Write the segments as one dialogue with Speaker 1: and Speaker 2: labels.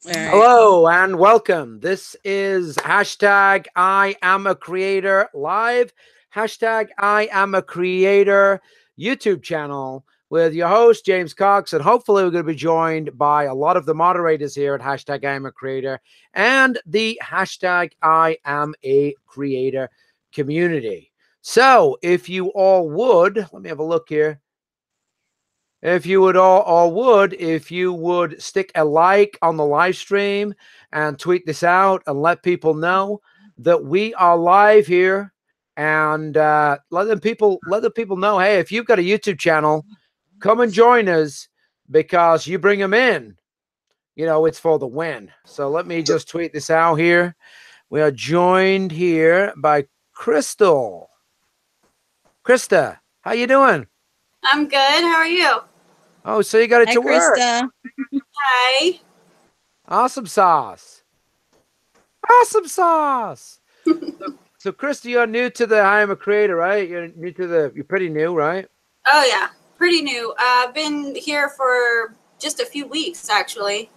Speaker 1: All right.
Speaker 2: Hello and welcome. This is hashtag IAmACreator live, hashtag IAmACreator YouTube channel with your host, James Cox. And hopefully we're going to be joined by a lot of the moderators here at hashtag IAmACreator and the hashtag IAmACreator community. So if you all would, let me have a look here. If you would if you would stick a like on the live stream and tweet this out and let people know that we are live here, and let the people know, hey, if you've got a YouTube channel, come and join us, because you bring them in, you know, it's for the win. So let me just tweet this out here. We are joined here by Crystal. Krista, how you doing?
Speaker 3: I'm good. How are you?
Speaker 2: Oh, so you got it
Speaker 1: Hi,
Speaker 2: to work.
Speaker 1: Krista.
Speaker 3: Hi.
Speaker 2: Awesome sauce. Awesome sauce. So, Krista, you're new to the IAmACreator, right? You're pretty new, right?
Speaker 3: Oh, yeah. Pretty new. I've been here for just a few weeks, actually.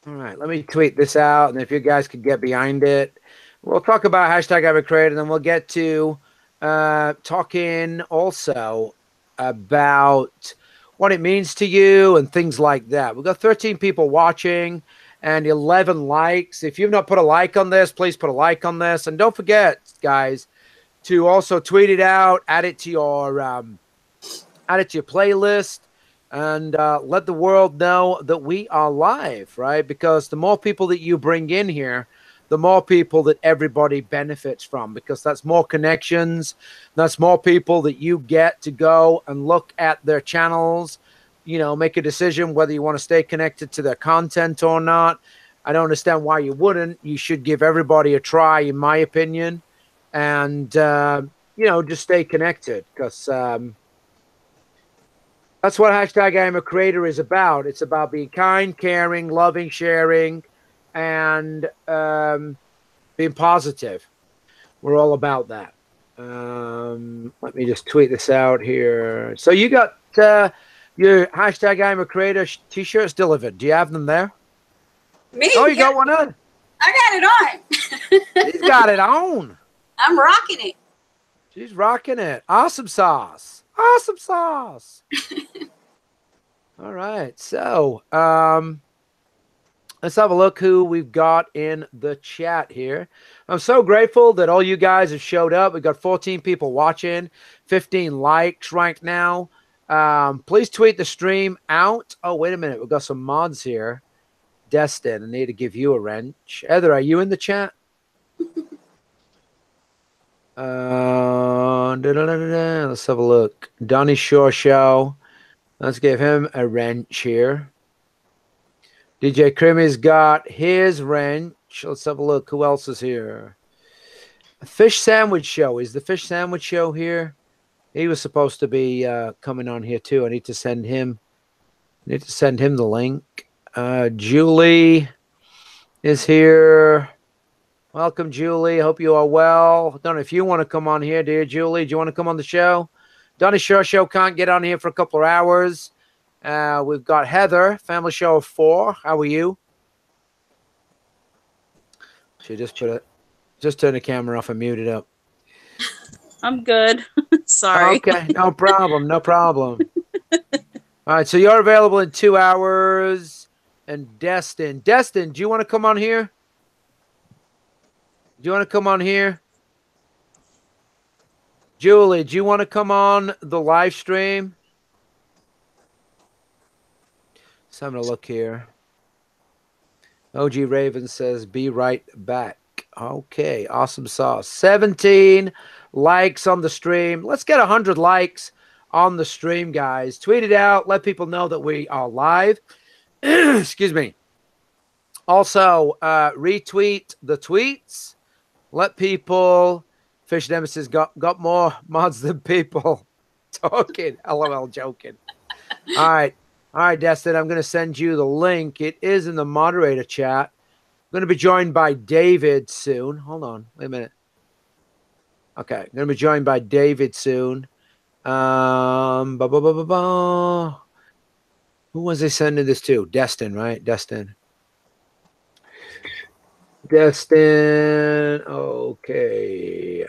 Speaker 2: All right. Let me tweet this out, and if you guys could get behind it, we'll talk about hashtag IAmACreator, and then we'll get to talking also about what it means to you and things like that. We've got 13 people watching and 11 likes. If you've not put a like on this, please put a like on this. And don't forget, guys, to also tweet it out, add it to your playlist, and let the world know that we are live, right? Because the more people that you bring in here, the more people that everybody benefits from, because that's more connections. That's more people that you get to go and look at their channels, you know, make a decision whether you want to stay connected to their content or not. I don't understand why you wouldn't. You should give everybody a try, in my opinion, and, you know, just stay connected, because that's what hashtag IAmACreator is about. It's about being kind, caring, loving, sharing, and being positive. We're all about that. Let me just tweet this out here. So you got your hashtag IAmACreator t-shirts delivered. Do you have them there?
Speaker 3: Me?
Speaker 2: Oh, you got one on.
Speaker 3: I got it on.
Speaker 2: She's got it on.
Speaker 3: I'm rocking it.
Speaker 2: She's rocking it. Awesome sauce. Awesome sauce. All right. So let's have a look who we've got in the chat here. I'm so grateful that all you guys have showed up. We've got 14 people watching, 15 likes right now. Please tweet the stream out. Oh, wait a minute. We've got some mods here. Destin, I need to give you a wrench. Heather, are you in the chat? Let's have a look. Donnie Shore Show. Let's give him a wrench here. DJ Creamy's got his wrench. Let's have a look. Who else is here? A Fish Sandwich Show. Is the Fish Sandwich Show here? He was supposed to be coming on here too. I need to send him. The link. Julie is here. Welcome, Julie. Hope you are well. I don't know if you want to come on here, dear Julie. Do you want to come on the show? Donnie Shore Show can't get on here for a couple of hours. We've got Heather, family show of 4. How are you? She just turn the camera off and mute it up.
Speaker 1: I'm good. Sorry.
Speaker 2: Okay, no problem. No problem. All right, so you're available in 2 hours. And Destin, do you want to come on here? Do you want to come on here? Julie, do you want to come on the live stream? So I'm going to look here. OG Raven says, be right back. Okay, awesome sauce. 17 likes on the stream. Let's get 100 likes on the stream, guys. Tweet it out. Let people know that we are live. Excuse me. Also, retweet the tweets. Let people... Fish Nemesis got more mods than people talking. LOL, joking. All right. All right, Destin, I'm going to send you the link. It is in the moderator chat. I'm going to be joined by David soon. Hold on. Wait a minute. Okay. I'm going to be joined by David soon. Who was I sending this to? Destin, right? Destin. Destin. Okay.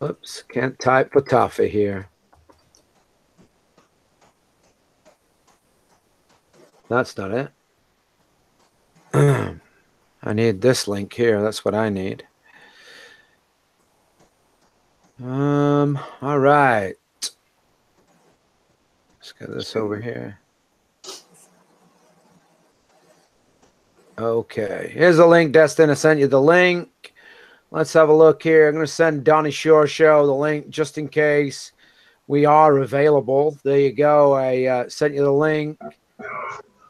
Speaker 2: Oops, can't type for toffee here. That's not it. I need this link here. That's what I need. All right. Let's get this over here. Okay, here's the link, Destin. I sent you the link. Let's have a look here. I'm going to send Donnie Shore Show the link just in case we are available. There you go. I sent you the link.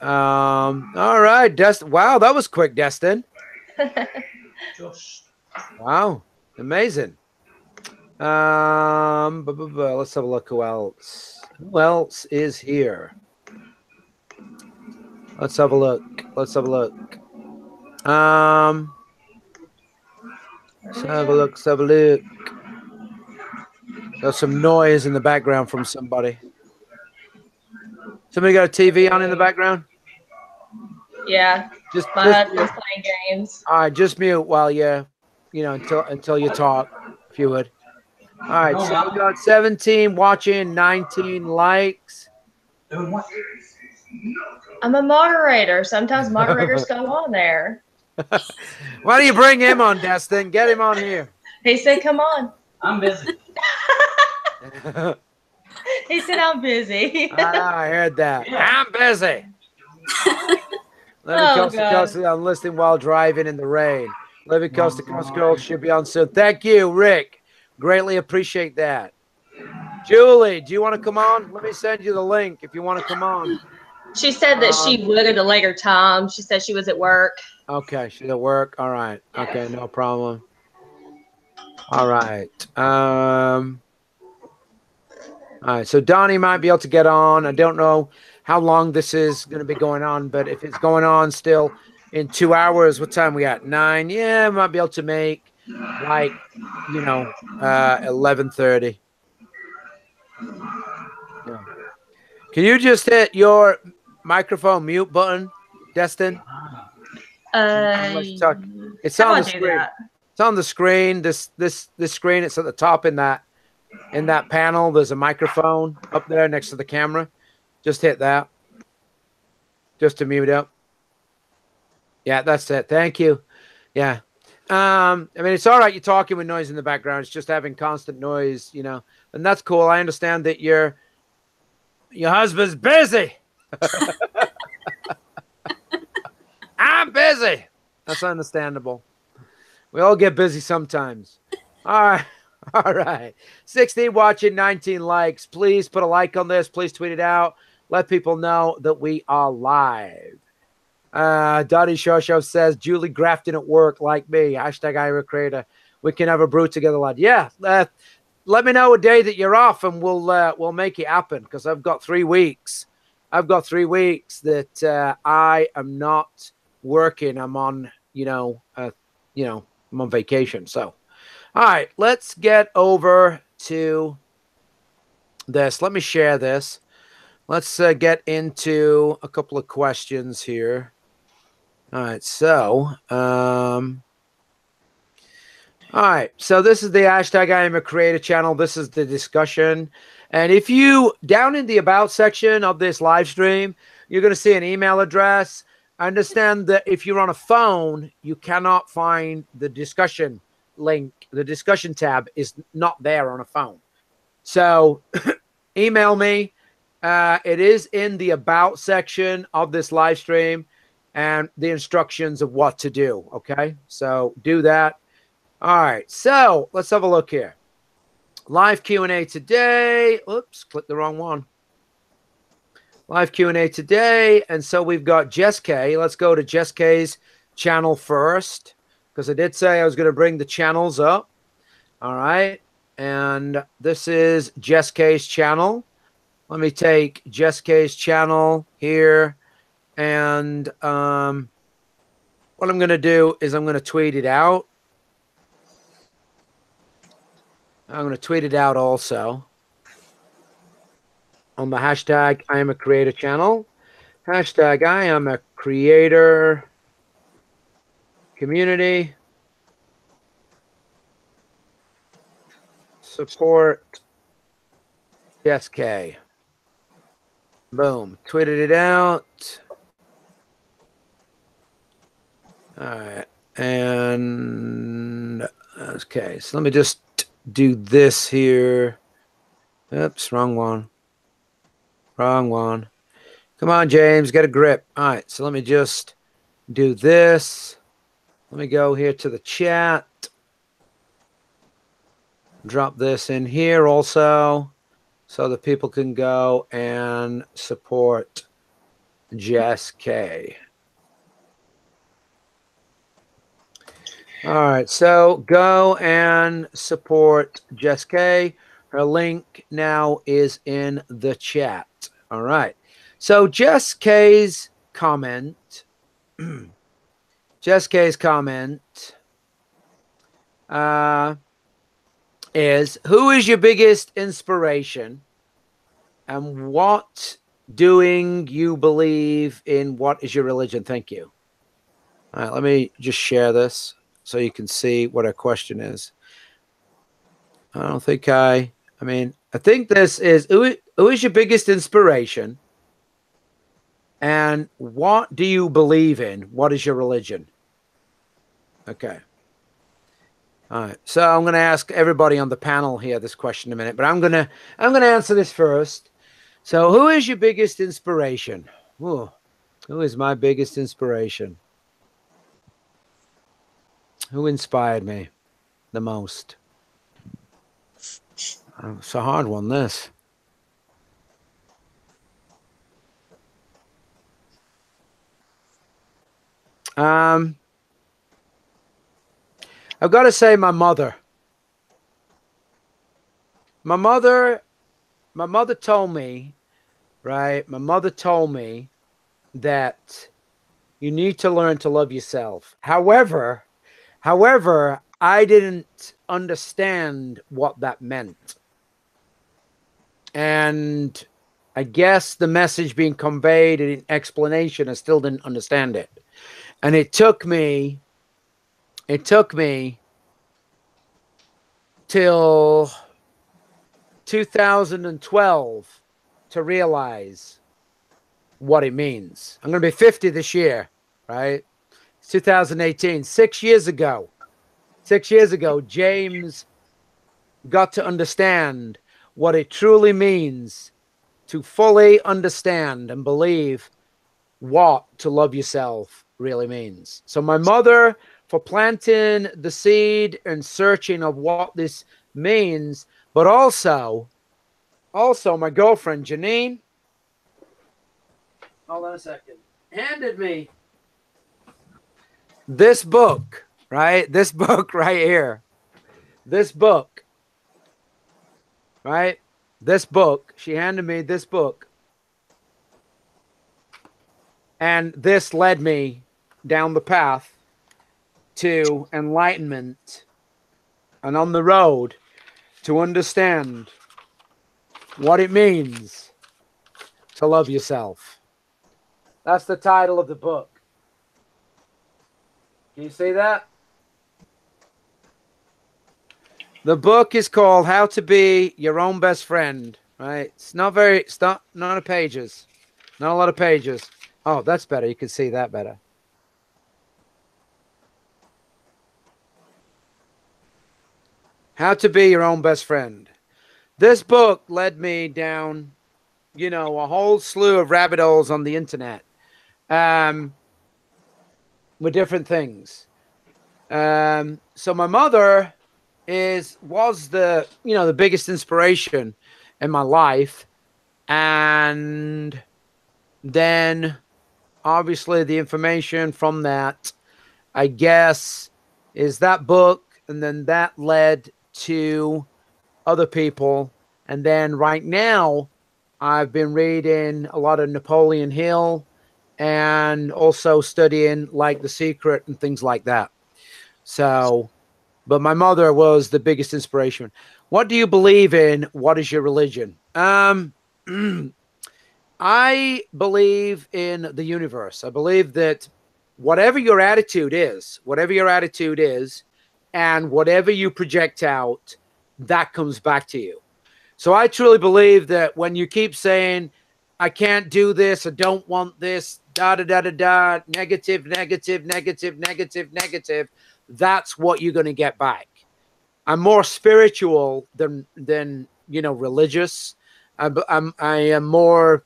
Speaker 2: All right, Destin. Wow, that was quick, Destin. Wow, amazing. Let's have a look. Who else? Who else is here? Let's have a look. Let's have a look. Let's have a look. Let's have a look. There's some noise in the background from somebody. Somebody got a TV on in the background?
Speaker 4: Yeah.
Speaker 2: Just
Speaker 4: my husband's playing games.
Speaker 2: All right, just mute while you know, until you talk, if you would. All right, so we got 17 watching, 19 likes.
Speaker 4: I'm a moderator. Sometimes moderators go on there.
Speaker 2: Why don't you bring him on, Destin? Get him on here.
Speaker 4: He said, come on.
Speaker 5: I'm busy.
Speaker 4: He said, I'm busy.
Speaker 2: I heard that. Yeah. I'm busy. Living coast to coast on listening while driving in the rain. Living coast to coast girl should be on soon. Thank you, Rick. Greatly appreciate that. Julie, do you want to come on? Let me send you the link if you want to come on.
Speaker 4: She said that she would at a later time. She said she was at work.
Speaker 2: Okay, she's at work. All right. Okay, no problem. All right. All right. So Donnie might be able to get on. I don't know how long this is going to be going on, but if it's going on still in 2 hours, what time we at? 9? Yeah, I might be able to make like, 11:30. Yeah. Can you just hit your microphone mute button, Destin? It's on the screen. It's on the screen. This screen. It's at the top in that panel. There's a microphone up there next to the camera. Just hit that. Just to mute up. Yeah, that's it. Thank you. Yeah. I mean, it's all right. You're talking with noise in the background. It's just having constant noise, and that's cool. I understand that your husband's busy. I'm busy. That's understandable. We all get busy sometimes. All right. All right. 16 watching, 19 likes. Please put a like on this. Please tweet it out. Let people know that we are live. Dottie Show says, Julie Grafton at work like me. Hashtag IAmACreator. We can have a brew together, lad. Yeah. Let me know a day that you're off and we'll make it happen because I've got 3 weeks. I've got 3 weeks that I am not working. I'm on, I'm on vacation. So, all right, let's get over to this. Let me share this. Let's get into a couple of questions here. All right, so, all right, so this is the hashtag IAmACreator channel. This is the discussion. And if you, down in the about section of this live stream, you're going to see an email address. I understand that if you're on a phone, you cannot find the discussion link. The discussion tab is not there on a phone. So email me. It is in the about section of this live stream and the instructions of what to do. Okay, so do that. All right, so let's have a look here. Live Q&A today. Oops, clicked the wrong one. Live Q&A today. And so we've got Jess K. Let's go to Jess K's channel first because I did say I was going to bring the channels up. All right, and this is Jess K's channel. Let me take Jess K's channel here. And what I'm going to do is I'm going to tweet it out. I'm going to tweet it out also on the hashtag IAmACreatorChannel. Hashtag IAmACreator community support Jess K. Boom. Tweeted it out. All right. And okay, so let me just do this here. Oops, wrong one. Wrong one. Come on, James, get a grip. All right, so let me just do this. Let me go here to the chat. Drop this in here also so that people can go and support Jess K. All right, so go and support Jess K. Her link now is in the chat. All right, so Jess K's comment, Jess K's comment is, who is your biggest inspiration and what doing you believe in? What is your religion? Thank you. All right, let me just share this so you can see what our question is. I don't think I think this is, who is your biggest inspiration and what do you believe in? What is your religion? Okay. All right. So I'm going to ask everybody on the panel here this question in a minute, but I'm going to answer this first. So who is your biggest inspiration? Ooh, who is my biggest inspiration? Who inspired me the most? It's a hard one, this. I've got to say my mother. My mother told me, right? My mother told me that you need to learn to love yourself. However, I didn't understand what that meant. And I guess the message being conveyed in explanation, I still didn't understand it. And it took me till 2012 to realize what it means. I'm going to be 50 this year, right? It's 2018. 6 years ago, James got to understand what it truly means to fully understand and believe what to love yourself really means. So my mother, for planting the seed and searching of what this means, but also my girlfriend Janine, hold on a second, handed me this book, right? This book right here. This book, right? This book. She handed me this book. And this led me down the path to enlightenment and on the road to understand what it means to love yourself. That's the title of the book. Can you see that? The book is called How to Be Your Own Best Friend, right? It's not a pages. Not a lot of pages. Oh, that's better. You can see that better. How to Be Your Own Best Friend. This book led me down, you know, a whole slew of rabbit holes on the internet with different things. So my mother was the biggest inspiration in my life. And then obviously the information from that, I guess, is that book. And then that led to other people. And then right now, I've been reading a lot of Napoleon Hill and also studying like The Secret and things like that. So but my mother was the biggest inspiration. What do you believe in? What is your religion? I believe in the universe. I believe that whatever your attitude is, and whatever you project out, that comes back to you. So I truly believe that when you keep saying, I can't do this, I don't want this, da da da da da, negative, negative, negative, negative, negative, that's what you're going to get back. I'm more spiritual than religious. I am more,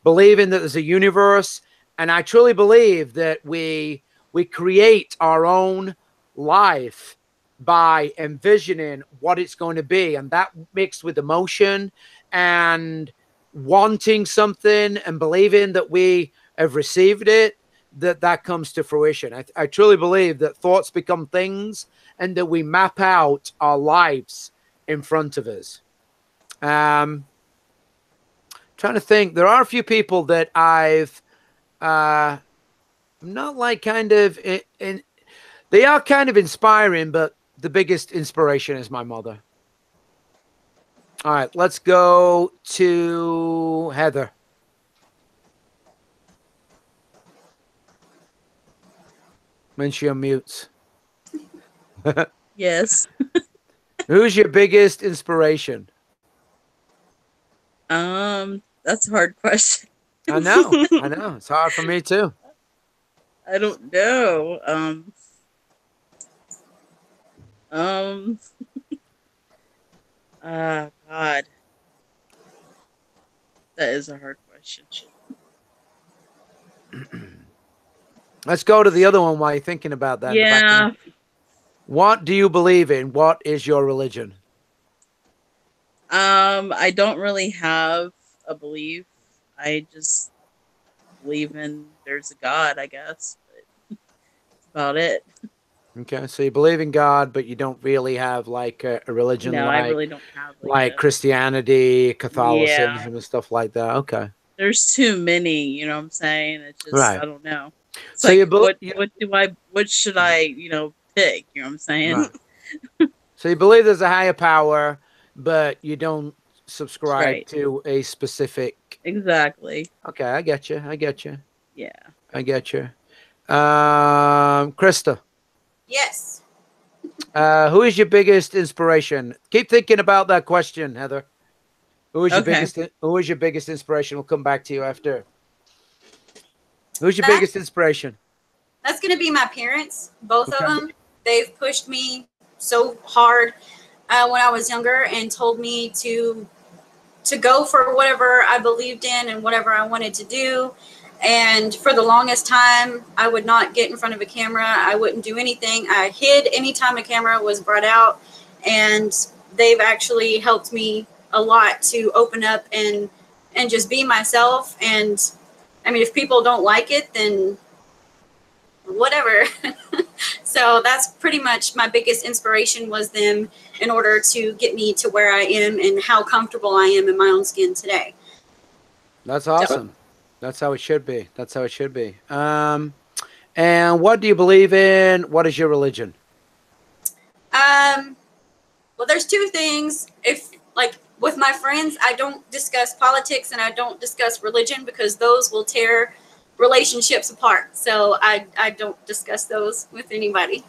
Speaker 2: believing that there's a universe, and I truly believe that we create our own life by envisioning what it's going to be, and that mixed with emotion and wanting something and believing that we have received it, that comes to fruition. I truly believe that thoughts become things, and that we map out our lives in front of us. Trying to think, there are a few people that I've not like kind of they are kind of inspiring, but the biggest inspiration is my mother. All right, let's go to Heather. When she unmutes.
Speaker 1: Yes.
Speaker 2: Who's your biggest inspiration?
Speaker 1: That's a hard question.
Speaker 2: I know. It's hard for me too.
Speaker 1: I don't know. God. That is a hard question.
Speaker 2: Let's go to the other one while you're thinking about that.
Speaker 1: Yeah.
Speaker 2: What do you believe in? What is your religion?
Speaker 1: I don't really have a belief. I just believe in there's a God, I guess. But that's about it.
Speaker 2: Okay, so you believe in God, but you don't really have like a religion.
Speaker 1: No,
Speaker 2: like,
Speaker 1: I really don't have
Speaker 2: like Christianity, Catholicism,
Speaker 1: Yeah.
Speaker 2: and stuff like that. Okay.
Speaker 1: There's too many, you know what I'm saying? It's just
Speaker 2: Right.
Speaker 1: I don't know. It's
Speaker 2: So
Speaker 1: like
Speaker 2: you
Speaker 1: what should I, pick? You know what I'm saying?
Speaker 2: Right. So you believe there's a higher power, but you don't subscribe
Speaker 1: Right.
Speaker 2: to a specific.
Speaker 1: Exactly.
Speaker 2: Okay, I get you.
Speaker 1: Yeah.
Speaker 2: I get you. Krista.
Speaker 3: Yes.
Speaker 2: Who is your biggest inspiration? Keep thinking about that question, Heather. Who is your biggest inspiration? We'll come back to you after. Who's your biggest inspiration?
Speaker 3: That's going to be my parents, both of them. They've pushed me so hard when I was younger and told me to go for whatever I believed in and whatever I wanted to do. And for the longest time, I would not get in front of a camera. I wouldn't do anything. I hid anytime a camera was brought out. And they've actually helped me a lot to open up and just be myself. And I mean, if people don't like it, then whatever. So that's pretty much my biggest inspiration was them in order to get me to where I am and how comfortable I am in my own skin today.
Speaker 2: That's awesome. That's how it should be. That's how it should be. And what do you believe in? What is your religion?
Speaker 3: Well, there's two things. If like with my friends, I don't discuss politics and I don't discuss religion because those will tear relationships apart. So I don't discuss those with anybody.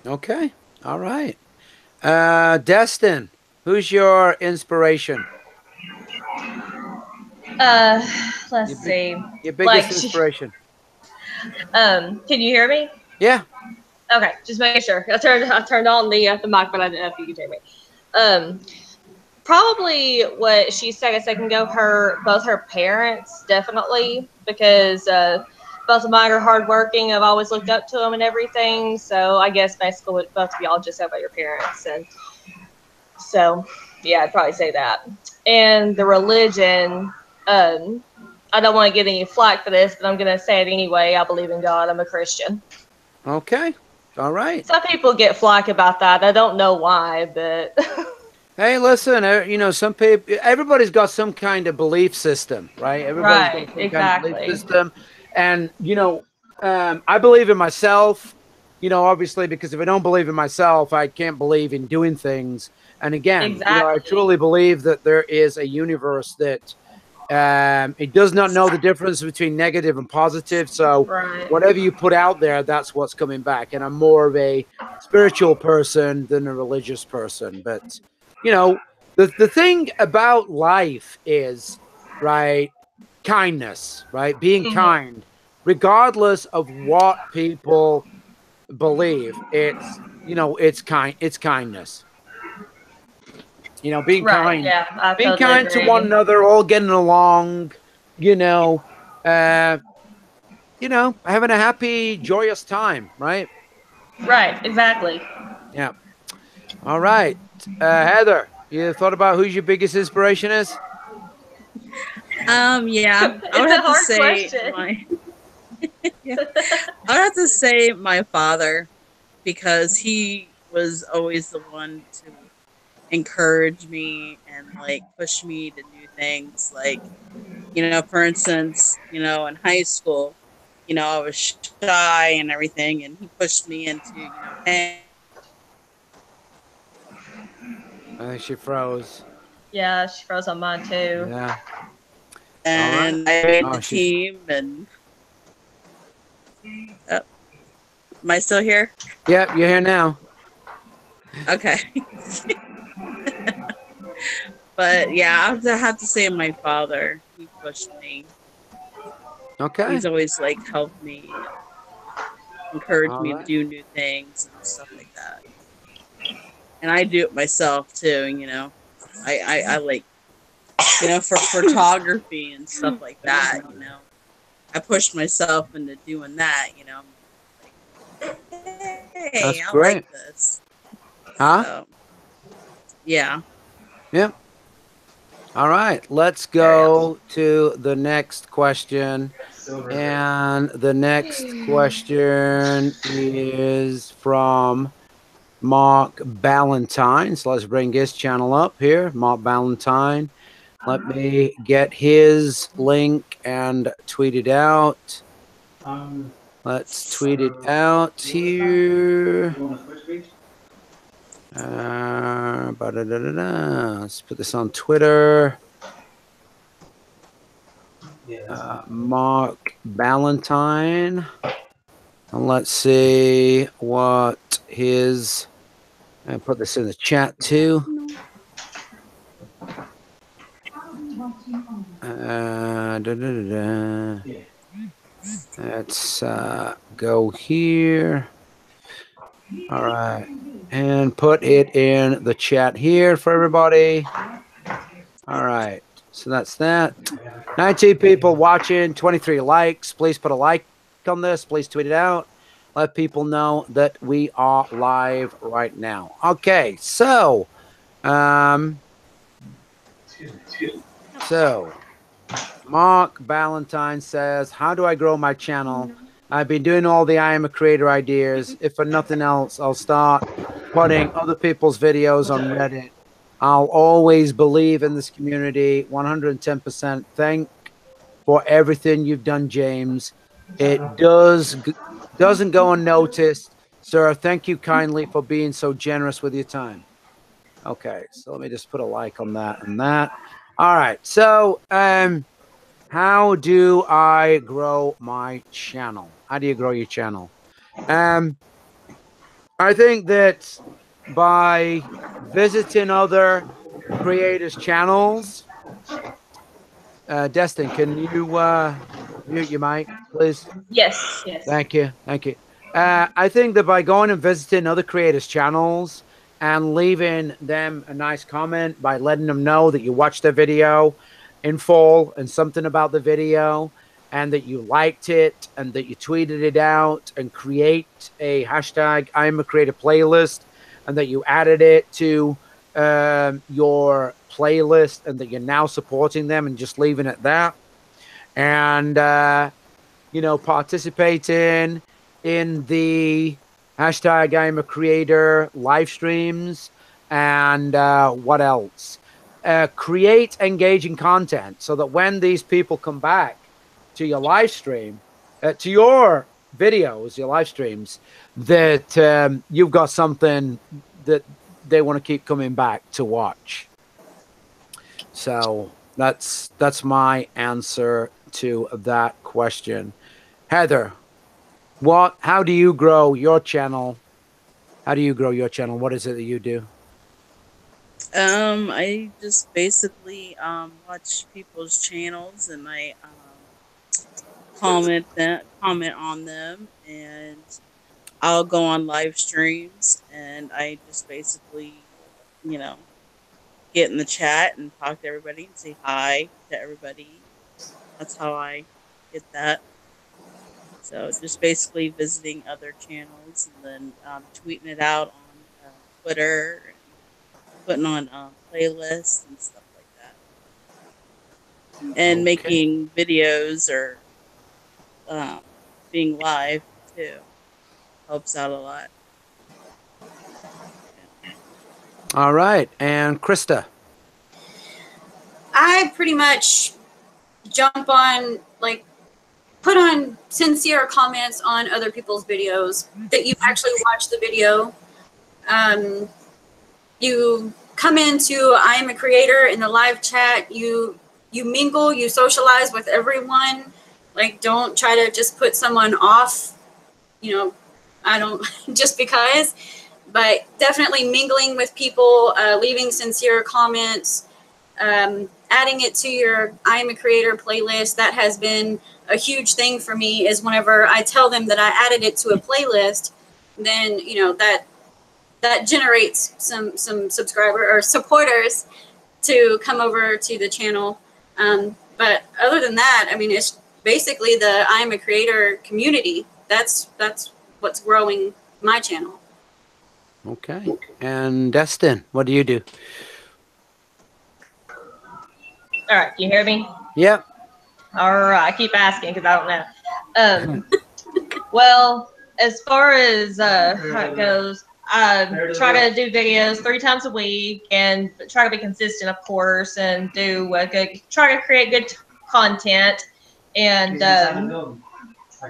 Speaker 2: Okay. All right. Destin, who's your inspiration?
Speaker 4: Let's see.
Speaker 2: Your biggest inspiration.
Speaker 4: Can you hear me?
Speaker 2: Yeah.
Speaker 4: Okay, just making sure. I turned on the mic, but I didn't know if you could hear me. Probably what she said a second ago. Both her parents, definitely, because both of mine are hardworking. I've always looked up to them and everything. So I guess basically both of y'all just said about your parents, and so yeah, I'd probably say that. And the religion. I don't want to get any flack for this, but I'm going to say it anyway. I believe in God. I'm a Christian.
Speaker 2: Okay. All right.
Speaker 4: Some people get flack about that. I don't know why, but...
Speaker 2: Hey, listen, some people, everybody's got some kind of belief system, right? Everybody's got some kind of belief system. And, I believe in myself. you know, obviously, because if I don't believe in myself, I can't believe in doing things. And again, you know, I
Speaker 4: Exactly.
Speaker 2: truly believe that there is a universe that it does not know the difference between negative and positive. So
Speaker 4: Right.
Speaker 2: whatever you put out there, that's what's coming back. And I'm more of a spiritual person than a religious person. But, you know, the thing about life is, right, kindness, right? Being
Speaker 4: Mhm.
Speaker 2: kind, regardless of what people believe. It's, you know, it's kindness. You know,
Speaker 4: Right. Yeah, I
Speaker 2: being
Speaker 4: totally
Speaker 2: kind to one
Speaker 4: agree.
Speaker 2: another, all getting along, you know, uh, having a happy, joyous time, right?
Speaker 4: Right. Exactly.
Speaker 2: Yeah. All right. Heather, you thought about who's your biggest inspiration is?
Speaker 1: Yeah, I would
Speaker 4: It's a
Speaker 1: have to
Speaker 4: hard
Speaker 1: say
Speaker 4: question.
Speaker 1: yeah, I would have to say my father, because he was always the one to encourage me and like push me to do things. Like, for instance, in high school, I was shy and everything, and he pushed me into, hey.
Speaker 2: I think she froze.
Speaker 4: Yeah, she froze on mine too.
Speaker 2: Yeah. All right.
Speaker 1: And I made
Speaker 2: Oh,
Speaker 1: the
Speaker 2: she's.
Speaker 1: team. And oh, am I still here?
Speaker 2: Yep, you're here now.
Speaker 1: Okay. But yeah, I have to say my father. He pushed me.
Speaker 2: Okay.
Speaker 1: He's always like helped me and encouraged
Speaker 2: All
Speaker 1: me to
Speaker 2: right.
Speaker 1: do new things and stuff like that. And I do it myself too. I like, for photography and stuff like that. I pushed myself into doing that. I'm like, hey,
Speaker 2: That's
Speaker 1: I like
Speaker 2: great.
Speaker 1: this.
Speaker 2: Huh?
Speaker 1: So yeah,
Speaker 2: Yep. All right. Let's
Speaker 1: there we go.
Speaker 2: go to the next question. And the next question is from Mark Ballantyne. So let's bring his channel up here. Mark Ballantyne. Let me get his link and tweet it out. Let's tweet it out here. Let's put this on Twitter. Mark Ballantyne. And let's see what his. I put this in the chat too. Let's go here. All right. And put it in the chat here for everybody. All right. So that's that. 19 people watching, 23 likes. Please put a like on this. Please tweet it out. Let people know that we are live right now. Okay. So, Mark Ballantyne says, how do I grow my channel? I've been doing all the I Am a Creator ideas. If for nothing else, I'll start putting other people's videos on Reddit. I'll always believe in this community 110%. Thank for everything you've done, James. It doesn't go unnoticed. Sir, thank you kindly for being so generous with your time. Okay, so let me just put a like on that and that. All right, so how do I grow my channel? How do you grow your channel? I think that by visiting other creators' channels. Destin, can you mute your mic, please?
Speaker 4: Yes. Yes.
Speaker 2: Thank you. Thank you. I think that by going and visiting other creators' channels and leaving them a nice comment by letting them know that you watched their video in full and something about the video and that you liked it and that you tweeted it out and create a hashtag IAmACreator playlist and that you added it to your playlist and that you're now supporting them and just leaving it that. And, participating in the hashtag IAmACreator live streams and what else? Create engaging content so that when these people come back to your live stream, to your videos, your live streams, that you've got something that they want to keep coming back to watch. So that's my answer to that question. Heather, how do you grow your channel? How do you grow your channel? What is it that you do?
Speaker 1: I just basically watch people's channels and I comment on them, and I'll go on live streams and I just basically, you know, get in the chat and talk to everybody and say hi to everybody. That's how I get that. So just basically visiting other channels and then tweeting it out on Twitter and putting on playlists and stuff like that, and making videos or being live too helps out a lot.
Speaker 2: All right, and Krista.
Speaker 3: I pretty much jump on, like, put on sincere comments on other people's videos that you actually watch the video. You come into IAmACreator in the live chat, you mingle, you socialize with everyone. Like, don't try to just put someone off, you know, I don't, just because, but definitely mingling with people, leaving sincere comments, adding it to your IAmACreator playlist. That has been a huge thing for me, is whenever I tell them that I added it to a playlist, then, you know, that generates some subscriber or supporters to come over to the channel. But other than that, I mean, it's basically the IAmACreator community. That's what's growing my channel.
Speaker 2: Okay. And Destin, what do you do?
Speaker 4: All right, can you hear me?
Speaker 2: Yep.
Speaker 4: All right, I keep asking because I don't know. Well, as far as how it goes, I try to do videos 3 times a week and try to be consistent, of course, and do try to create good content, and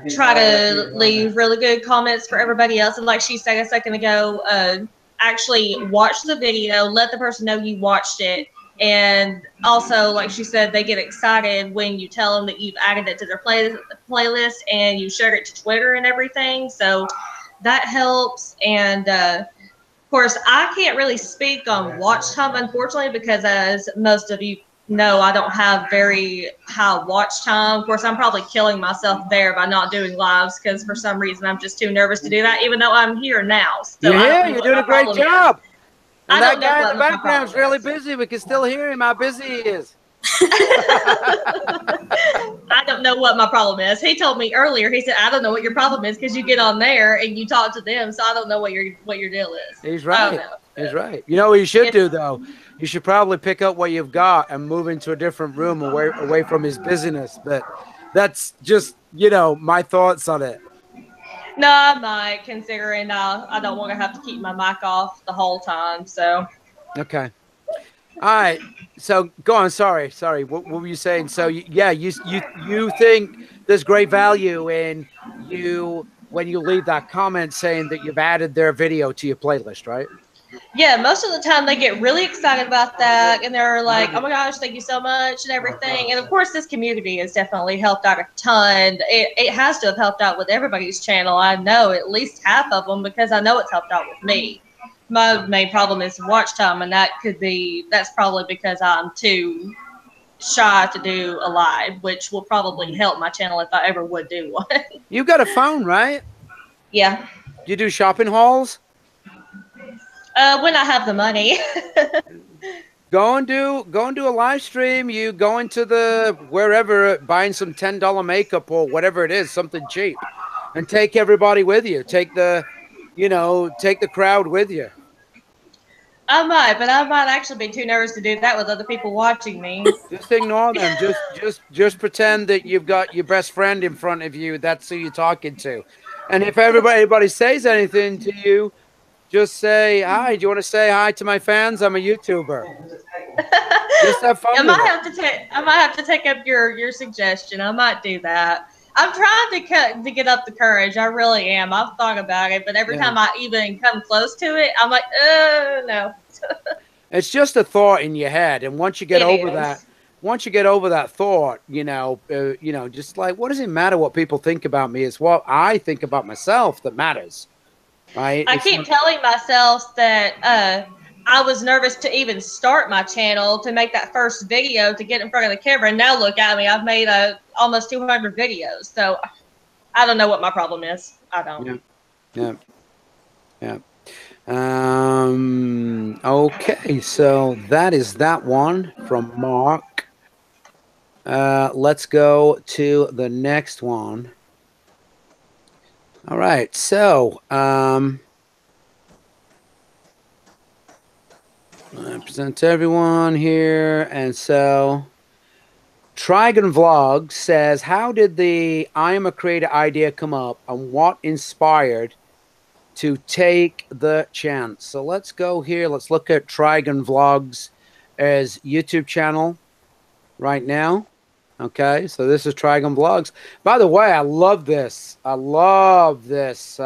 Speaker 4: try to leave really good comments for everybody else. And like she said a second ago, actually watch the video, let the person know you watched it. And also, like she said, they get excited when you tell them that you've added it to their playlist and you shared it to Twitter and everything. So that helps. And of course, I can't really speak on watch time, unfortunately, because as most of you know, I don't have very high watch time. Of course, I'm probably killing myself there by not doing lives, because for some reason I'm just too nervous to do that, even though I'm here now. So
Speaker 2: you're here. You're doing a great job. And that guy in the background's really
Speaker 4: is.
Speaker 2: busy. We can still hear him how busy he is.
Speaker 4: I don't know what my problem is. He told me earlier, he said, I don't know what your problem is, because you get on there and you talk to them, so I don't know what your deal is.
Speaker 2: He's right. He's right. You know what you should do, though? You should probably pick up what you've got and move into a different room away from his busyness. But that's just, you know, my thoughts on it.
Speaker 4: No, I might, considering I don't want to have to keep my mic off the whole time. So.
Speaker 2: Okay. All right. So go on. Sorry. What were you saying? So yeah, you think there's great value in you when you leave that comment saying that you've added their video to your playlist, right?
Speaker 4: Yeah, most of the time they get really excited about that, and they're like, oh my gosh, thank you so much and everything. And of course, this community has definitely helped out a ton. It has to have helped out with everybody's channel. I know at least half of them, because I know it's helped out with me. My main problem is watch time, and that's probably because I'm too shy to do a live, which will probably help my channel if I ever would do one.
Speaker 2: You got a phone, right?
Speaker 4: Yeah.
Speaker 2: You do shopping hauls?
Speaker 4: When I have the money.
Speaker 2: Go and do a live stream. You go into the wherever, buying some $10 makeup or whatever it is, something cheap, and take everybody with you. Take the crowd with you.
Speaker 4: I might, but I might actually be too nervous to do that with other people watching me.
Speaker 2: Just ignore them. Just pretend that you've got your best friend in front of you. That's who you're talking to. And if anybody says anything to you, just say hi. Do you want to say hi to my fans? I'm a YouTuber. Just have fun.
Speaker 4: I might have to take up your suggestion. I might do that. I'm trying to get up the courage. I really am. I've thought about it, but every time I even come close to it, I'm like, no.
Speaker 2: It's just a thought in your head, and once you get over that thought, you know, just like, what does it matter what people think about me? It's what I think about myself that matters, right?
Speaker 4: I keep telling myself that I was nervous to even start my channel, to make that first video, to get in front of the camera, and now look at me. I've made almost 200 videos, so I don't know what my problem is. I don't.
Speaker 2: Yeah. Okay, so that is that one from Mark. Let's go to the next one. All right, so I present to everyone here, and so Trigon Vlog says, how did the I Am a Creator idea come up, and what inspired to take the chance? So let's go here. Let's look at Trigon Vlogs as YouTube channel right now. Okay, so this is Trigon Vlogs. By the way, I love this. I love this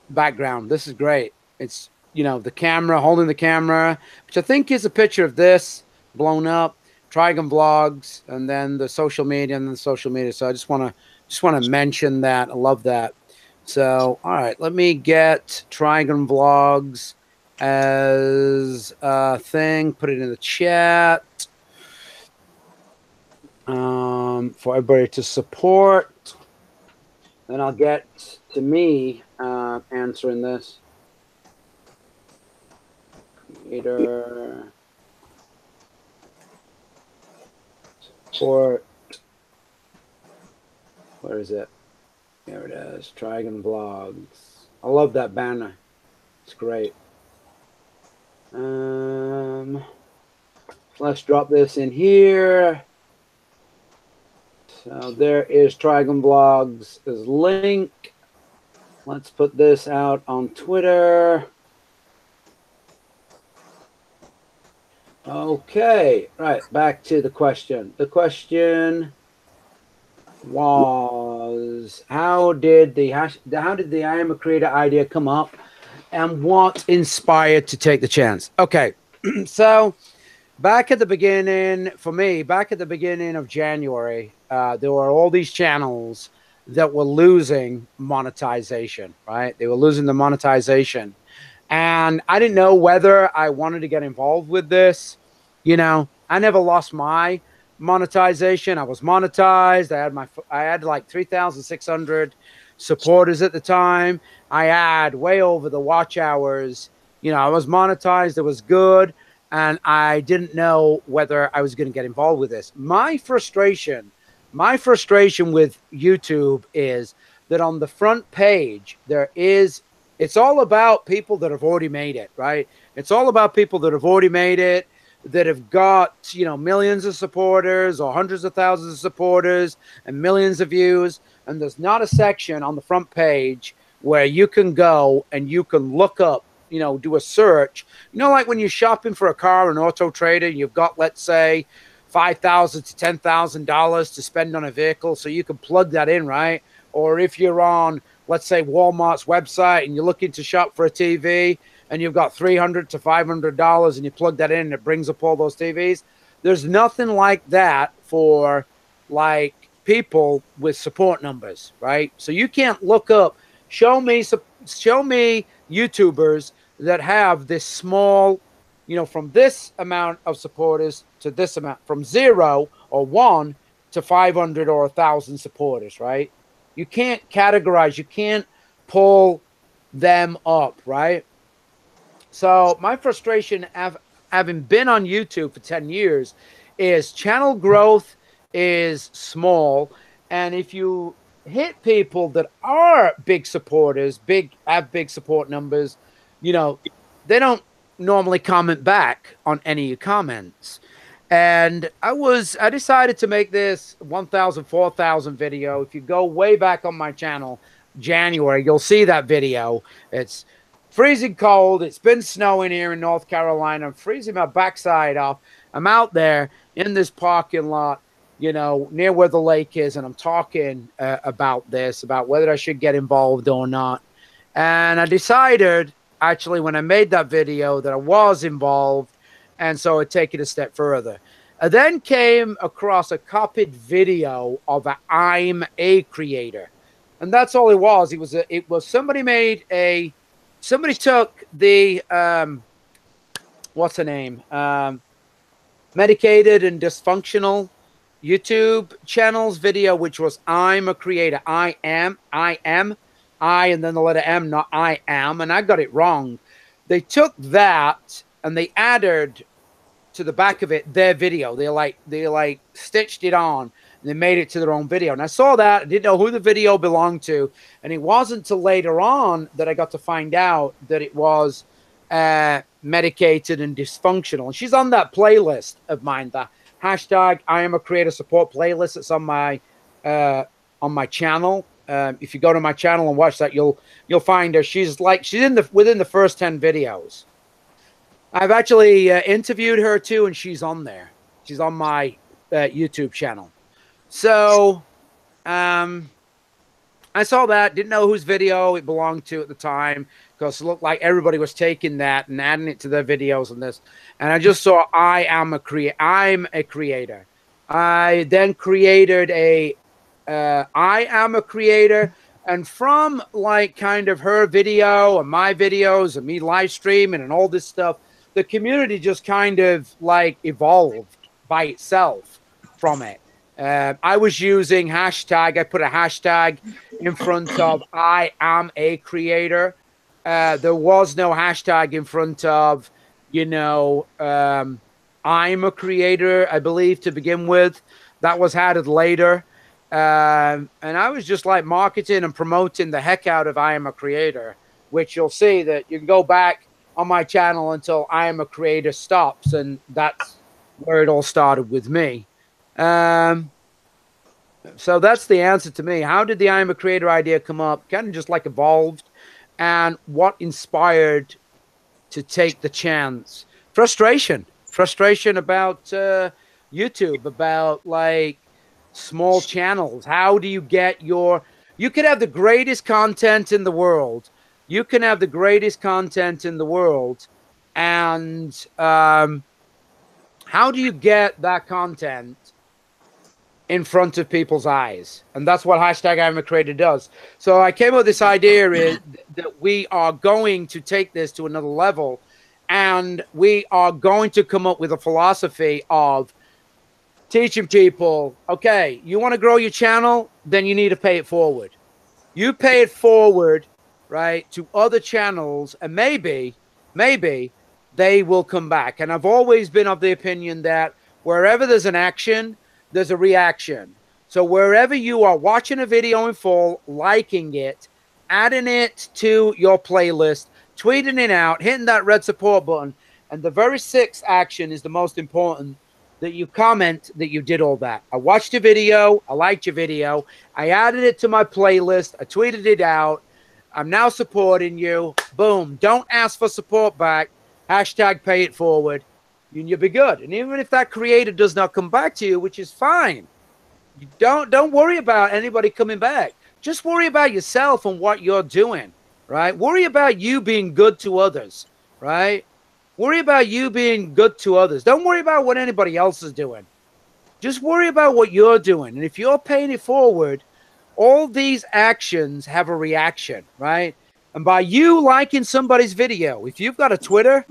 Speaker 2: background. This is great. It's, you know, the camera, holding the camera, which I think is a picture of this blown up. Trigon Vlogs, and then the social media, and then the social media. So I just want to mention that. I love that. So, all right, let me get Trigon Vlogs as a thing, put it in the chat for everybody to support. Then I'll get to me answering this. Creator support. Where is it? There it is. Trigon Vlogs. I love that banner. It's great. Let's drop this in here. So there is Trigon Vlogs as link. Let's put this out on Twitter. Okay, right, back to the question. The question was, how did the I Am a Creator idea come up, and what inspired to take the chance? Okay, so back at the beginning, for me, back at the beginning of January, there were all these channels that were losing monetization, right? They were losing the monetization. And I didn't know whether I wanted to get involved with this. You know, I never lost my monetization. I was monetized. I had like 3,600 supporters at the time. I had way over the watch hours. You know, I was monetized. It was good. And I didn't know whether I was going to get involved with this. My frustration with YouTube is that on the front page, it's all about people that have already made it, right? It's all about people that have already made it, that have got, you know, millions of supporters or hundreds of thousands of supporters and millions of views. And there's not a section on the front page where you can go and you can look up, you know, do a search. You know, like when you're shopping for a car in Auto Trader, you've got, let's say, $5,000 to $10,000 to spend on a vehicle, so you can plug that in, right? Or if you're on, let's say, Walmart's website and you're looking to shop for a TV and you've got $300 to $500 and you plug that in and it brings up all those TVs. There's nothing like that for like people with support numbers, right? So you can't look up, show me YouTubers that have this small, you know, from this amount of supporters to this amount, from 0 or 1 to 500 or 1,000 supporters, right? You can't categorize, you can't pull them up, right? So my frustration, having been on YouTube for 10 years, is channel growth is small. And if you hit people that are big supporters, have big support numbers, you know, they don't normally comment back on any of your comments. And I decided to make this 1,000, 4,000 video. If you go way back on my channel, January, you'll see that video. It's freezing cold. It's been snowing here in North Carolina. I'm freezing my backside off. I'm out there in this parking lot you know, near where the lake is, and I'm talking about this, about whether I should get involved or not. And I decided, actually, when I made that video, that I was involved, and so I'd take it a step further. I then came across a copied video of an I'm a Creator, and that's all it was. It was somebody somebody took the what's her name, medicated and dysfunctional YouTube channel's video, which was I'm a Creator, I am, and then the letter M, not I am, and I got it wrong. They took that and they added to the back of it their video. They like stitched it on and they made it to their own video. And I saw that. I didn't know who the video belonged to, and it wasn't till later on that I got to find out that it was medicated and dysfunctional. And she's on that playlist of mine, the hashtag IAmACreatorSupport playlist. That's on my channel. If you go to my channel and watch that, you'll find her. She's within the first 10 videos. I've actually interviewed her too, and she's on there. She's on my YouTube channel. So I saw that, didn't know whose video it belonged to at the time, because it looked like everybody was taking that and adding it to their videos and this. And I just saw I'm a creator. I then created a I am a creator, and from like kind of her video and my videos and me live streaming and all this stuff, the community just kind of like evolved by itself from it. I was using hashtag. I put a hashtag in front of I am a creator. There was no hashtag in front of, you know, I'm a creator, I believe, to begin with. That was added later. And I was just like marketing and promoting the heck out of I Am a Creator, which you'll see that you can go back on my channel until I Am a Creator stops. And that's where it all started with me. So that's the answer to me. How did the I Am a Creator idea come up? Kind of just like evolved. And what inspired to take the chance? Frustration about YouTube, about like small channels. How do you get you could have the greatest content in the world. You can have the greatest content in the world. And how do you get that content in front of people's eyes? And that's what hashtag IAmACreator does. So I came up with this idea is that we are going to take this to another level, and we are going to come up with a philosophy of teaching people, okay, you want to grow your channel, then you need to pay it forward. You pay it forward, right, to other channels, and maybe they will come back. And I've always been of the opinion that wherever there's an action, there's a reaction. So wherever you are watching a video in full, liking it, adding it to your playlist, tweeting it out, hitting that red support button, and the very sixth action is the most important, that you comment that you did all that. I watched your video, I liked your video, I added it to my playlist, I tweeted it out, I'm now supporting you. Boom. Don't ask for support back. Hashtag pay it forward. And you'll be good. And even if that creator does not come back to you, which is fine, you don't worry about anybody coming back. Just worry about yourself and what you're doing, right? Worry about you being good to others, right? Worry about you being good to others. Don't worry about what anybody else is doing. Just worry about what you're doing. And if you're paying it forward, all these actions have a reaction, right? And by you liking somebody's video, if you've got a Twitter,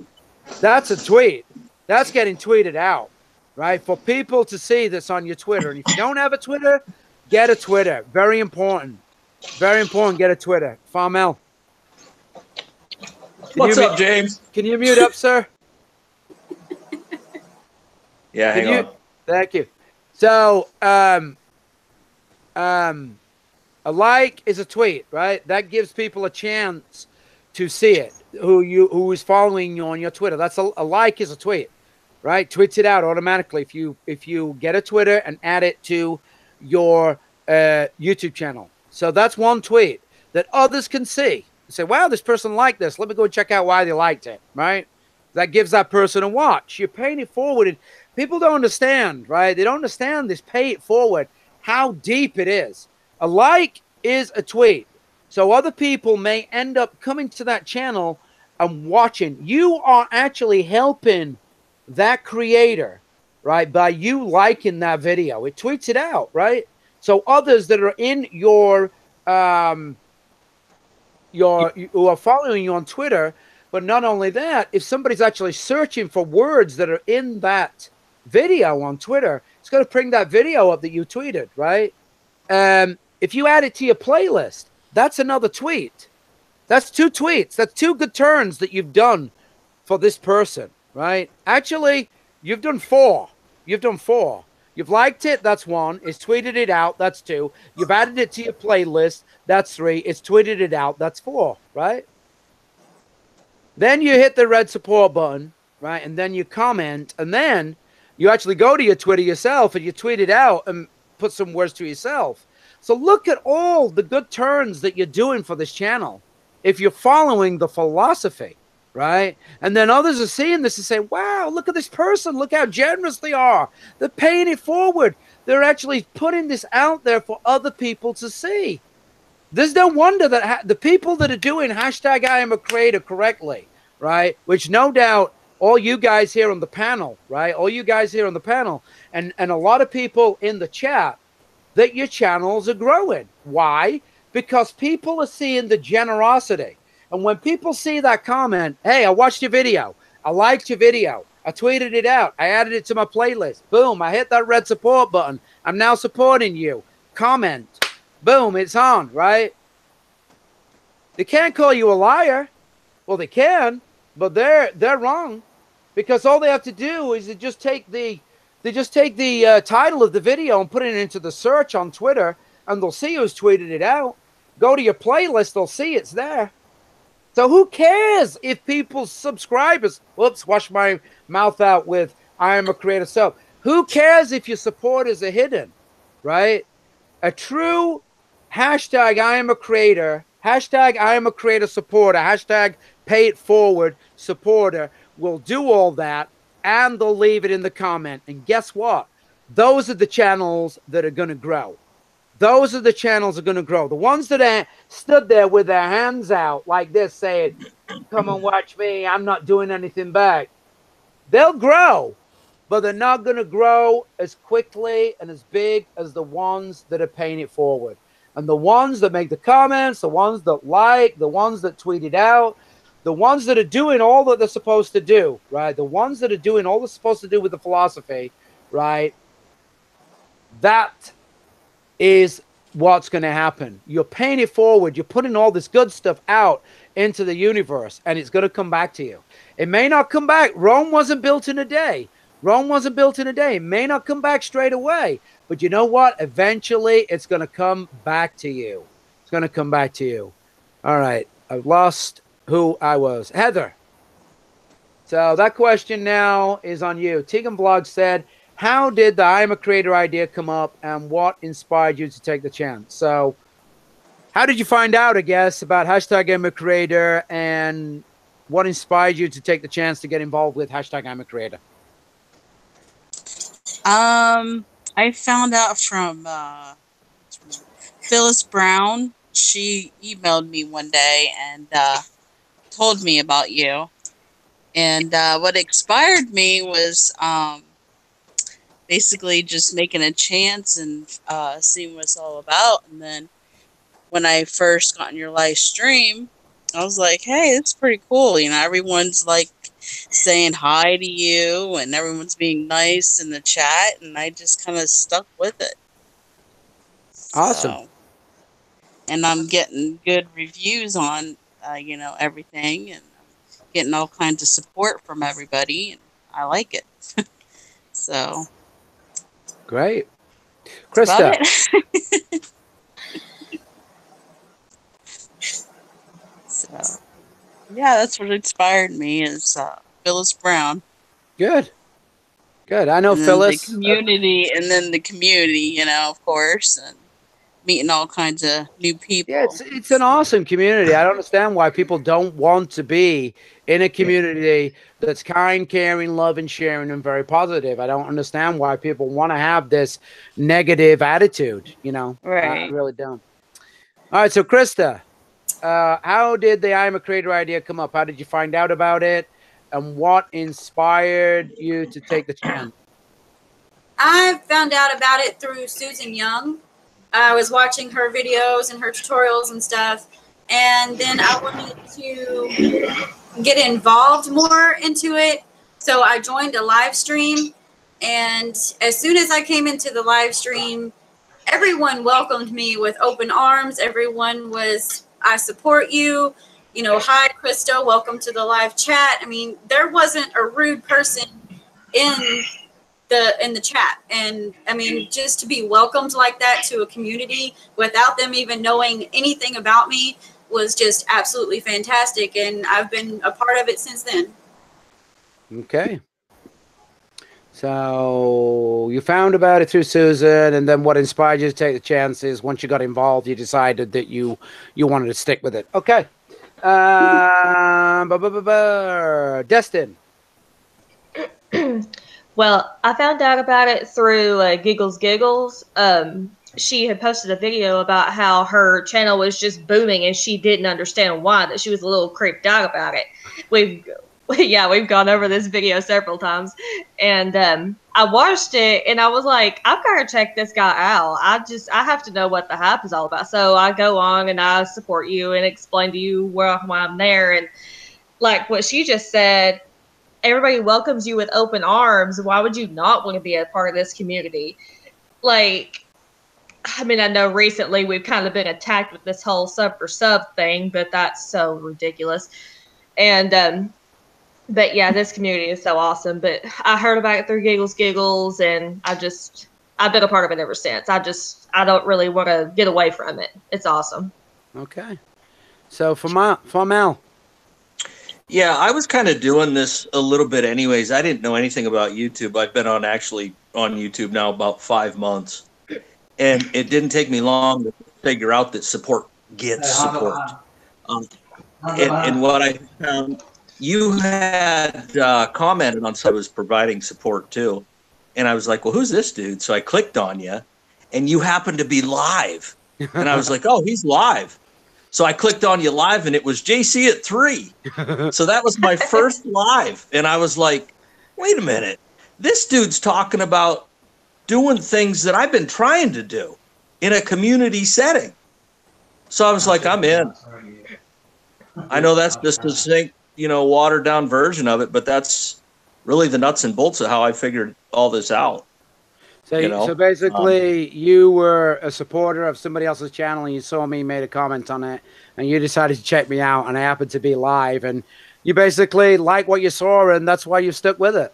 Speaker 2: that's a tweet. That's getting tweeted out, right? For people to see that's on your Twitter. And if you don't have a Twitter, get a Twitter. Very important. Very important, get a Twitter. Farmel.
Speaker 5: What's up, James?
Speaker 2: Can you mute up, sir?
Speaker 5: Yeah, hang on.
Speaker 2: Thank you. So, a like is a tweet, right? That gives people a chance to see it. Who is following you on your Twitter? That's a like is a tweet, right? Tweets it out automatically if you get a Twitter and add it to your YouTube channel. So that's one tweet that others can see. Say, wow, this person liked this. Let me go check out why they liked it, right? That gives that person a watch. You're paying it forward. And People don't understand, right? They don't understand this pay it forward, how deep it is. A like is a tweet. So other people may end up coming to that channel and watching. You are actually helping that creator, right? By you liking that video. It tweets it out, right? So others that are in who are following you on Twitter, but not only that, if somebody's actually searching for words that are in that video on Twitter, it's going to bring that video up that you tweeted, right? If you add it to your playlist, that's another tweet. That's 2 tweets. That's 2 good turns that you've done for this person, right? Actually, you've done 4. You've done 4. You've liked it, that's 1. It's tweeted it out, that's 2. You've added it to your playlist, that's 3. It's tweeted it out, that's 4, right? Then you hit the red support button, right? And then you comment, and then you actually go to your Twitter yourself and you tweet it out and put some words to yourself. So look at all the good turns that you're doing for this channel if you're following the philosophy, right? And then others are seeing this and saying, wow, look at this person. Look how generous they are. They're paying it forward. They're actually putting this out there for other people to see. There's no wonder that the people that are doing hashtag IAmACreator correctly, right? Which no doubt all you guys here on the panel, right? All you guys here on the panel and a lot of people in the chat, that your channels are growing. Why? Because people are seeing the generosity. And when people see that comment, hey, I watched your video. I liked your video. I tweeted it out. I added it to my playlist. Boom, I hit that red support button. I'm now supporting you. Comment. Boom, it's on, right? They can't call you a liar. Well, they can, but they're wrong. Because all they have to do is just take the title of the video and put it into the search on Twitter, and they'll see who's tweeted it out. Go to your playlist, they'll see it's there. So who cares if people's subscribers, whoops, wash my mouth out with IAmACreator soap. Who cares if your supporters are hidden, right? A true hashtag IAmACreator, hashtag IAmACreator supporter, hashtag pay it forward supporter will do all that, and they'll leave it in the comment. And guess what? Those are the channels that are going to grow. Those are the channels that are going to grow. The ones that stood there with their hands out like this saying, come and watch me, I'm not doing anything back. They'll grow, but they're not going to grow as quickly and as big as the ones that are paying it forward. And the ones that make the comments, the ones that like, the ones that tweet it out, the ones that are doing all that they're supposed to do, right? The ones that are doing all they're supposed to do with the philosophy, right? That is what's going to happen. You're paying it forward. You're putting all this good stuff out into the universe, and it's going to come back to you. It may not come back. Rome wasn't built in a day. Rome wasn't built in a day. It may not come back straight away. But you know what? Eventually, it's going to come back to you. It's going to come back to you. All right. I've lost who I was. Heather. So that question now is on you. Tikkun Blog said, how did the IAmACreator idea come up, and what inspired you to take the chance? So how did you find out, I guess, about hashtag IAmACreator, and what inspired you to take the chance to get involved with hashtag IAmACreator?
Speaker 1: I found out from Phyllis Brown. She emailed me one day and told me about you. And what inspired me was basically just making a chance and seeing what it's all about. And then when I first got on your live stream, I was like, hey, it's pretty cool. You know, everyone's like saying hi to you and everyone's being nice in the chat. And I just kind of stuck with it.
Speaker 2: Awesome.
Speaker 1: So, and I'm getting good reviews on, you know, everything, and getting all kinds of support from everybody. And I like it. So.
Speaker 2: Great. Krista.
Speaker 1: So, yeah, that's what inspired me is Phyllis Brown.
Speaker 2: Good. Good. I know
Speaker 1: and
Speaker 2: Phyllis.
Speaker 1: The community, and then the community, you know, of course. And meeting all kinds of new people.
Speaker 2: Yeah, it's an awesome community. I don't understand why people don't want to be in a community that's kind, caring, loving, sharing, and very positive. I don't understand why people want to have this negative attitude. You know, I
Speaker 1: Right.
Speaker 2: really don't. All right, so Krista, how did the I'm a Creator idea come up? How did you find out about it? And what inspired you to take the chance?
Speaker 3: I found out about it through Susan Young. I was watching her videos and her tutorials and stuff. And then I wanted to get involved more into it. So I joined a live stream. And as soon as I came into the live stream, everyone welcomed me with open arms. Everyone was, I support you. You know, hi, Krista, welcome to the live chat. I mean, there wasn't a rude person in the chat. And I mean, just to be welcomed like that to a community without them even knowing anything about me was just absolutely fantastic. And I've been a part of it since then.
Speaker 2: Okay. So you found about it through Susan, and then what inspired you to take the chances? Once you got involved, you decided that you wanted to stick with it. Okay. Destin.
Speaker 4: Well, I found out about it through Giggles Giggles. She had posted a video about how her channel was just booming and she didn't understand why, that she was a little creeped out about it. We've gone over this video several times. And I watched it and I was like, I've got to check this guy out. I have to know what the hype is all about. So I go on and I support you and explain to you why I'm there. And like what she just said, everybody welcomes you with open arms. Why would you not want to be a part of this community? Like, I mean, I know recently we've kind of been attacked with this whole sub for sub thing, but that's so ridiculous. And, but yeah, this community is so awesome. But I heard about it through Giggles Giggles, and I've been a part of it ever since. I don't really want to get away from it. It's awesome.
Speaker 2: Okay. So for Mel.
Speaker 5: Yeah, I was kind of doing this a little bit anyways. I didn't know anything about YouTube. I've been on YouTube now about 5 months. And it didn't take me long to figure out that support gets support. And what I found, you had commented on someone was providing support too. And I was like, well, who's this dude? So I clicked on you, and you happened to be live. And I was like, oh, he's live. So I clicked on you live, and it was JC at 3. So that was my first live. And I was like, wait a minute. This dude's talking about doing things that I've been trying to do in a community setting. So I was like, I'm in. I know that's just a succinct, watered down version of it, but that's really the nuts and bolts of how I figured all this out.
Speaker 2: So, so basically, you were a supporter of somebody else's channel, and you saw me, made a comment on it, and you decided to check me out, and I happened to be live, and you basically like what you saw, and that's why you stuck with it.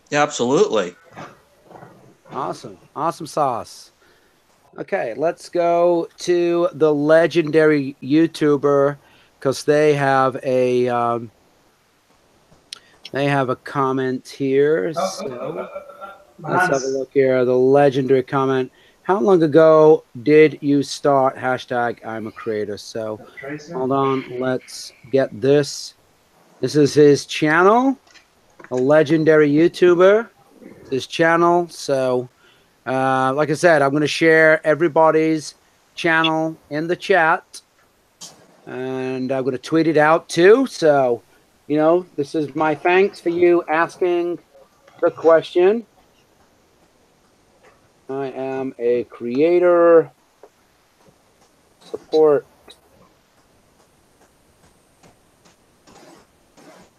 Speaker 5: Yeah, absolutely.
Speaker 2: Awesome. Awesome sauce. Okay, let's go to the legendary YouTuber, because they have a comment here. So let's have a look here. The legendary comment. How long ago did you start hashtag I'm a creator? So hold on. Let's get this. This is his channel, a legendary YouTuber. His channel. So like I said, I'm going to share everybody's channel in the chat. And I'm going to tweet it out too. So, this is my thanks for you asking the question. I am a creator support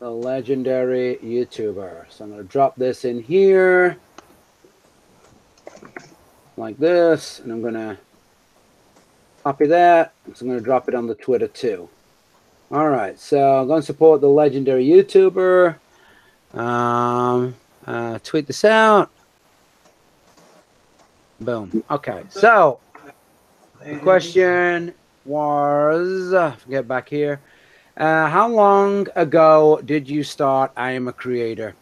Speaker 2: the legendary YouTuber. So I'm going to drop this in here like this, and I'm going to copy that. So I'm going to drop it on the Twitter too. All right, so I'm going to support the legendary YouTuber. Tweet this out. Boom. Okay, so the question was, get back here. How long ago did you start I Am a Creator?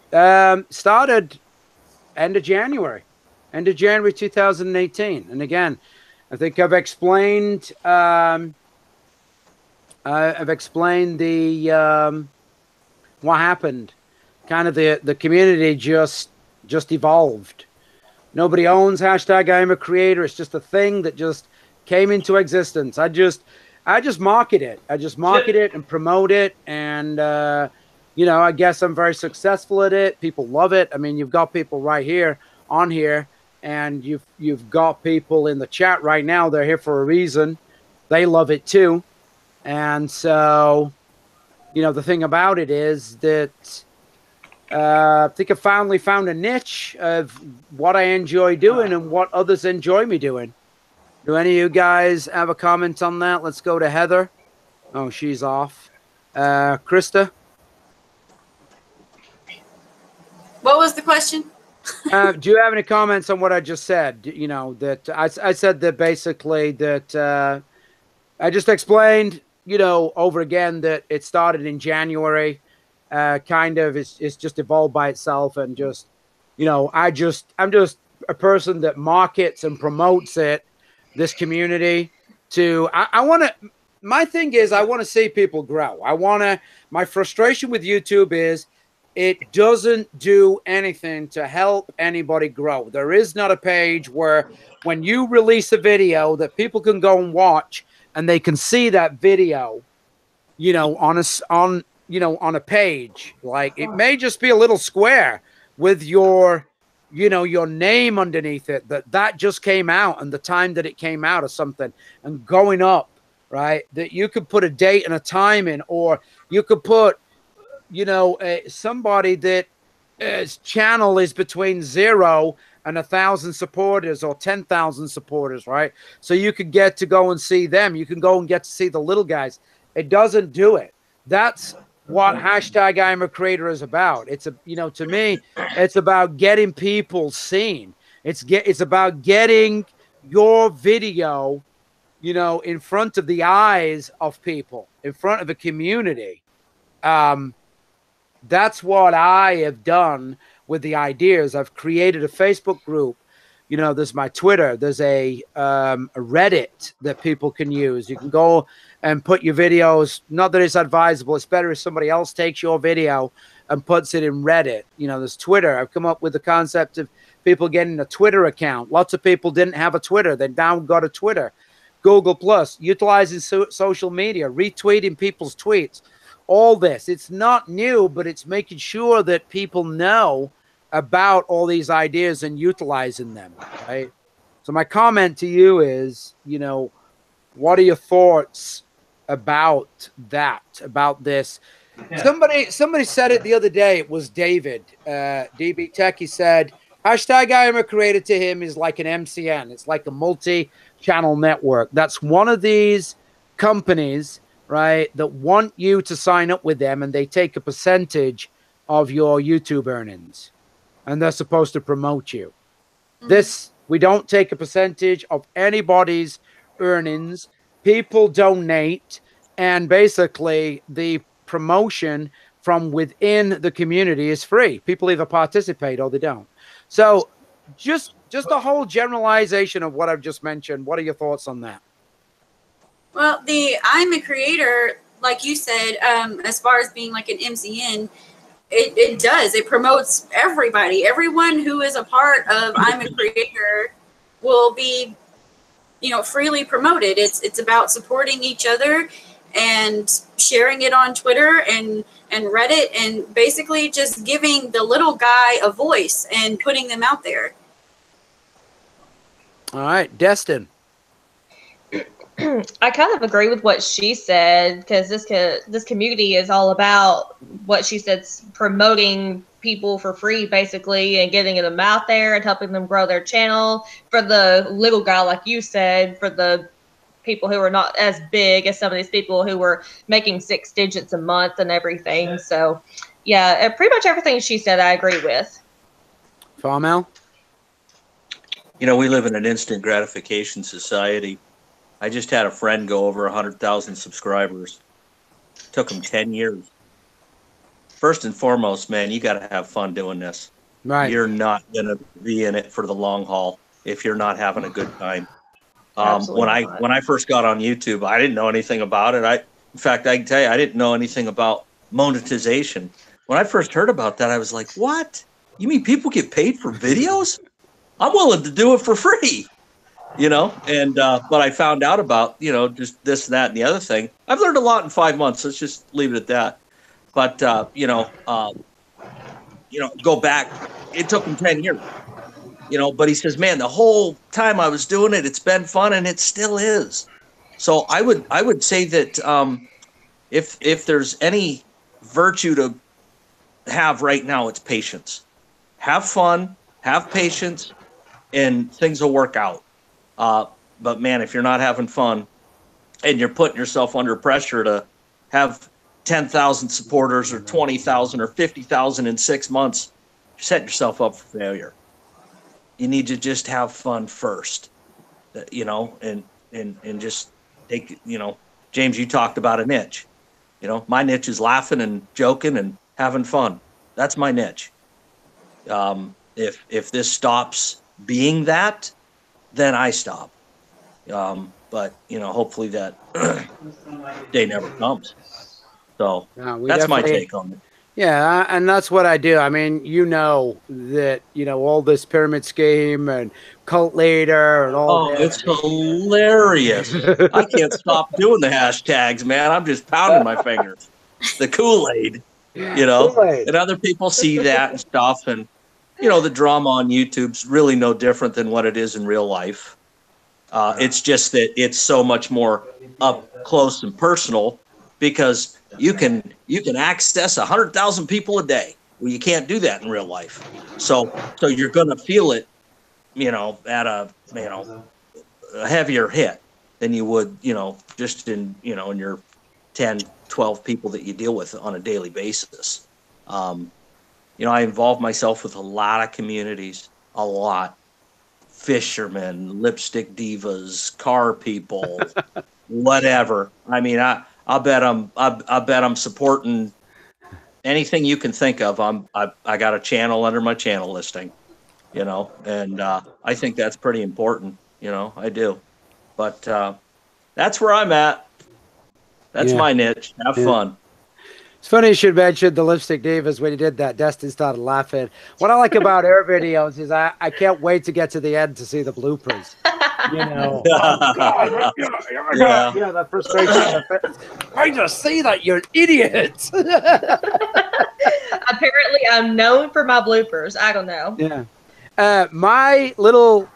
Speaker 2: Started end of January 2018. And again, I think I've explained the what happened. Kind of the community just evolved. Nobody owns hashtag IAmACreator. It's just a thing that just came into existence. I just market it. I just market it and promote it. And, you know, I guess I'm very successful at it. People love it. I mean, you've got people right here on here, and you've got people in the chat right now. They're here for a reason. They love it too. And so, you know, the thing about it is that I think I finally found a niche of what I enjoy doing and what others enjoy me doing. Do any of you guys have a comment on that? Let's go to Heather. Oh, she's off. Krista?
Speaker 3: What was the question?
Speaker 2: Do you have any comments on what I just said? You know, that I said that basically that I just explained, you know, over again that it started in January. Kind of it's just evolved by itself, and just, you know, I'm just a person that markets and promotes it, this community. To I want to, my thing is I want to see people grow. My frustration with YouTube is it doesn't do anything to help anybody grow. There is not a page where when you release a video that people can go and watch and they can see that video, you know, on a page. Like, it may just be a little square with your, you know, your name underneath it, that just came out and the time that it came out or something, and going up, right? That you could put a date and a time in, or you could put, you know, somebody that channel is between 0 and 1,000 supporters or 10,000 supporters, right? So you could get to go and see them. You can go and get to see the little guys. It doesn't do it. That's what hashtag IAmACreator is about. It's you know, to me, it's about getting people seen. It's about getting your video, you know, in front of the eyes of people, in front of a community. That's what I have done with the ideas. I've created a Facebook group. You know, there's my Twitter. There's a Reddit that people can use. You can go and put your videos. Not that it's advisable. It's better if somebody else takes your video and puts it in Reddit. You know, there's Twitter. I've come up with the concept of people getting a Twitter account. Lots of people didn't have a Twitter. They now got a Twitter. Google Plus, utilizing social media, retweeting people's tweets. All this. It's not new, but it's making sure that people know about all these ideas and utilizing them, right? So my comment to you is, you know, what are your thoughts about that, about this? Yeah. Somebody said it the other day. It was David, DB Tech. He said, hashtag IAmACreator to him is like an MCN. It's like a multi-channel network. That's one of these companies, right, that want you to sign up with them, and they take a percentage of your YouTube earnings. And they're supposed to promote you. This, we don't take a percentage of anybody's earnings. People donate, and basically the promotion from within the community is free. People either participate or they don't. So just a whole generalization of what I've just mentioned. What are your thoughts on that?
Speaker 3: Well, the IAmACreator, like you said, as far as being like an MCN, it does. It promotes everybody. Everyone who is a part of IAmACreator will be, you know, freely promoted. It's about supporting each other and sharing it on Twitter and Reddit, and basically just giving the little guy a voice and putting them out there.
Speaker 2: All right, Destin.
Speaker 4: I kind of agree with what she said, because this community is all about what she said, promoting people for free, basically, and getting them out there and helping them grow their channel. For the little guy, like you said, for the people who are not as big as some of these people who were making 6 digits a month and everything. So, yeah, pretty much everything she said I agree with.
Speaker 2: Farmel?
Speaker 5: You know, we live in an instant gratification society. I just had a friend go over 100,000 subscribers. Took him 10 years. First and foremost, man, you got to have fun doing this.
Speaker 2: Right.
Speaker 5: You're not going to be in it for the long haul if you're not having a good time. When I first got on YouTube, I didn't know anything about it. In fact, I can tell you, I didn't know anything about monetization. When I first heard about that, I was like, "What? You mean people get paid for videos? I'm willing to do it for free." And but I found out about just this, that, and the other thing. I've learned a lot in 5 months. Let's just leave it at that. But go back. It took him 10 years. But he says, man, the whole time I was doing it, it's been fun, and it still is. So I would say that if there's any virtue to have right now, it's patience. Have fun, have patience, and things will work out. But man, if you're not having fun and you're putting yourself under pressure to have 10,000 supporters or 20,000 or 50,000 in 6 months, you're setting yourself up for failure. You need to just have fun first, and just take, James, you talked about a niche. My niche is laughing and joking and having fun. That's my niche. If this stops being that, then I stop. But hopefully that day never comes. So that's my take on it.
Speaker 2: Yeah, and that's what I do. I mean, that, all this pyramid scheme and cult leader and all that.
Speaker 5: Oh, it's hilarious. I can't stop doing the hashtags, man. I'm just pounding my fingers. The Kool-Aid,
Speaker 2: Kool-Aid.
Speaker 5: And other people see that and stuff. And, the drama on YouTube's really no different than what it is in real life. It's just that it's so much more up close and personal, because you can access 100,000 people a day. Well, you can't do that in real life. So you're going to feel it, at a heavier hit than you would, just in your 10, 12 people that you deal with on a daily basis. I involve myself with a lot of communities, a lot. Fishermen, lipstick divas, car people, whatever. I mean, I bet I'm supporting anything you can think of. I got a channel under my channel listing, and I think that's pretty important. I do. But that's where I'm at. That's my niche. Have fun.
Speaker 2: It's funny you should mention the lipstick divas. When you did that, Destin started laughing. What I like about her videos is I can't wait to get to the end to see the bloopers. Oh God, yeah, that frustration. I just see that you're an idiot.
Speaker 4: Apparently, I'm known for my bloopers. I don't know.
Speaker 2: Yeah. My little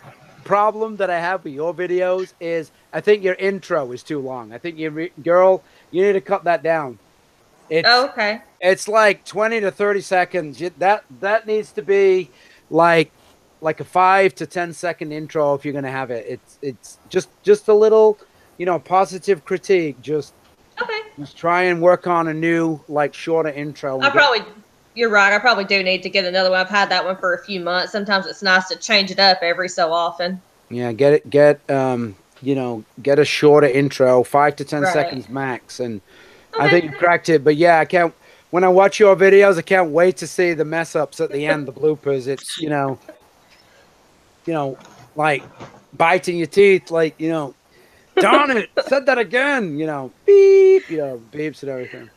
Speaker 2: problem that I have with your videos is I think your intro is too long. I think girl, you need to cut that down.
Speaker 4: Okay.
Speaker 2: It's like 20 to 30 seconds. That needs to be like a 5 to 10 second intro if you're going to have it. It's just a little, positive critique. Just try and work on a new, shorter intro.
Speaker 4: You're right. I probably do need to get another one. I've had that one for a few months. Sometimes it's nice to change it up every so often.
Speaker 2: Yeah, get a shorter intro, 5 to 10 seconds max, and I think you cracked it. But yeah, when I watch your videos, I can't wait to see the mess ups at the end, the bloopers. It's like biting your teeth, darn it, said that again, beep, beeps and everything.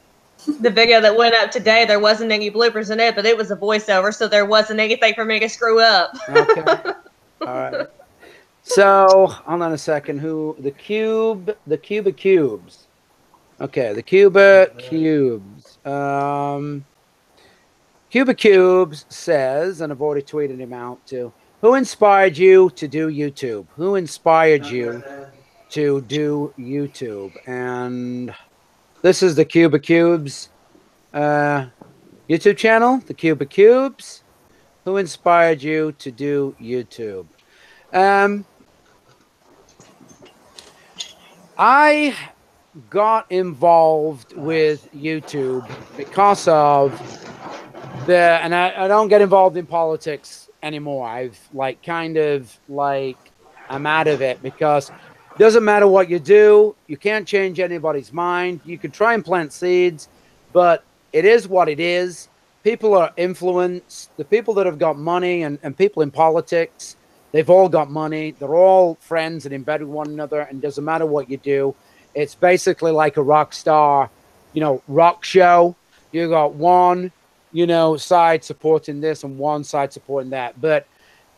Speaker 4: The video that went up today, there wasn't any bloopers in it, but it was a voiceover, so there wasn't anything for me to screw up.
Speaker 2: Okay. All right. So, hold on a second. The Cuba Cubes. Okay, the Cuba Cubes. Cuba Cubes says, and I've already tweeted him out too, who inspired you to do YouTube? Who inspired you to do YouTube? And this is the Cuba Cubes YouTube channel, the Cuba Cubes. Who inspired you to do YouTube? I got involved with YouTube because of and I don't get involved in politics anymore. I'm out of it because it doesn't matter what you do. You can't change anybody's mind. You can try and plant seeds, but it is what it is. People are influenced. The people that have got money and people in politics, They've all got money. They're all friends and in bed with one another. And doesn't matter what you do. It's basically like a rock star, rock show. You got one, side supporting this and one side supporting that. But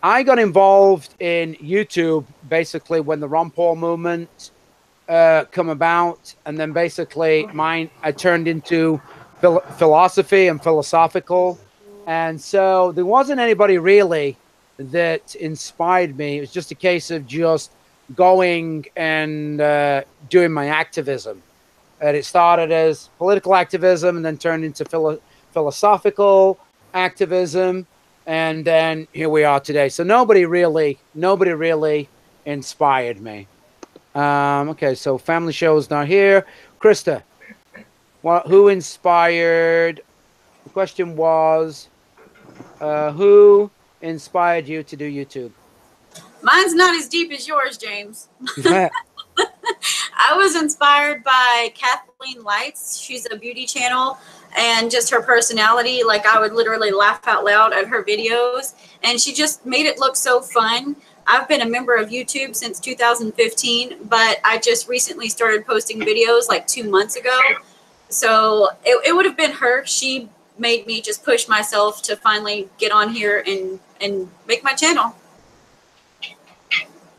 Speaker 2: I got involved in YouTube basically when the Ron Paul movement come about, and then basically I turned into philosophy and philosophical, and so there wasn't anybody really that inspired me. It was just a case of just going and doing my activism. And it started as political activism and then turned into philosophical activism. And then here we are today. So nobody really inspired me. Okay, so family show is not here. Krista, who inspired? The question was, who inspired you to do YouTube?
Speaker 3: Mine's not as deep as yours, James. I was inspired by Kathleen Lights. She's a beauty channel, and just her personality. Like, I would literally laugh out loud at her videos, and she just made it look so fun. I've been a member of YouTube since 2015, but I just recently started posting videos like 2 months ago. So it would have been her. She made me just push myself to finally get on here and make my channel.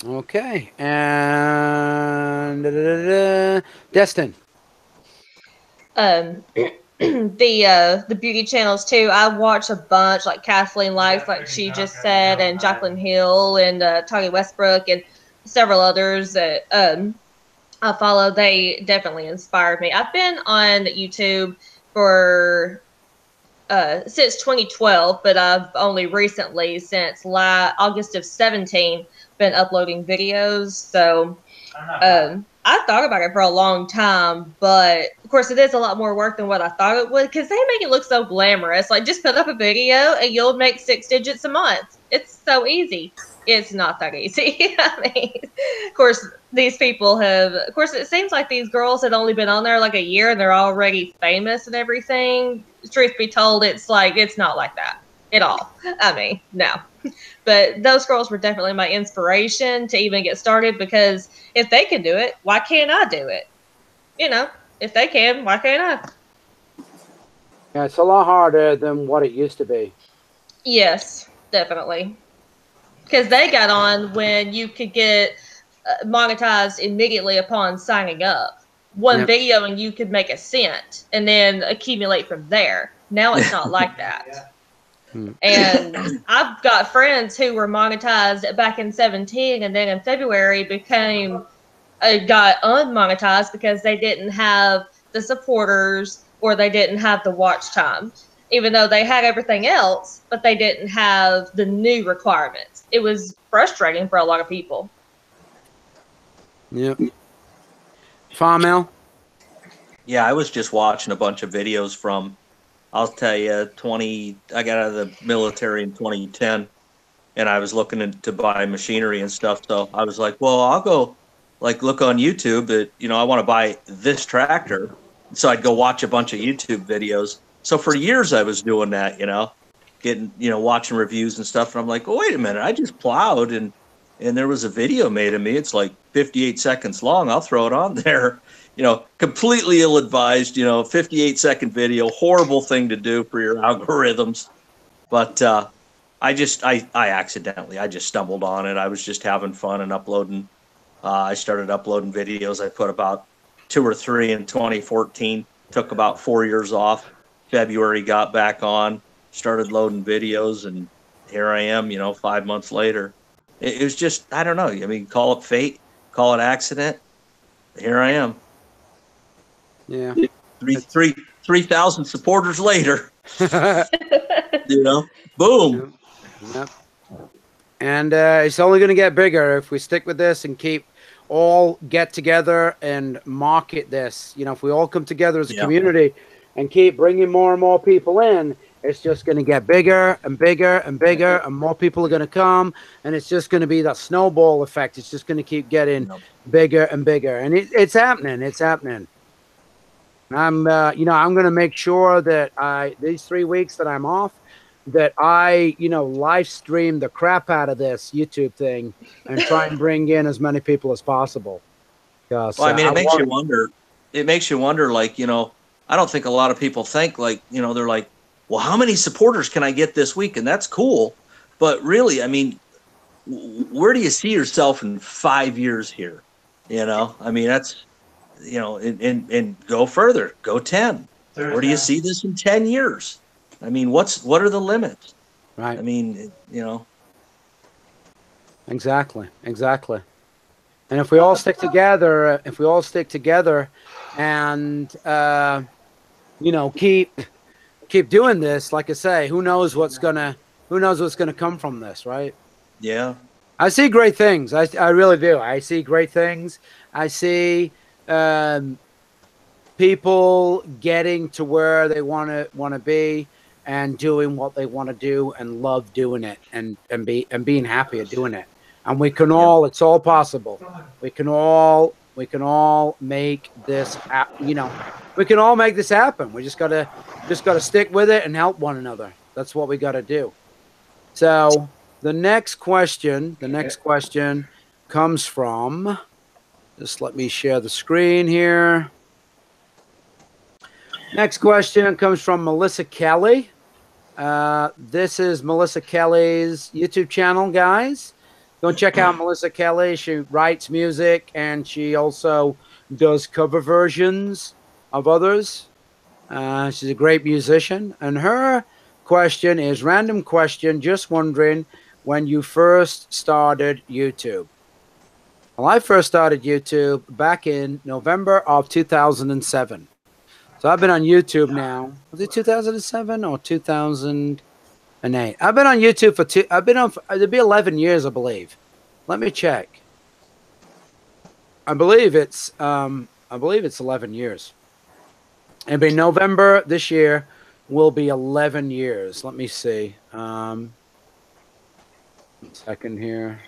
Speaker 2: Okay, and Destin.
Speaker 4: The beauty channels too. I watch a bunch, like Kathleen Lights, like she just said, and Jacqueline Hill and Tony Westbrook and several others that I follow. They definitely inspired me. I've been on YouTube for since 2012, but I've only recently, since August of 17, been uploading videos. So I thought about it for a long time, but of course it is a lot more work than what I thought it would, because they make it look so glamorous. Like, just put up a video and you'll make 6 digits a month. It's so easy. It's not that easy. I mean, of course, these people of course, it seems like these girls had only been on there like a year and they're already famous and everything. Truth be told, it's not like that at all. I mean, no. But those girls were definitely my inspiration to even get started, because if they can do it, why can't I do it? If they can, why can't I?
Speaker 2: Yeah, it's a lot harder than what it used to be.
Speaker 4: Yes, definitely. Because they got on when you could get monetized immediately upon signing up. One video and you could make a cent and then accumulate from there. Now it's not like that. And I've got friends who were monetized back in 17, and then in February got unmonetized because they didn't have the supporters or they didn't have the watch time, even though they had everything else, but they didn't have the new requirements. It was frustrating for a lot of people.
Speaker 2: Yep. Farmel?
Speaker 5: Yeah, I was just watching a bunch of videos from, I'll tell you, I got out of the military in 2010, and I was looking to buy machinery and stuff. So I was like, well, I'll go look on YouTube that, I want to buy this tractor. So I'd go watch a bunch of YouTube videos. So for years I was doing that, watching reviews and stuff. And I'm like, oh, wait a minute, I just plowed and there was a video made of me. It's like 58 seconds long. I'll throw it on there. Completely ill-advised, 58-second video, horrible thing to do for your algorithms. But I accidentally, I just stumbled on it. I was just having fun and uploading. I started uploading videos. I put about 2 or 3 in 2014, took about 4 years off. February, got back on, started loading videos, and here I am, 5 months later. It was just, I don't know. I mean, call it fate, call it accident. Here I am.
Speaker 2: Yeah.
Speaker 5: 3,000 supporters later. Boom.
Speaker 2: Yep. And it's only going to get bigger if we stick with this and all get together and market this. If we all come together as a community and keep bringing more and more people in, it's just going to get bigger and bigger and bigger, and more people are going to come, and it's just going to be that snowball effect. It's just going to keep getting bigger and bigger, and it's happening. It's happening. I'm going to make sure that these 3 weeks that I'm off, that I, you know, live stream the crap out of this YouTube thing and try and bring in as many people as possible. Because
Speaker 5: Well, I mean, it makes you wonder. It makes you wonder, like, you know, I don't think a lot of people think, like, you know, they're like, well, how many supporters can I get this week? And that's cool. But really, I mean, where do you see yourself in 5 years here? You know, I mean, that's, you know, and go further, go 10. Where do you see this in 10 years? I mean, what are the limits?
Speaker 2: Right.
Speaker 5: I mean, you know.
Speaker 2: Exactly. And if we all stick together, and you know, keep doing this, like I say, who knows what's gonna come from this, right?
Speaker 5: Yeah.
Speaker 2: I see great things. I really do. I see great things. I see people getting to where they want to be and doing what they want to do and love doing it and being happy at doing it. And we can all, it's all possible. We can all make this you know, we can all make this happen. We just gotta stick with it and help one another. That's what we gotta do. So the next question comes from, just let me share the screen here. Next question comes from Melissa Kelly. This is Melissa Kelly's YouTube channel, guys. Go check out Melissa Kelly. She writes music and she also does cover versions of others. She's a great musician. And her question is, random question, just wondering when you first started YouTube. Well, I first started YouTube back in November of 2007. So I've been on YouTube now. Was it 2007 or 2008? I've been on YouTube for it'll be 11 years, I believe. Let me check. I believe it's 11 years. It'll be November this year will be 11 years. Let me see. 1 second here.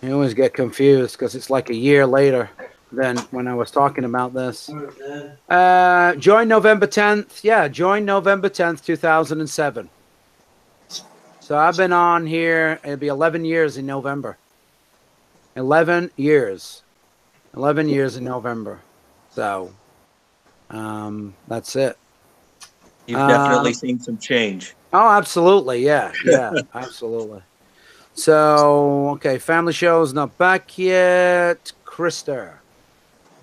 Speaker 2: I always get confused because it's like a year later than when I was talking about this. Join November 10th. Yeah, join November 10th, 2007. So I've been on here. It'll be 11 years in November. 11 years. 11 years in November. So that's it.
Speaker 5: You've definitely seen some change.
Speaker 2: Oh, absolutely. Yeah. Yeah, absolutely. So, okay, family show is not back yet. Krista.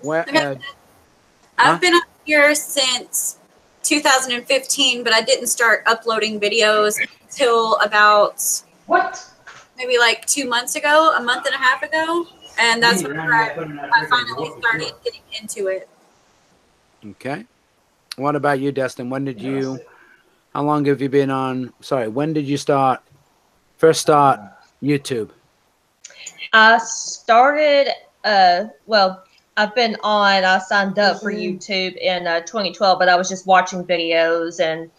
Speaker 3: I've been on here since 2015, but I didn't start uploading videos till about maybe like 2 months ago, a month and a half ago. And that's when I finally started getting into it.
Speaker 2: Okay. What about you, Destin? When did you, how long have you been on, when did you first start YouTube?
Speaker 4: I started, I've been on, I signed up for YouTube in 2012, but I was just watching videos and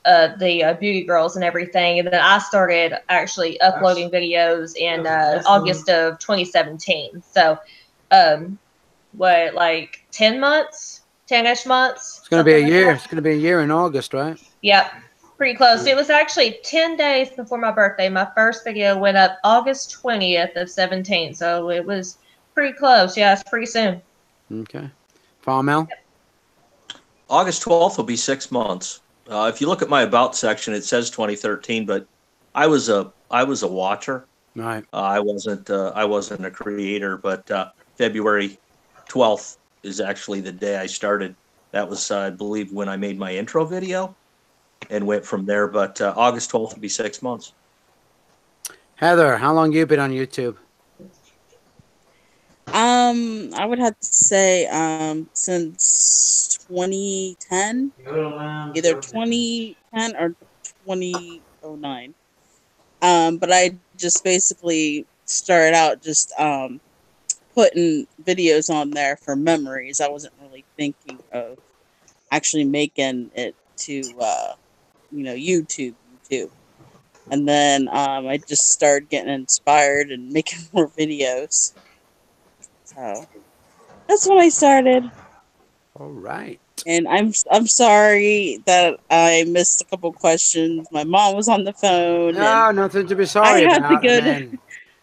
Speaker 4: the beauty girls and everything. And then I started actually uploading videos in August of 2017. So, like 10 months, 10-ish months?
Speaker 2: It's going to be a year. It's going to be a year in August, right?
Speaker 4: Yep. Pretty close. It was actually 10 days before my birthday. My first video went up August 20th of 17. So it was pretty close. Yeah, it's pretty soon.
Speaker 2: Okay. Farmel?
Speaker 5: August 12th will be 6 months. If you look at my about section, it says 2013, but I was a watcher.
Speaker 2: Right.
Speaker 5: I wasn't a creator, but February 12th is actually the day I started. That was, I believe, when I made my intro video. And went from there, but August 12th will be 6 months.
Speaker 2: Heather, how long have you been on YouTube?
Speaker 1: I would have to say since 2010, either 2010 or 2009. But I just basically started out just putting videos on there for memories. I wasn't really thinking of actually making it to YouTube. And then I just started getting inspired and making more videos. So that's when I started.
Speaker 2: All right.
Speaker 1: And I'm sorry that I missed a couple questions. My mom was on the phone, and
Speaker 2: No, nothing to be
Speaker 1: I
Speaker 2: sorry
Speaker 1: have to
Speaker 2: about.
Speaker 1: go
Speaker 2: I
Speaker 1: to
Speaker 2: mean,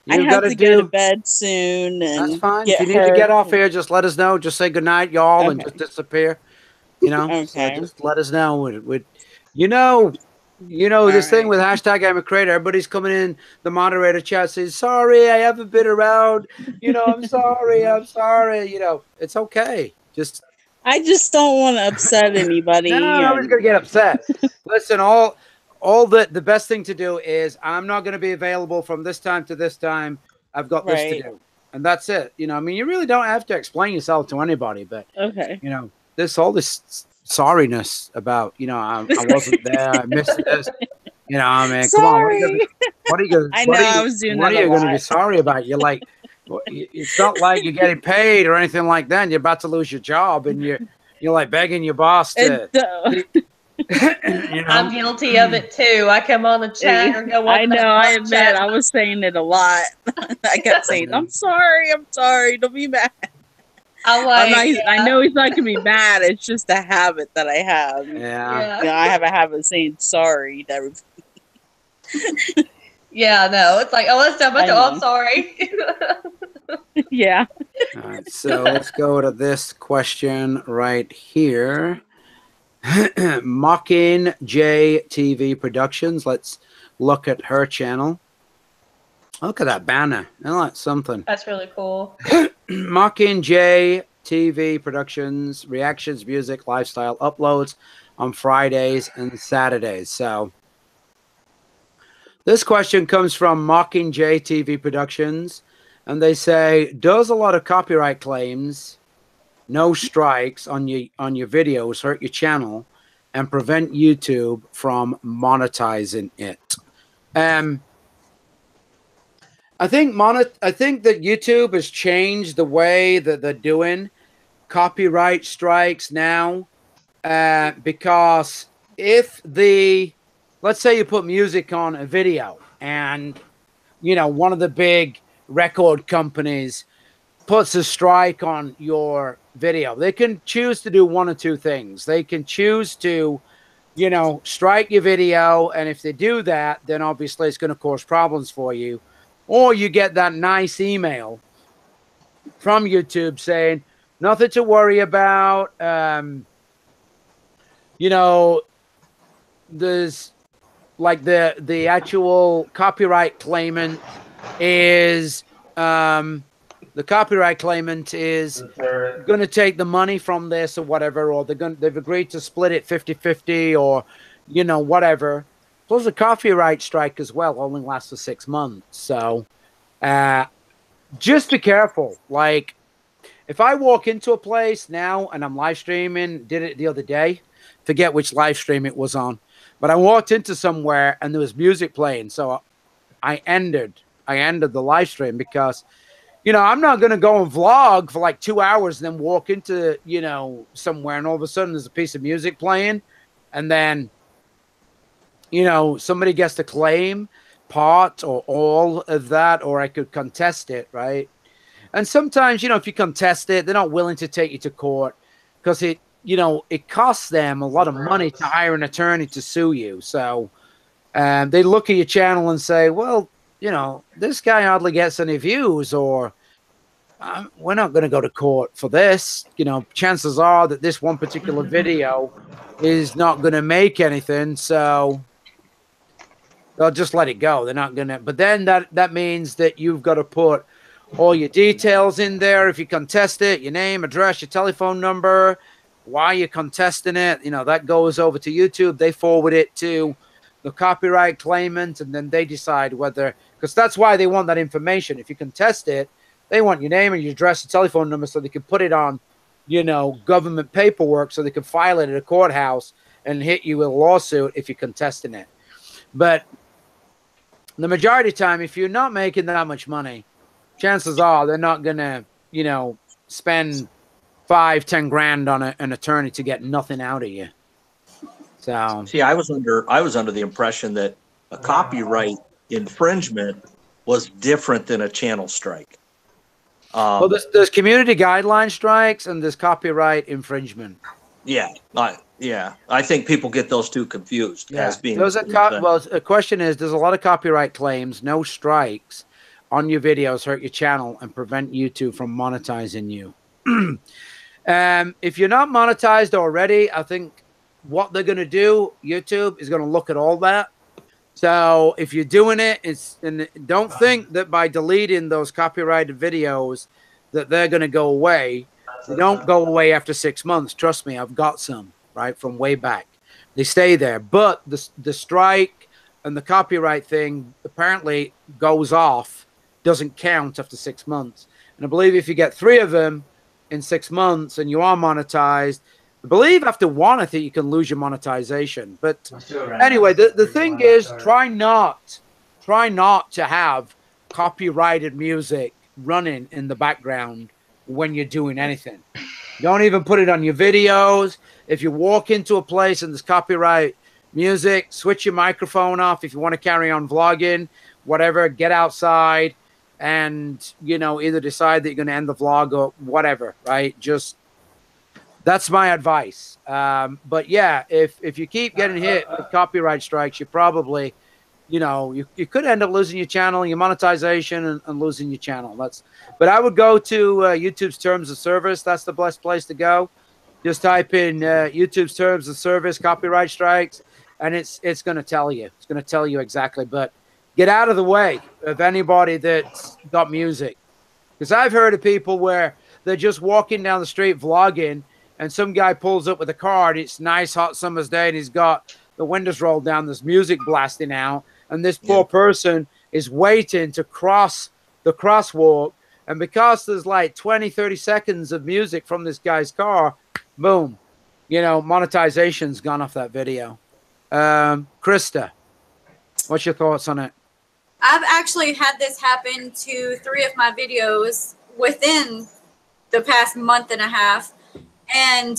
Speaker 1: I
Speaker 2: you've got
Speaker 1: have
Speaker 2: to
Speaker 1: to go to
Speaker 2: do.
Speaker 1: bed soon
Speaker 2: That's
Speaker 1: and
Speaker 2: fine. If
Speaker 1: get
Speaker 2: you need to
Speaker 1: her.
Speaker 2: get off here, just let us know. Just say goodnight, y'all, and
Speaker 1: Okay.
Speaker 2: just disappear. You know, so
Speaker 1: Okay.
Speaker 2: just let us know. You know,
Speaker 1: All
Speaker 2: this thing
Speaker 1: right.
Speaker 2: with hashtag IAmACreator, everybody's coming in the moderator chat says, sorry, I haven't been around. I'm sorry. I'm sorry. It's okay. Just
Speaker 1: I just don't want to upset
Speaker 2: no,
Speaker 1: anybody,
Speaker 2: nobody's gonna
Speaker 1: and
Speaker 2: get upset. Listen, all the best thing to do is I'm not gonna be available from this time to this time. I've got this to
Speaker 1: right.
Speaker 2: do. And that's it. I mean, you really don't have to explain yourself to anybody, but
Speaker 1: Okay.
Speaker 2: this sorriness about, I wasn't there, I missed this. I mean, come on,
Speaker 1: Sorry. I know I was doing
Speaker 2: what are
Speaker 1: that a
Speaker 2: you going to be
Speaker 1: lot.
Speaker 2: sorry about? You're like, it's not like you're getting paid or anything like that. And you're about to lose your job, and you're like begging your boss to,
Speaker 4: I'm guilty of it too. I come on the chat or go
Speaker 1: I
Speaker 4: on
Speaker 1: know.
Speaker 4: that
Speaker 1: I
Speaker 4: group
Speaker 1: admit,
Speaker 4: chat.
Speaker 1: I was saying it a lot. I kept saying, "I'm sorry. I'm sorry. Don't be mad."
Speaker 4: I'm like,
Speaker 1: I know he's not gonna be mad. It's just a habit that I have.
Speaker 2: Yeah.
Speaker 1: I have a habit of saying sorry to everybody.
Speaker 4: Yeah, no, it's like, oh, let's do it. Oh, I'm sorry.
Speaker 1: Yeah.
Speaker 2: All right, so let's go to this question right here. Mocking J TV Productions. Let's look at her channel. Look at that banner. I like something.
Speaker 4: That's really cool.
Speaker 2: Mocking J TV Productions, reactions, music, lifestyle, uploads on Fridays and Saturdays. So this question comes from Mocking J TV Productions, and they say, does a lot of copyright claims, no strikes on your videos hurt your channel and prevent YouTube from monetizing it? I think that YouTube has changed the way that they're doing copyright strikes now, because if let's say you put music on a video and one of the big record companies puts a strike on your video, they can choose to do one or two things. They can choose to strike your video, and if they do that, then obviously it's going to cause problems for you. Or you get that nice email from YouTube saying nothing to worry about. There's like the actual copyright claimant is going to take the money from this or whatever, or they've agreed to split it 50-50 or whatever. Plus a copyright strike as well only lasts for 6 months. So just be careful. Like if I walk into a place now and I'm live streaming, did it the other day, forget which live stream it was on, but I walked into somewhere and there was music playing. So I ended the live stream because, I'm not going to go and vlog for like 2 hours and then walk into, somewhere and all of a sudden there's a piece of music playing and then, somebody gets to claim part or all of that, or I could contest it, right? And sometimes, if you contest it, they're not willing to take you to court because it costs them a lot of money to hire an attorney to sue you. So they look at your channel and say, well, this guy hardly gets any views, or we're not going to go to court for this. Chances are that this one particular video is not going to make anything. So they'll just let it go. They're not going to. But then that means that you've got to put all your details in there. If you contest it, your name, address, your telephone number, why you're contesting it, that goes over to YouTube. They forward it to the copyright claimant, and then they decide whether, because that's why they want that information. If you contest it, they want your name and your address and telephone number so they can put it on, government paperwork so they can file it at a courthouse and hit you with a lawsuit if you're contesting it. But the majority of the time, if you're not making that much money, chances are they're not going to, spend 5-10 grand on an attorney to get nothing out of you. So
Speaker 5: see, I was under the impression that a copyright infringement was different than a channel strike.
Speaker 2: Well, there's community guideline strikes and there's copyright infringement.
Speaker 5: Yeah, I think people get those two confused as being.
Speaker 2: Well, a question is, there's a lot of copyright claims, no strikes on your videos hurt your channel and prevent YouTube from monetizing you. If you're not monetized already, I think what they're going to do, YouTube is going to look at all that. So if you're doing it, and don't think that by deleting those copyrighted videos that they're going to go away. They don't go away after 6 months. Trust me, I've got some right from way back. They stay there, but the strike and the copyright thing apparently goes off, doesn't count after 6 months. And I believe if you get 3 of them in 6 months and you are monetized, I believe after 1, I think you can lose your monetization. But anyway, the thing is, try not to have copyrighted music running in the background when you're doing anything. Don't even put it on your videos. If you walk into a place and there's copyright music, switch your microphone off. If you want to carry on vlogging, whatever, get outside and, you know, either decide that you're going to end the vlog or whatever, right? Just, that's my advice. But yeah, if you keep getting hit with copyright strikes, you probably, you know, you could end up losing your channel, your monetization, and losing your channel. But I would go to YouTube's terms of service. That's the best place to go. Just type in YouTube's terms of service, copyright strikes, and it's going to tell you. It's going to tell you exactly. But get out of the way of anybody that's got music, because I've heard of people where they're just walking down the street vlogging, and some guy pulls up with a car, and it's nice hot summer's day, and he's got the windows rolled down, there's music blasting out, and this poor person is waiting to cross the crosswalk, and because there's like 20-30 seconds of music from this guy's car, boom, you know, monetization's gone off that video. Krista, what's your thoughts on it?
Speaker 3: I've actually had this happen to 3 of my videos within the past month and a half. And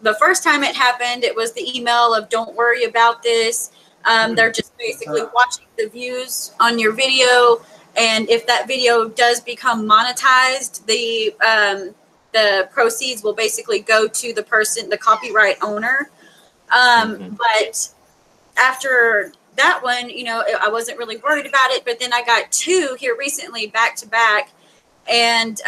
Speaker 3: the first time it happened, it was the email of "don't worry about this." They're just basically watching the views on your video, and if that video does become monetized, the proceeds will basically go to the person, the copyright owner. But after that one, you know, I wasn't really worried about it. But then I got 2 here recently, back to back, and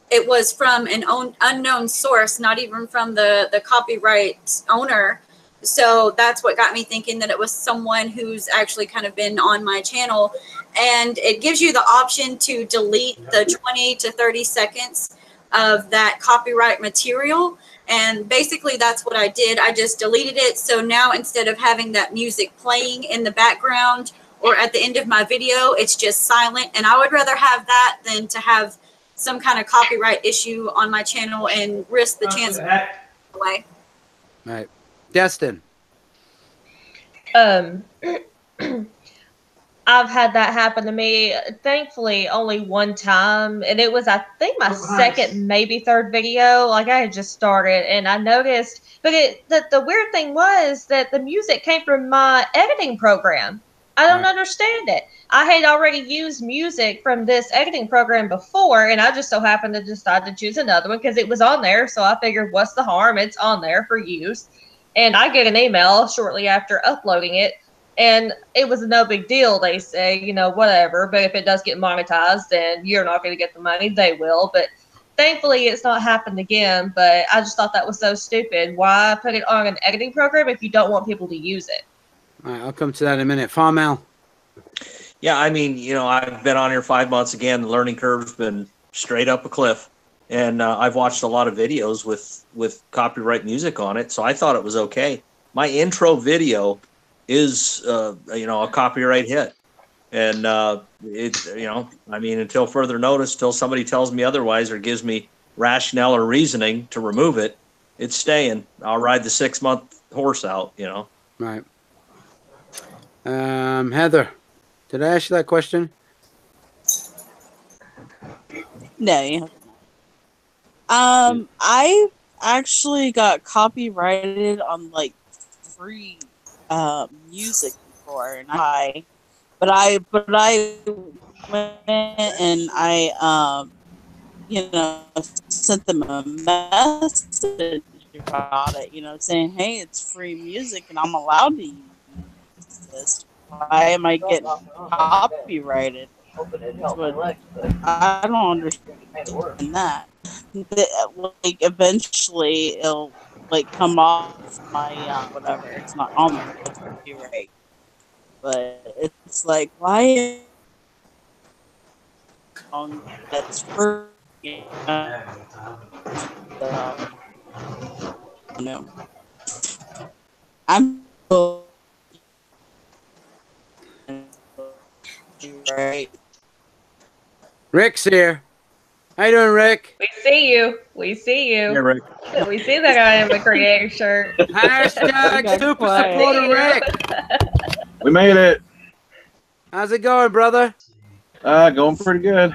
Speaker 3: it was from an unknown source, not even from the copyright owner. So that's what got me thinking that it was someone who's actually kind of been on my channel. And it gives you the option to delete the 20 to 30 seconds of that copyright material. And basically that's what I did. I just deleted it. So now instead of having that music playing in the background or at the end of my video, it's just silent. And I would rather have that than to have some kind of copyright issue on my channel and risk the chance of away.
Speaker 2: Right. Destin.
Speaker 4: I've had that happen to me, thankfully only one time, and it was, I think, my second, maybe third video. Like, I had just started, and I noticed, but the weird thing was that the music came from my editing program. I don't understand it. I had already used music from this editing program before, and I just so happened to decide to choose another one because it was on there. So I figured, what's the harm? It's on there for use. And I get an email shortly after uploading it, and it was no big deal. They say, you know, whatever, but if it does get monetized, then you're not going to get the money. They will. But thankfully, it's not happened again. But I just thought that was so stupid. Why put it on an editing program if you don't want people to use it?
Speaker 2: All right, I'll come to that in a minute. Farmel.
Speaker 5: Yeah, I mean, you know, I've been on here 5 months again. The learning curve's been straight up a cliff. And I've watched a lot of videos with copyright music on it, so I thought it was okay. My intro video is, you know, a copyright hit. And, you know, I mean, until further notice, till somebody tells me otherwise or gives me rationale or reasoning to remove it, it's staying. I'll ride the 6-month horse out, you know.
Speaker 2: Right. Heather, did I ask you that question?
Speaker 1: No. I actually got copyrighted on like free music before, and but I went and I you know, sent them a message about it, you know, saying, hey, it's free music and I'm allowed to use this. Why am I getting copyrighted? That's what I don't understand that. Like eventually it'll like come off my whatever. It's not on there for copyright. But it's like why that's free, you know. I'm so right.
Speaker 2: Rick's here. How you doing, Rick?
Speaker 4: We see you. We see you.
Speaker 5: Yeah, Rick.
Speaker 4: We see that guy in the creator shirt.
Speaker 2: Hashtag super
Speaker 1: quiet.
Speaker 2: supporter Rick.
Speaker 6: We made it.
Speaker 2: How's it going, brother?
Speaker 6: Going pretty good.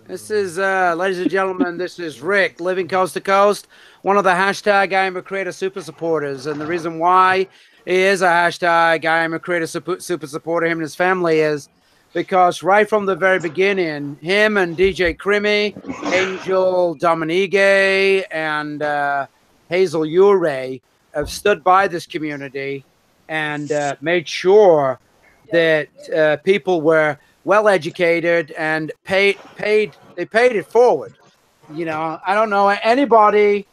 Speaker 2: This is, ladies and gentlemen, this is Rick, living coast to coast, one of the hashtag IAmACreator super supporters. And the reason why he is a hashtag IAmACreator super supporter, him and his family, is because right from the very beginning, him and DJ Crimmy, Angel Dominique, and Hazel Ure have stood by this community and made sure that people were well educated and paid it forward. You know, I don't know anybody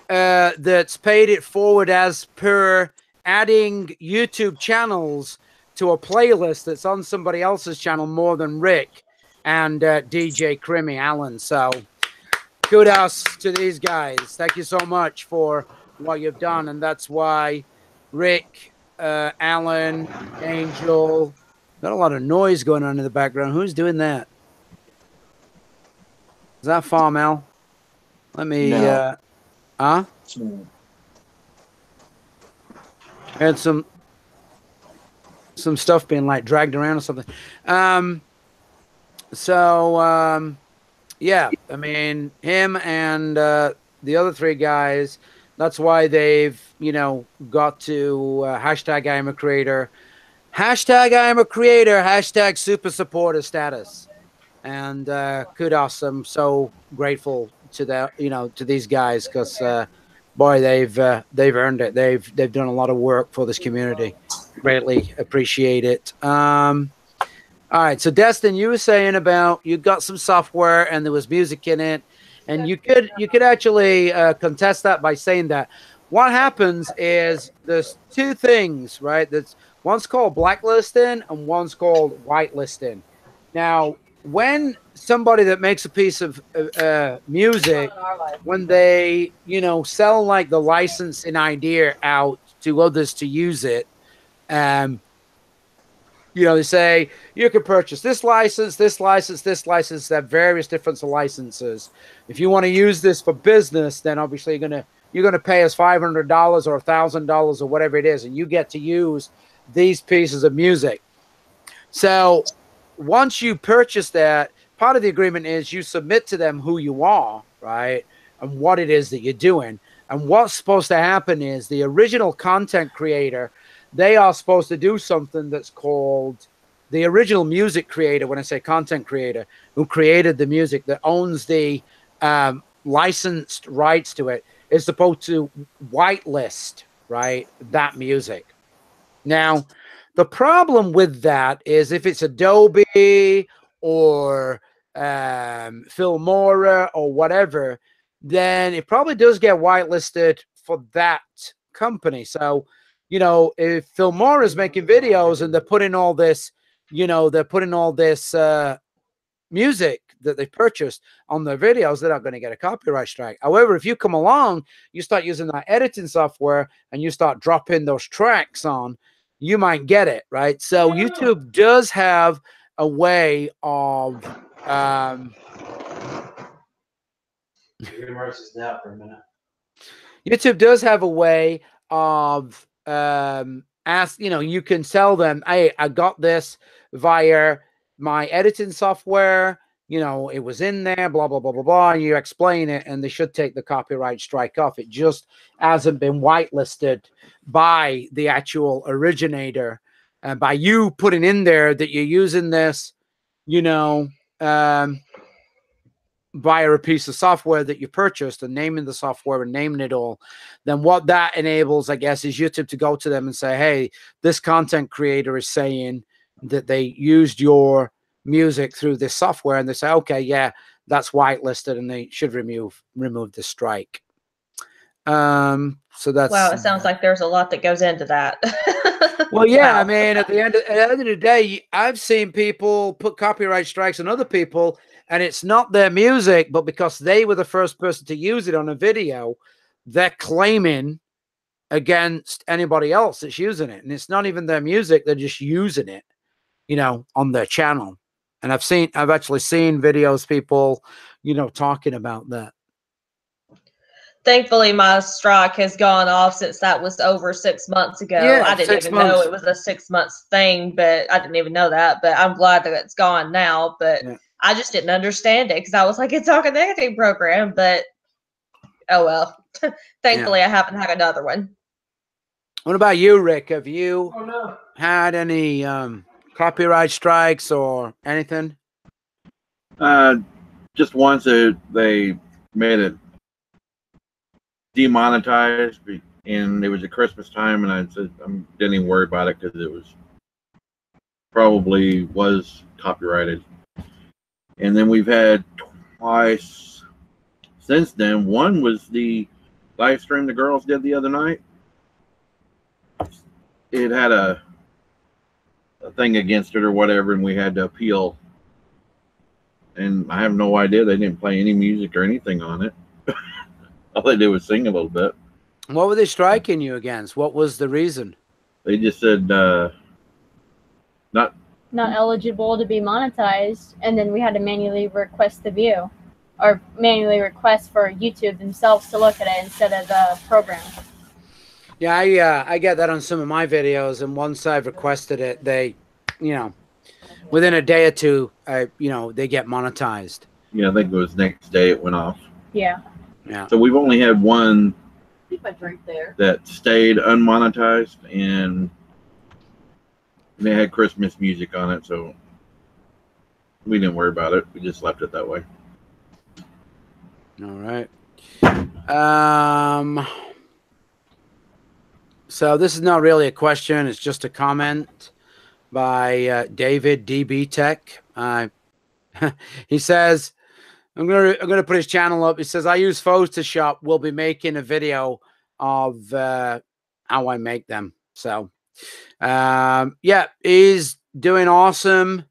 Speaker 2: that's paid it forward as per adding YouTube channels to a playlist that's on somebody else's channel more than Rick and DJ Crimmy Allen. So kudos to these guys. Thank you so much for what you've done. And that's why Rick, Alan, Angel, got a lot of noise going on in the background. Who's doing that? Is that Farm L? Let me,
Speaker 5: No.
Speaker 2: huh? Had some stuff being like dragged around or something. Yeah, I mean, him and the other three guys, that's why they've, you know, got to hashtag IAmACreator, hashtag IAmACreator, hashtag super supporter status. And kudos, I'm so grateful to that, you know, to these guys, because boy, they've earned it. They've done a lot of work for this community. Greatly appreciate it. All right, so Destin, you were saying about you got some software and there was music in it, and you could actually contest that by saying that what happens is there's two things, right? That's one's called blacklisting and one's called whitelisting. Now, when somebody that makes a piece of music, when they, you know, sell like the licensing idea out to others to use it, you know, they say you can purchase this license, this license, this license. They have various different licenses. If you want to use this for business, then obviously you're gonna pay us $500 or $1,000 or whatever it is, and you get to use these pieces of music. So once you purchase that, part of the agreement is you submit to them who you are, right, and what it is that you're doing. And what's supposed to happen is the original content creator, they are supposed to do something that's called the original music creator. When I say content creator, who created the music, that owns the licensed rights to it, is supposed to whitelist, right, that music. Now, the problem with that is if it's Adobe or Filmora or whatever, then it probably does get whitelisted for that company. So, you know, if Filmora is making videos and they're putting all this, you know, they're putting all this music that they purchased on their videos, they're not going to get a copyright strike. However, if you come along, you start using that editing software and you start dropping those tracks on, you might get it, right? So YouTube does have a way of YouTube does have a way of you know, you can tell them, hey, I got this via my editing software, you know, it was in there, blah, blah, blah, blah, blah, and you explain it, and they should take the copyright strike off. It just hasn't been whitelisted by the actual originator, by you putting in there that you're using this, you know, via a piece of software that you purchased and naming the software and naming it all, then what that enables, I guess, is YouTube to go to them and say, hey, this content creator is saying that they used your music through this software, and they say, okay, yeah, that's whitelisted and they should remove the strike. So that's,
Speaker 4: wow, it sounds like there's a lot that goes into that.
Speaker 2: well, yeah,
Speaker 4: Wow.
Speaker 2: I mean, at the end of the day, I've seen people put copyright strikes on other people, and it's not their music, but because they were the first person to use it on a video, they're claiming against anybody else that's using it. And it's not even their music, they're just using it, you know, on their channel. And I've actually seen videos, people, you know, talking about that.
Speaker 4: Thankfully, my strike has gone off since that was over 6 months ago.
Speaker 2: Yeah,
Speaker 4: I didn't
Speaker 2: 6
Speaker 4: even know
Speaker 2: months.
Speaker 4: it was a 6 months thing, but I didn't even know that. But I'm glad that it's gone now. But
Speaker 2: Yeah.
Speaker 4: I just didn't understand it because I was like, it's all connecting program. But oh well. Thankfully, I haven't had another one.
Speaker 2: What about you, Rick? Have you had any copyright strikes or anything?
Speaker 6: Just once they made it demonetized, and it was at Christmas time, and I said I didn't even worry about it because it was probably was copyrighted. And then we've had twice since then. One was the live stream the girls did the other night. It had a thing against it or whatever, and we had to appeal. And I have no idea. They didn't play any music or anything on it. All they did was sing a little bit.
Speaker 2: What were they striking you against? What was the reason?
Speaker 6: They just said not
Speaker 7: eligible to be monetized, and then we had to manually request the view, or manually request for YouTube themselves to look at it instead of the program.
Speaker 2: Yeah, I get that on some of my videos, and once I've requested it, they, you know, within a day or two, you know, they get monetized.
Speaker 6: Yeah, I think it was next day it went off.
Speaker 7: Yeah.
Speaker 2: Yeah.
Speaker 6: So we've only had one
Speaker 8: Keep my drink there.
Speaker 6: that stayed unmonetized, and they had Christmas music on it, so we didn't worry about it. We just left it that way.
Speaker 2: All right. So this is not really a question. It's just a comment by David DB Tech. He says, I'm gonna put his channel up. He says, I use Photoshop. We'll be making a video of how I make them. So yeah, he's doing awesome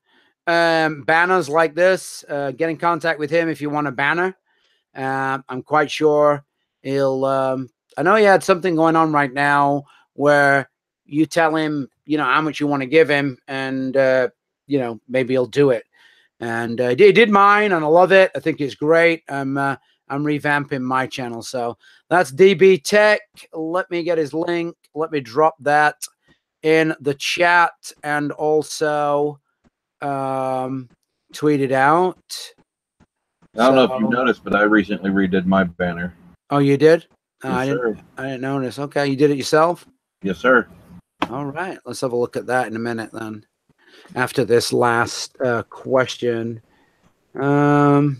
Speaker 2: banners like this. Get in contact with him if you want a banner. I'm quite sure he'll I know he had something going on right now where you tell him, you know, how much you want to give him, and you know, maybe he'll do it. And he did mine, and I love it. I think it's great. I'm revamping my channel. So that's DB Tech. Let me get his link. Let me drop that in the chat, and also tweet it out.
Speaker 6: I don't know if you've noticed, but I recently redid my banner.
Speaker 2: Oh, you did?
Speaker 6: Yes,
Speaker 2: I didn't notice. Okay, you did it yourself?
Speaker 6: Yes, sir.
Speaker 2: All right, let's have a look at that in a minute then. After this last question. All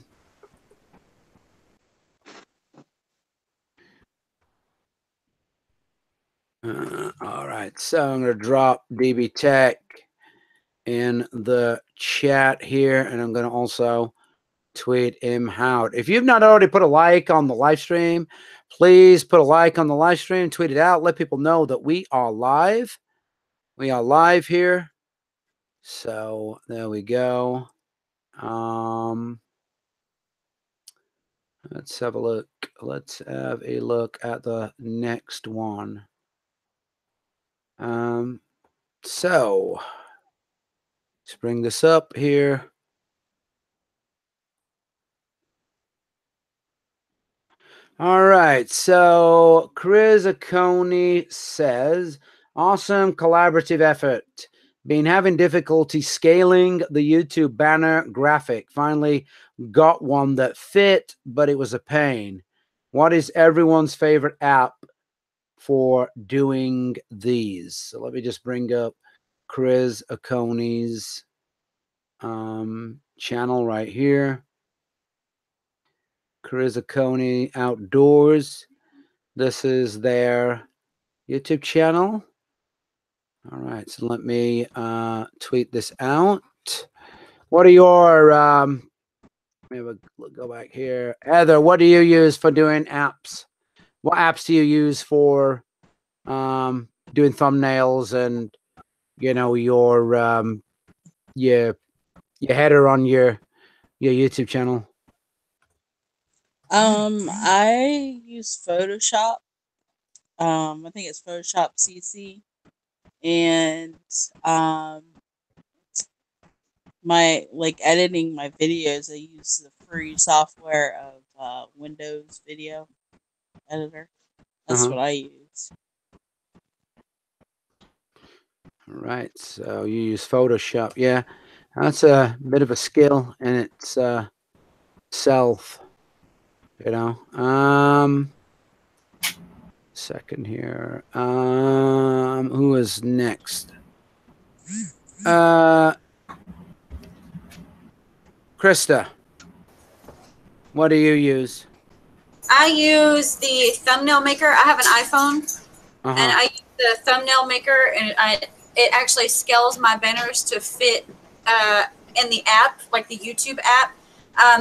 Speaker 2: right, so I'm going to drop DB Tech in the chat here, and I'm going to also tweet him out. If you've not already put a like on the live stream, please put a like on the live stream, tweet it out, let people know that we are live. We are live here. So there we go. Let's have a look. Let's have a look at the next one. So let's bring this up here. All right. So Chris Aconi says, awesome collaborative effort. Been having difficulty scaling the YouTube banner graphic. Finally got one that fit, but it was a pain. What is everyone's favorite app for doing these? So let me just bring up Chris Aconi's channel right here. Carizacone Outdoors. This is their YouTube channel. All right, so let me tweet this out. What are your let me go back here. Heather, what do you use for doing apps? What apps do you use for doing thumbnails and your header on your YouTube channel?
Speaker 1: I use Photoshop. I think it's Photoshop CC, and my editing my videos. I use the free software of Windows Video Editor. That's what I use.
Speaker 2: All right, so you use Photoshop. Yeah, that's a bit of a skill in itself. Second here. Who is next? Krista, what do you use?
Speaker 3: I use the thumbnail maker. I have an iPhone, and I use the thumbnail maker, and it actually scales my banners to fit in the app, like the YouTube app.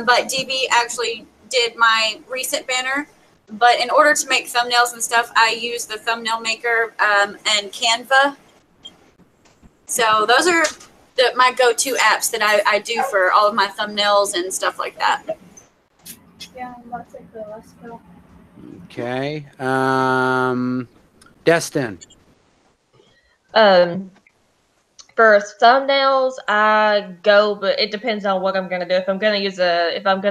Speaker 3: But DB actually did my recent banner. But in order to make thumbnails and stuff, I use the thumbnail maker and Canva. So those are my go-to apps that I do for all of my thumbnails and stuff like that.
Speaker 7: Yeah, let's go.
Speaker 2: Okay. Destin.
Speaker 4: For thumbnails, I go, but it depends on what I'm going to do. If I'm going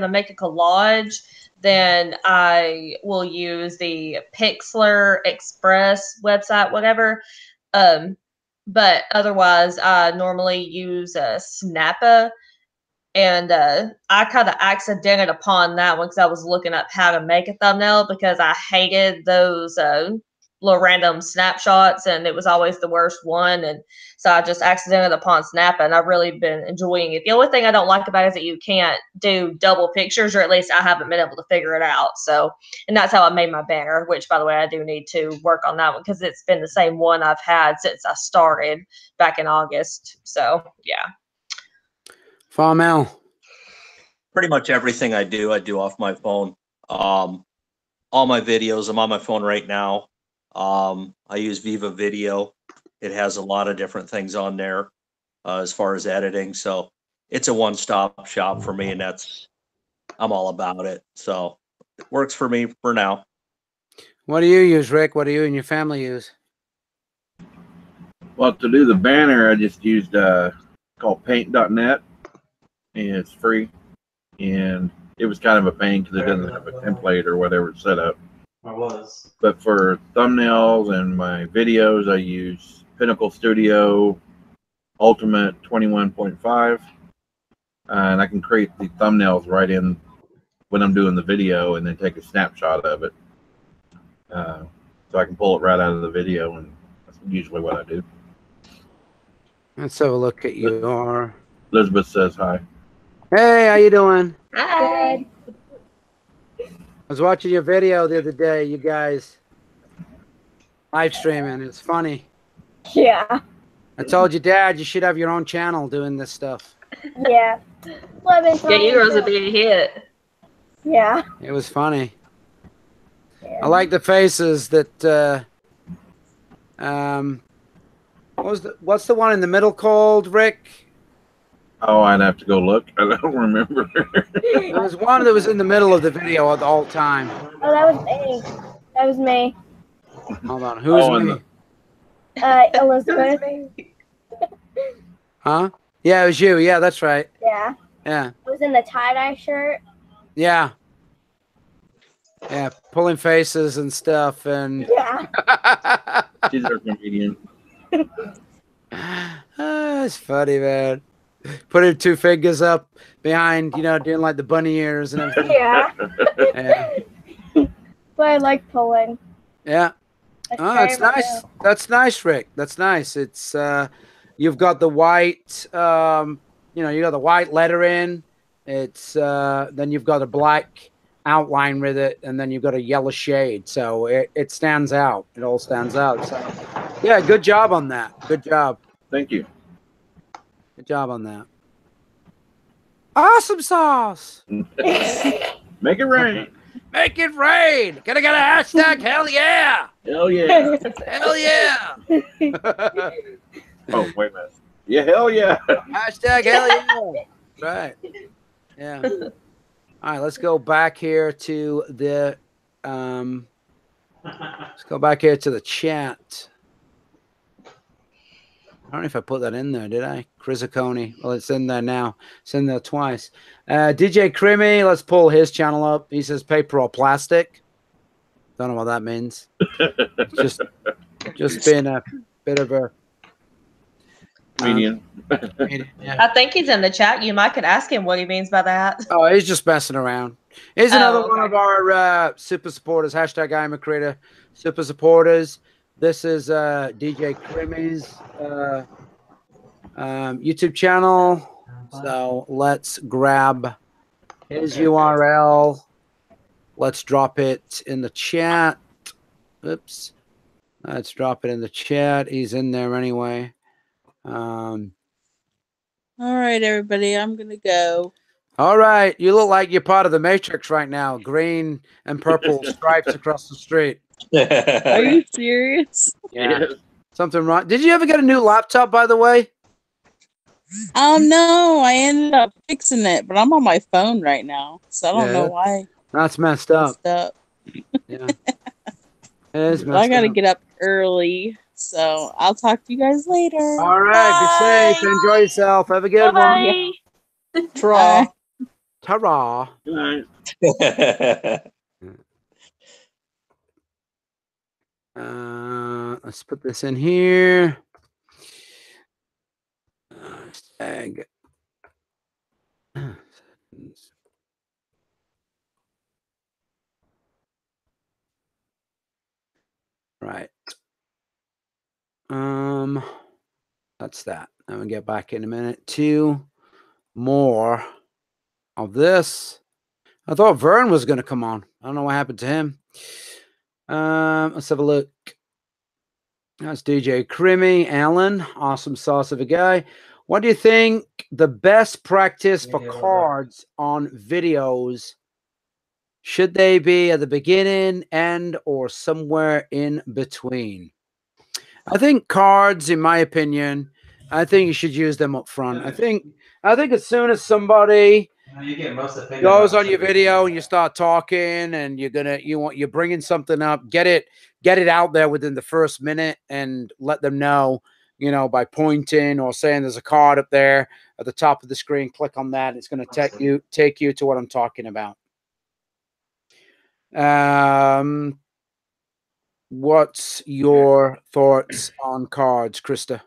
Speaker 4: to make a collage, then I will use the Pixlr Express website, whatever. But otherwise, I normally use Snappa. And I kind of accidented upon that one because I was looking up how to make a thumbnail because I hated those little random snapshots, and it was always the worst one. And so I just accidented upon Snappa, and I've really been enjoying it. The only thing I don't like about it is that you can't do double pictures, or at least I haven't been able to figure it out. So, and that's how I made my banner, which, by the way, I do need to work on that one because it's been the same one I've had since I started back in August. So, yeah.
Speaker 2: Farmel.
Speaker 5: Pretty much everything I do off my phone. All my videos, I'm on my phone right now. I use Viva Video. It has a lot of different things on there as far as editing. So it's a one-stop shop for me, and I'm all about it. So it works for me for now.
Speaker 2: What do you use, Rick? What do you and your family use?
Speaker 6: Well, to do the banner, I just used called paint.net, and it's free. And it was kind of a pain because it doesn't have a template or whatever set up. But for thumbnails and my videos, I use Pinnacle Studio Ultimate 21.5. And I can create the thumbnails right in when I'm doing the video and then take a snapshot of it. So I can pull it right out of the video, and that's usually what I do.
Speaker 2: Let's have a look at your...
Speaker 6: Elizabeth says hi.
Speaker 2: Hey, how you doing?
Speaker 4: Hi.
Speaker 2: I was watching your video the other day, you guys live streaming. It's funny.
Speaker 7: Yeah.
Speaker 2: I told your dad you should have your own channel doing this stuff.
Speaker 7: Yeah. Well,
Speaker 4: Yeah, you girls would be a hit.
Speaker 7: Yeah.
Speaker 2: It was funny.
Speaker 7: Yeah.
Speaker 2: I like the faces that what's the one in the middle called, Rick?
Speaker 6: Oh, I'd have to go look. I don't remember.
Speaker 2: There was one that was in the middle of the video at the whole time.
Speaker 7: Oh, that was me. That was me.
Speaker 2: Hold on. Who's me?
Speaker 7: Elizabeth.
Speaker 2: Huh? Yeah, it was you. Yeah, that's right.
Speaker 7: Yeah.
Speaker 2: Yeah.
Speaker 7: I was in the tie-dye shirt.
Speaker 2: Yeah. Yeah, pulling faces and stuff, and
Speaker 7: Yeah.
Speaker 6: She's our comedian.
Speaker 2: It's funny, man. Putting two fingers up behind, doing like the bunny ears and everything.
Speaker 7: Yeah.
Speaker 2: Yeah.
Speaker 7: But I like pulling.
Speaker 2: Yeah. Oh, that's nice. That's nice, Rick. That's nice. It's you've got the white, you got the white lettering. It's then you've got a black outline with it, and then you've got a yellow shade, so it stands out. It all stands out. So yeah, good job on that. Good job.
Speaker 6: Thank you.
Speaker 2: Good job on that. Awesome sauce.
Speaker 6: Make it rain.
Speaker 2: Make it rain. Gonna get a hashtag. Hell yeah.
Speaker 6: Hell yeah.
Speaker 2: Hell yeah.
Speaker 6: Oh, wait a minute. Yeah, hell yeah.
Speaker 2: Hashtag hell yeah. Right. Yeah. All right, let's go back here to the let's go back here to the chat. I don't know if I put that in there, did I? Chryzacone. Well, it's in there now. It's in there twice. DJ Crimmy, let's pull his channel up. He says paper or plastic. Don't know what that means. just being a bit of a
Speaker 6: medium.
Speaker 2: Yeah.
Speaker 4: I think he's in the chat. You might could ask him what he means by that.
Speaker 2: Oh, he's just messing around. Here's another
Speaker 4: okay.
Speaker 2: one of our super supporters. Hashtag IAmACreator super supporters. This is DJ Crimmy's YouTube channel. So let's grab his URL. Let's drop it in the chat. Oops. Let's drop it in the chat. He's in there anyway.
Speaker 1: All right, everybody, I'm gonna go.
Speaker 2: All right, you look like you're part of the Matrix right now. Green and purple stripes across the street.
Speaker 1: Are you serious?
Speaker 2: Yeah. Something wrong. Did you ever get a new laptop, by the way?
Speaker 1: No, I ended up fixing it, but I'm on my phone right now, so I don't know why.
Speaker 2: That's messed up.
Speaker 1: Yeah.
Speaker 2: It is messed
Speaker 1: Well, I gotta
Speaker 2: up.
Speaker 1: get up early, so I'll talk to you guys later.
Speaker 2: All right, be safe. Enjoy yourself. Have a good one.
Speaker 1: Bye.
Speaker 2: Ta-ra.
Speaker 6: Good night.
Speaker 2: Let's put this in here. Hashtag. Right. That's that. I'm gonna get back in a minute. 2 more of this. I thought Vern was gonna come on. I don't know what happened to him. Let's have a look. That's DJ Crimmy, Alan. Awesome sauce of a guy. What do you think the best practice for cards on videos? Should they be at the beginning, end, or somewhere in between? I think cards, in my opinion, I think you should use them up front. I think as soon as somebody goes on your video and you start talking and you're bringing something up, get it out there within the first minute and let them know, by pointing or saying there's a card up there at the top of the screen. Click on that. It's going to take you to what I'm talking about. What's your thoughts on cards, Krista?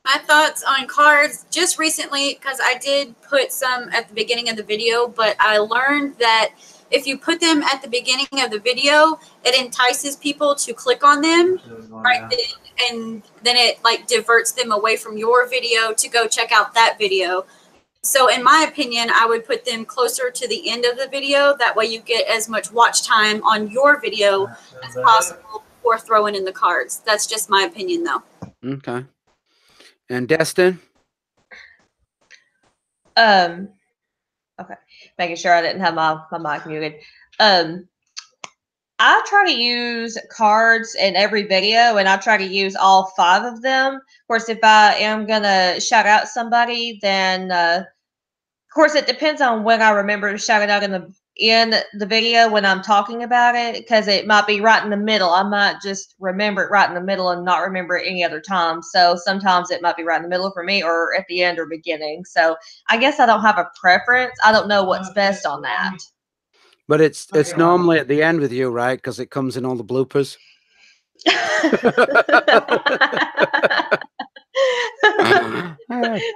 Speaker 3: My thoughts on cards just recently, because I did put some at the beginning of the video, but I learned that if you put them at the beginning of the video, it entices people to click on them right then, and then it diverts them away from your video to go check out that video. So in my opinion, I would put them closer to the end of the video. That way you get as much watch time on your video as possible before throwing in the cards. That's just my opinion, though.
Speaker 2: Okay. And Destin?
Speaker 4: Okay. Making sure I didn't have my mic muted. I try to use cards in every video, and I try to use all 5 of them. Of course, if I am going to shout out somebody, then, of course, it depends on when I remember to shout it out in the video when I'm talking about it, because it might be right in the middle. I might just remember it right in the middle and not remember it any other time. So sometimes it might be right in the middle for me or at the end or beginning. So I guess I don't have a preference. I don't know what's best on that.
Speaker 2: But it's normally at the end with you, right? Because it comes in all the bloopers.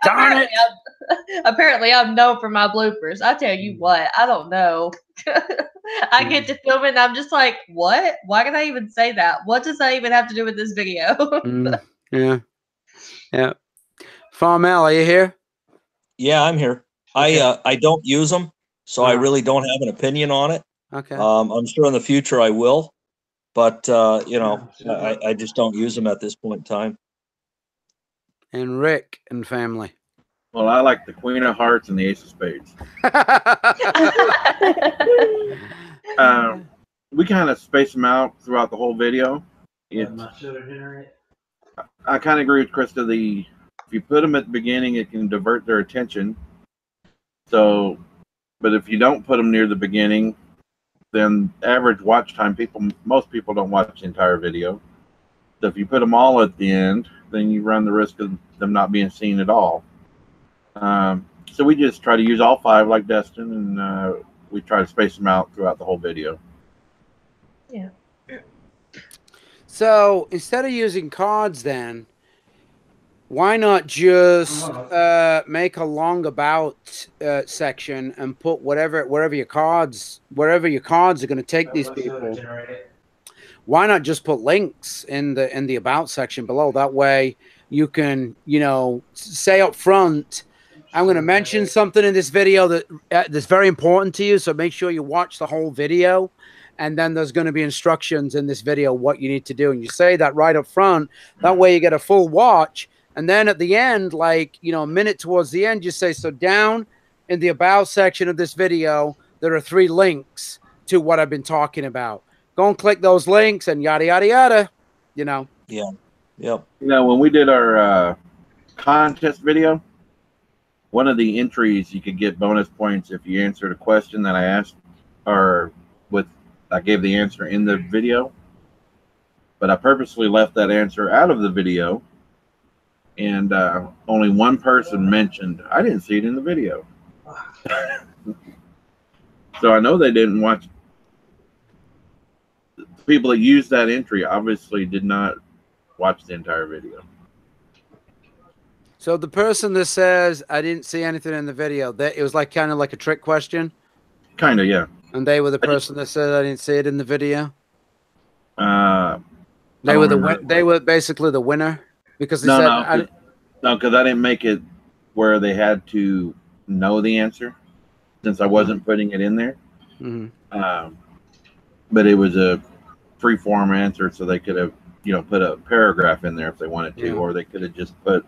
Speaker 2: Darn it.
Speaker 4: Apparently, I'm known for my bloopers. I tell you what, I don't know. I get to film it and I'm just like, what? Why did I even say that? What does that even have to do with this video?
Speaker 2: Yeah. Farmel, are you here?
Speaker 5: Yeah, I'm here.
Speaker 2: Okay.
Speaker 5: I don't use them. so I really don't have an opinion on it.
Speaker 2: Okay.
Speaker 5: I'm sure in the future I will, but you know, I just don't use them at this point in time.
Speaker 2: And Rick and family.
Speaker 6: Well, I like the Queen of Hearts and the Ace of Spades. We kind of space them out throughout the whole video. I kind of agree with Krista. If you put them at the beginning, it can divert their attention. So, but if you don't put them near the beginning, then average watch time, most people don't watch the entire video. So if you put them all at the end, then you run the risk of them not being seen at all. So we just try to use all 5 like Destin, and we try to space them out throughout the whole video.
Speaker 4: Yeah.
Speaker 2: So instead of using cards, then why not just make a long about section and put wherever your cards are going to take these people. Why not just put links in the about section below? That way you can, you know, say up front, I'm going to mention something in this video that's very important to you. So make sure you watch the whole video. And then there's going to be instructions in this video what you need to do. And you say that right up front. That way you get a full watch. And then at the end, like, you know, a minute towards the end, you say, so down in the about section of this video, there are 3 links to what I've been talking about. Go and click those links and yada, yada, yada, you know.
Speaker 5: Yeah. Yep.
Speaker 6: You know, when we did our contest video, one of the entries you could get bonus points if you answered a question that I asked, or I gave the answer in the video, but I purposely left that answer out of the video, and only one person mentioned, I didn't see it in the video. So I know they didn't watch. The people that used that entry obviously did not watch the entire video.
Speaker 2: So the person that says, I didn't see anything in the video, it was like kind of like a trick question?
Speaker 6: Kind of, yeah.
Speaker 2: And they were the person that said, I didn't see it in the video? They were basically the winner? Because they said...
Speaker 6: No, because I didn't make it where they had to know the answer, since I wasn't putting it in there.
Speaker 2: Mm-hmm.
Speaker 6: But it was a free-form answer, so they could have, you know, put a paragraph in there if they wanted to, or they could have just put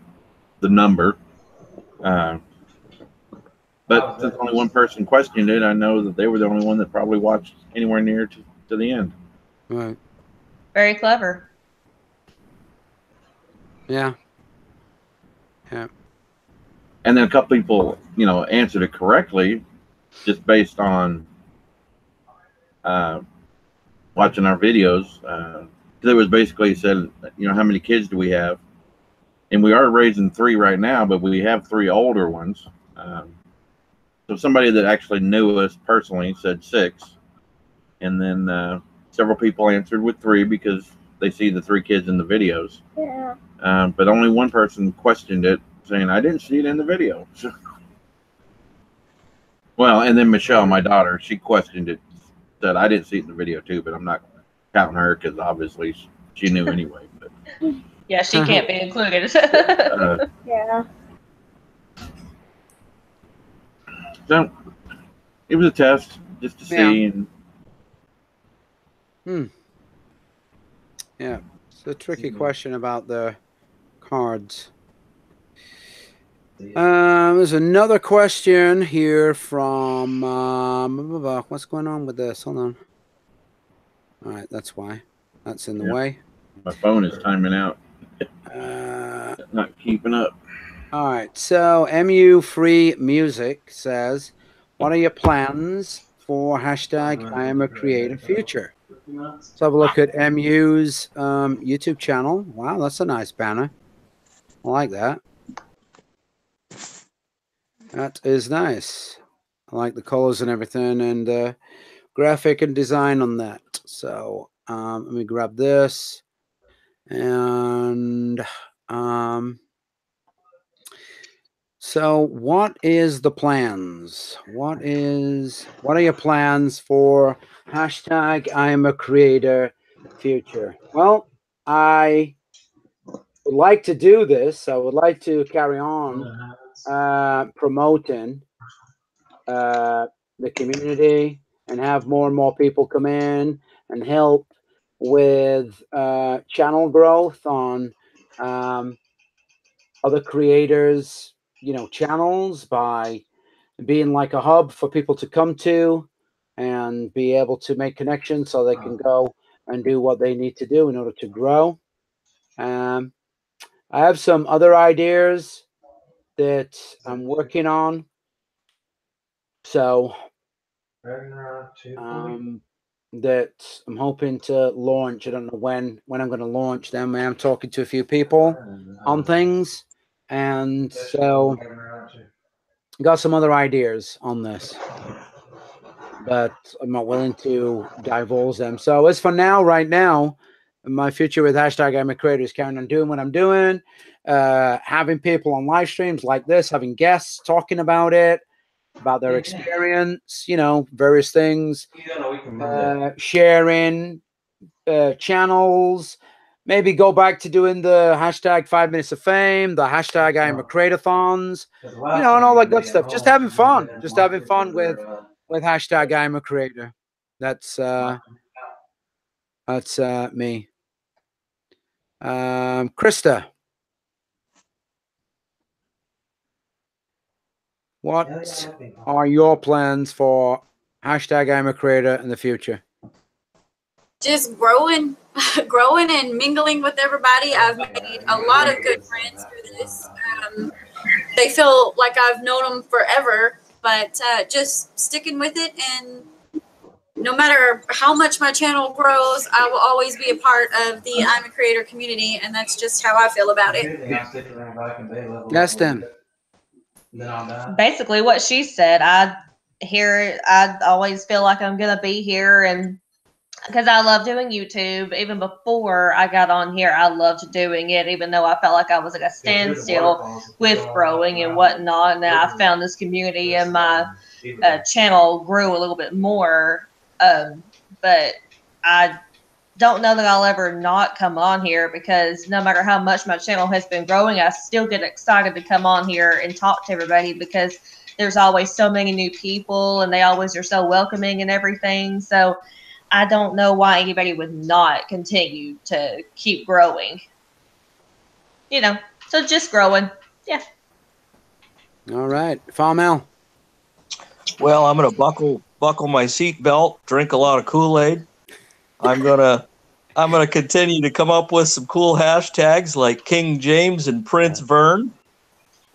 Speaker 6: the number. But since only one person questioned it, I know that they were the only one that probably watched anywhere near to the end.
Speaker 2: Right.
Speaker 4: Very clever.
Speaker 2: Yeah. Yeah.
Speaker 6: And then a couple people, you know, answered it correctly just based on watching our videos. It was basically said, you know, how many kids do we have? And we are raising 3 right now, but we have 3 older ones. So somebody that actually knew us personally said 6. And then several people answered with 3 because they see the 3 kids in the videos.
Speaker 7: Yeah.
Speaker 6: But only one person questioned it, saying, I didn't see it in the video. Well, and then Michelle, my daughter, she questioned it, said, I didn't see it in the video too, but I'm not counting her because obviously she knew anyway. But,
Speaker 4: yeah, she can't be included.
Speaker 7: Yeah.
Speaker 6: So it was a test just to see. And
Speaker 2: yeah, it's a tricky question about the cards. There's another question here from what's going on with this? Hold on. All right, that's why. That's in the way.
Speaker 6: My phone is timing out. Not keeping up.
Speaker 2: All right, so MU Free Music says, what are your plans for hashtag IAmACreator future? Let's have a look at MU's YouTube channel. Wow, that's a nice banner. I like that. That is nice. I like the colors and everything, and graphic and design on that. So let me grab this. And so what is the plans? What are your plans for hashtag IAmACreator future? Well, I would like to do this. I would like to carry on promoting the community and have more and more people come in and help with channel growth on other creators, channels, by being like a hub for people to come to and be able to make connections so they can go and do what they need to do in order to grow. I have some other ideas that I'm working on. So that I'm hoping to launch. I don't know when I'm going to launch them. I'm talking to a few people on things. And so got some other ideas on this, but I'm not willing to divulge them. So as for now, right now, my future with hashtag IAmACreator is carrying on doing what I'm doing, having people on live streams like this, having guests talking about it, about their experience, various things, sharing channels, maybe go back to doing the hashtag 5 minutes of fame, the hashtag IAmACreatorthons, and all that good stuff. Just having fun with hashtag IAmACreator. That's me. Krista, what are your plans for hashtag IAmACreator in the future?
Speaker 3: Just growing and mingling with everybody. I've made a lot of good friends through this. They feel like I've known them forever, but just sticking with it, and no matter how much my channel grows, I will always be a part of the IAmACreator community, and that's just how I feel about it.
Speaker 2: Yes, then.
Speaker 4: Basically what she said. I always feel like I'm gonna be here, and because I love doing YouTube. Even before I got on here, I loved doing it, even though I felt like I was at a standstill with growing and whatnot. And then I found this community, and my channel grew a little bit more. But I don't know that I'll ever not come on here, because no matter how much my channel has been growing, I still get excited to come on here and talk to everybody, because there's always so many new people and they always are so welcoming and everything. So I don't know why anybody would not continue to keep growing. So just growing. Yeah.
Speaker 2: All right. Farmel.
Speaker 5: Well, I'm going to buckle my seatbelt, drink a lot of Kool-Aid. I'm gonna continue to come up with some cool hashtags like King James and Prince Vern,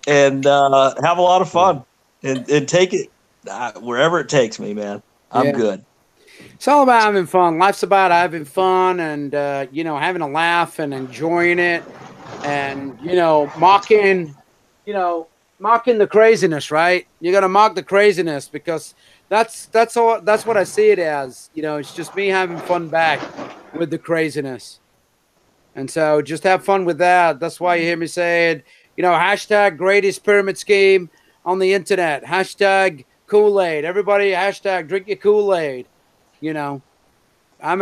Speaker 5: and have a lot of fun and take it wherever it takes me, man. I'm good.
Speaker 2: It's all about having fun. Life's about having fun and, having a laugh and enjoying it and, mocking the craziness, right? You got to mock the craziness, because that's what I see it as. It's just me having fun back with the craziness. And so just have fun with that. That's why you hear me saying, hashtag greatest pyramid scheme on the internet, hashtag Kool-Aid. Everybody hashtag drink your Kool-Aid. I'm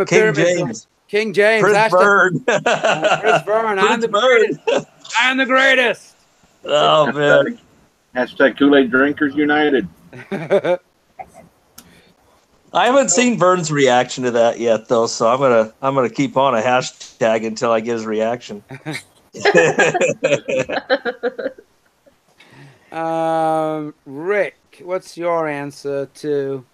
Speaker 2: a
Speaker 5: King
Speaker 2: pyramid.
Speaker 5: James.
Speaker 2: King James.
Speaker 5: Prince Vern.
Speaker 2: Prince Vern.
Speaker 5: Prince Vern.
Speaker 2: I'm the greatest.
Speaker 5: Oh, man.
Speaker 6: Hashtag Kool-Aid Drinkers United.
Speaker 5: I haven't seen Vern's reaction to that yet, though, so I'm gonna keep on a hashtag until I get his reaction.
Speaker 2: Rick, what's your answer to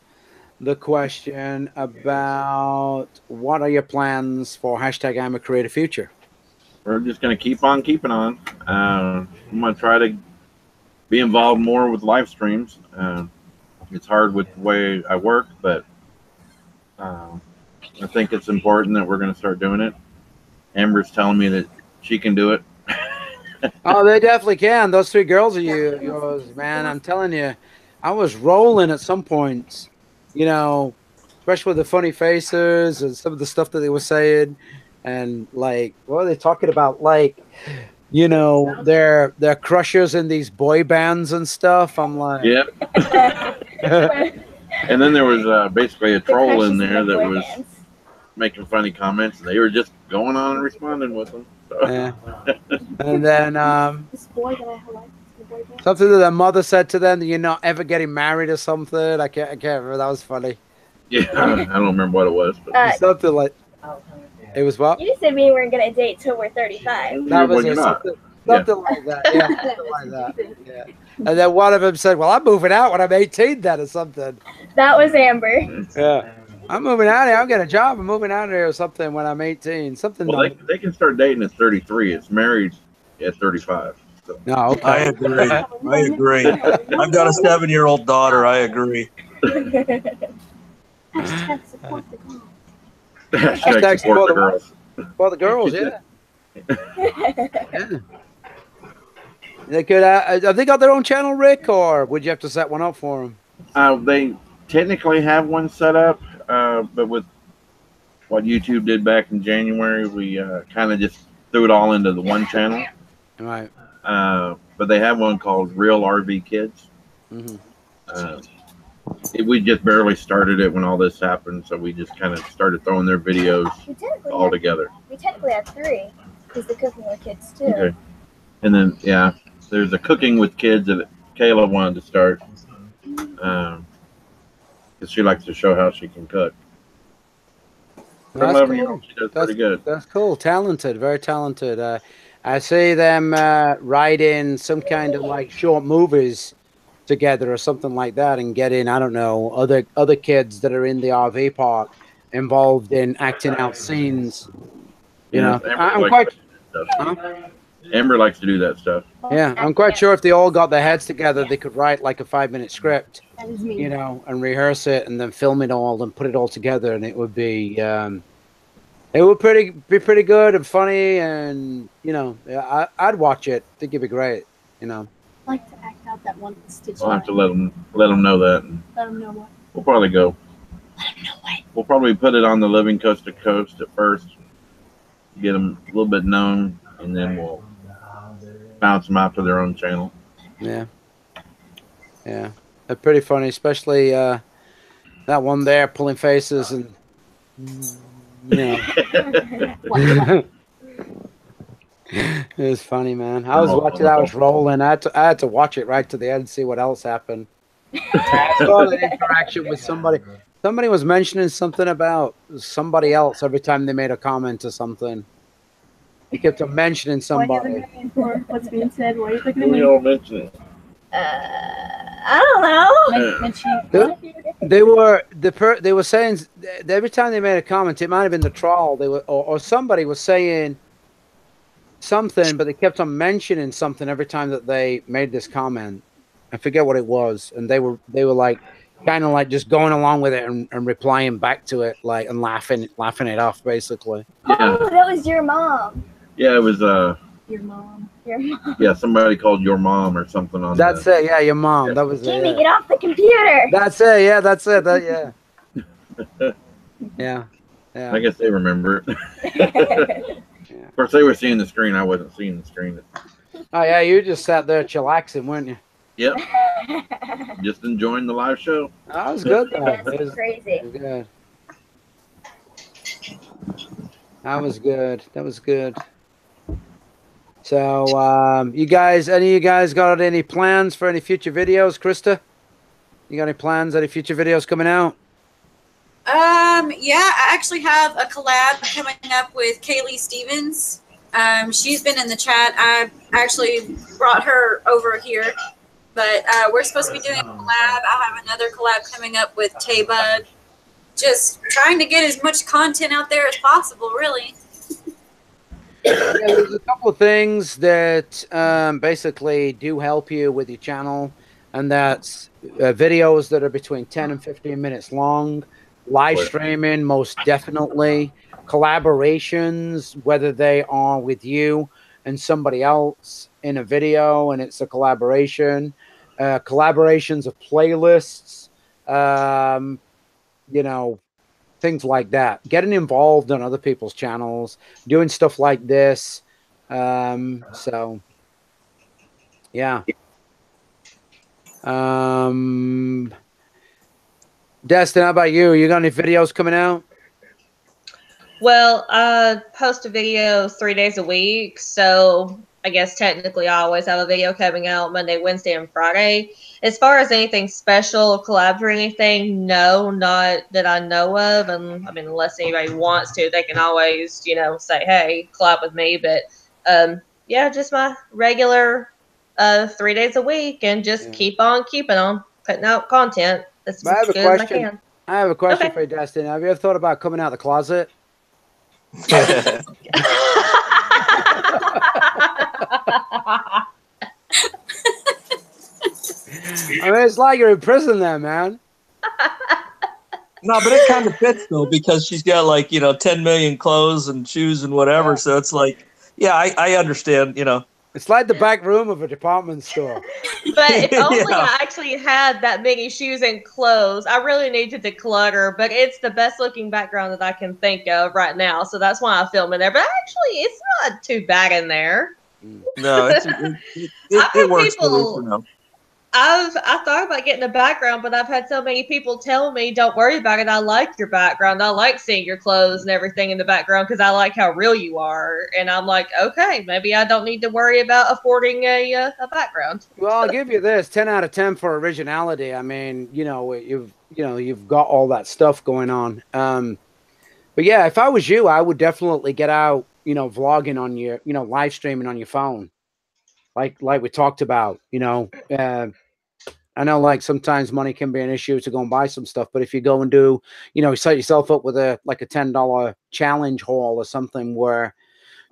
Speaker 2: the question about what are your plans for hashtag IAmACreator future?
Speaker 6: We're just going to keep on keeping on. I'm going to try to be involved more with live streams. It's hard with the way I work, but I think it's important that we're going to start doing it. Amber's telling me that she can do it.
Speaker 2: Oh, they definitely can. Those three girls are yours, man. I'm telling you, I was rolling at some points, especially with the funny faces and some of the stuff that they were saying. And like, what are they talking about? Like, they're crushers in these boy bands and stuff. I'm like,
Speaker 6: yeah. And then there was basically a troll in there that was making funny comments. They were just going on and responding with them. So.
Speaker 2: Yeah. And then
Speaker 7: this boy that I like is
Speaker 2: Something that their mother said to them that you're not ever getting married or something. I can't remember. That was funny.
Speaker 6: Yeah, I don't remember what it was. But
Speaker 2: Something like it was what?
Speaker 7: You said we weren't gonna date till we're 35.
Speaker 2: That was
Speaker 6: Well, you're
Speaker 2: it.
Speaker 6: not.
Speaker 2: Something like that. Yeah, something like that. Yeah. And then one of them said, "Well, I'm moving out when I'm 18 then or something."
Speaker 7: That was Amber.
Speaker 2: Yeah. I'm moving out here. I'm getting a job. I'm moving out here or something when I'm 18. Something.
Speaker 6: Well, they can start dating at 33. It's married at 35. So.
Speaker 2: No, okay.
Speaker 5: I agree. I agree. I've got a 7-year-old daughter. I agree.
Speaker 7: Hashtag support the girl.
Speaker 6: Hashtag support the girls.
Speaker 2: For the girls, yeah. Yeah. They could. Have they got their own channel, Rick, or would you have to set one up for them?
Speaker 6: They technically have one set up, but with what YouTube did back in January, we kind of just threw it all into the one channel.
Speaker 2: Right.
Speaker 6: But they have one called Real RV Kids.
Speaker 2: Mm-hmm.
Speaker 6: We just barely started it when all this happened, so we just kind of started throwing their videos all together.
Speaker 7: We technically have 3, because the cooking with kids too.
Speaker 6: Okay. And then, yeah, there's a cooking with kids that Kayla wanted to start. Because she likes to show how she can cook.
Speaker 2: That's cool.
Speaker 6: She does pretty good.
Speaker 2: That's cool. Talented. Very talented. I see them writing some kind of like short movies together or something like that and getting, I don't know, other kids that are in the RV park involved in acting out scenes. You know, I'm quite...
Speaker 6: Amber likes to do that stuff.
Speaker 2: Yeah, I'm quite sure if they all got their heads together, they could write like a 5-minute script, you know, and rehearse it and then film it all and put it all together, and it would be, it would be pretty good and funny, and you know, I'd watch it. I think it'd be great, you know.
Speaker 7: I like to act out that one stitch.
Speaker 6: I'll have to let them know that.
Speaker 7: Let them know what.
Speaker 6: We'll probably go.
Speaker 7: Let them know what.
Speaker 6: We'll probably put it on the Living Coast to Coast at first, get them a little bit known, and then we'll bounce them out to their own channel.
Speaker 2: Yeah. Yeah. They're pretty funny, especially that one there pulling faces and, you know. It was funny, man. I was watching, I was rolling. I had to watch it right to the end and see what else happened. I saw the interaction with somebody. Somebody was mentioning something about somebody else every time they made a comment or something. He kept on mentioning somebody.
Speaker 7: What's being said? Why are you looking at
Speaker 6: Who
Speaker 7: me?
Speaker 6: y'all mentioning?
Speaker 7: I don't know.
Speaker 2: They were saying every time they made a comment, it might have been the troll. They were or somebody was saying something, but they kept on mentioning something every time that they made this comment. I forget what it was, and they were like kind of like just going along with it and replying back to it, like, and laughing it off basically.
Speaker 6: Yeah.
Speaker 7: Oh, that was your mom.
Speaker 6: Yeah, it was
Speaker 7: Your mom. Your mom.
Speaker 6: yeah, somebody called your mom or something on
Speaker 2: That's it. Yeah, your mom. Yeah. That was
Speaker 7: Jamie, get off the computer.
Speaker 2: That's it. Yeah, that's it. Yeah. Yeah. Yeah.
Speaker 6: I guess they remember it. Of course, they were seeing the screen. I wasn't seeing the screen.
Speaker 2: Oh yeah, you just sat there chillaxing, weren't you?
Speaker 6: Yep. Just enjoying the live show.
Speaker 2: That was good though.
Speaker 7: That's crazy.
Speaker 2: It was good. That was good. That was good. So, you guys, any of you guys got any plans for any future videos? Krista, you got any plans? Any future videos coming out?
Speaker 3: Yeah, I actually have a collab coming up with Kaylee Stevens. She's been in the chat. I actually brought her over here, but we're supposed to be doing a collab. I have another collab coming up with Tay-Bud. Just trying to get as much content out there as possible, really.
Speaker 2: Yeah, there's a couple of things that basically do help you with your channel, and that's videos that are between 10 and 15 minutes long, live streaming most definitely, collaborations, whether they are with you and somebody else in a video and it's a collaboration, collaborations of playlists, you know, things like that. Getting involved on other people's channels, doing stuff like this. So, yeah. Destin, how about you? You got any videos coming out?
Speaker 4: Well, I post a video 3 days a week, so I guess technically I always have a video coming out Monday, Wednesday, and Friday. As far as anything special, collabs or anything, no, not that I know of. And I mean, unless anybody wants to, they can always, you know, say, hey, collab with me. But yeah, just my regular 3 days a week and just keep on keeping on, putting out content as
Speaker 2: But I have a
Speaker 4: good as I
Speaker 2: question.
Speaker 4: can.
Speaker 2: I have a question
Speaker 4: Okay.
Speaker 2: for you, Destin. Have you ever thought about coming out of the closet? I mean, it's like you're in prison there, man.
Speaker 5: No, but it kind of fits though, because she's got like, 10 million clothes and shoes and whatever.
Speaker 2: Yeah.
Speaker 5: So it's like, yeah, I understand,
Speaker 2: It's like the back room of a department store.
Speaker 4: But if only
Speaker 5: Yeah.
Speaker 4: I actually had that many shoes and clothes. I really need to declutter, but it's the best looking background that I can think of right now. So that's why I film in there. But actually, it's not too bad in there.
Speaker 5: No, it works for me.
Speaker 4: I thought about getting a background, but I've had so many people tell me, "Don't worry about it. I like your background. I like seeing your clothes and everything in the background because I like how real you are." And I'm like, okay, maybe I don't need to worry about affording a background.
Speaker 2: Well, I'll give you this: 10 out of 10 for originality. I mean, you've got all that stuff going on. But yeah, if I was you, I would definitely get out, vlogging on your, live streaming on your phone, like we talked about. I know like sometimes money can be an issue to go and buy some stuff, but if you go and do, set yourself up with a $10 challenge haul or something where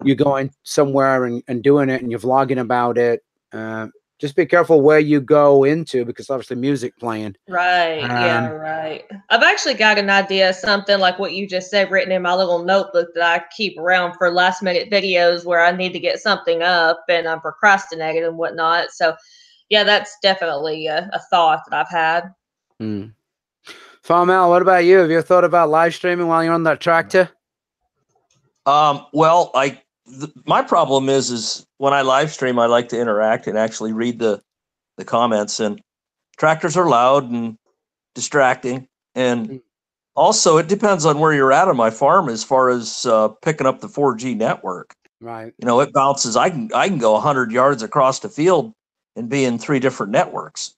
Speaker 2: you're going somewhere and doing it and you're vlogging about it, just be careful where you go into because obviously music playing.
Speaker 4: Right. Yeah, right. I've actually got an idea, something like what you just said, written in my little notebook that I keep around for last minute videos where I need to get something up and I'm procrastinating and whatnot. So yeah, that's definitely a thought that I've had.
Speaker 2: Farmel, what about you? Have you ever thought about live streaming while you're on that tractor?
Speaker 5: Well, my problem is when I live stream, I like to interact and actually read the comments, and tractors are loud and distracting. And also it depends on where you're at on my farm as far as picking up the 4G network.
Speaker 2: Right.
Speaker 5: It bounces. I can go 100 yards across the field and be in 3 different networks.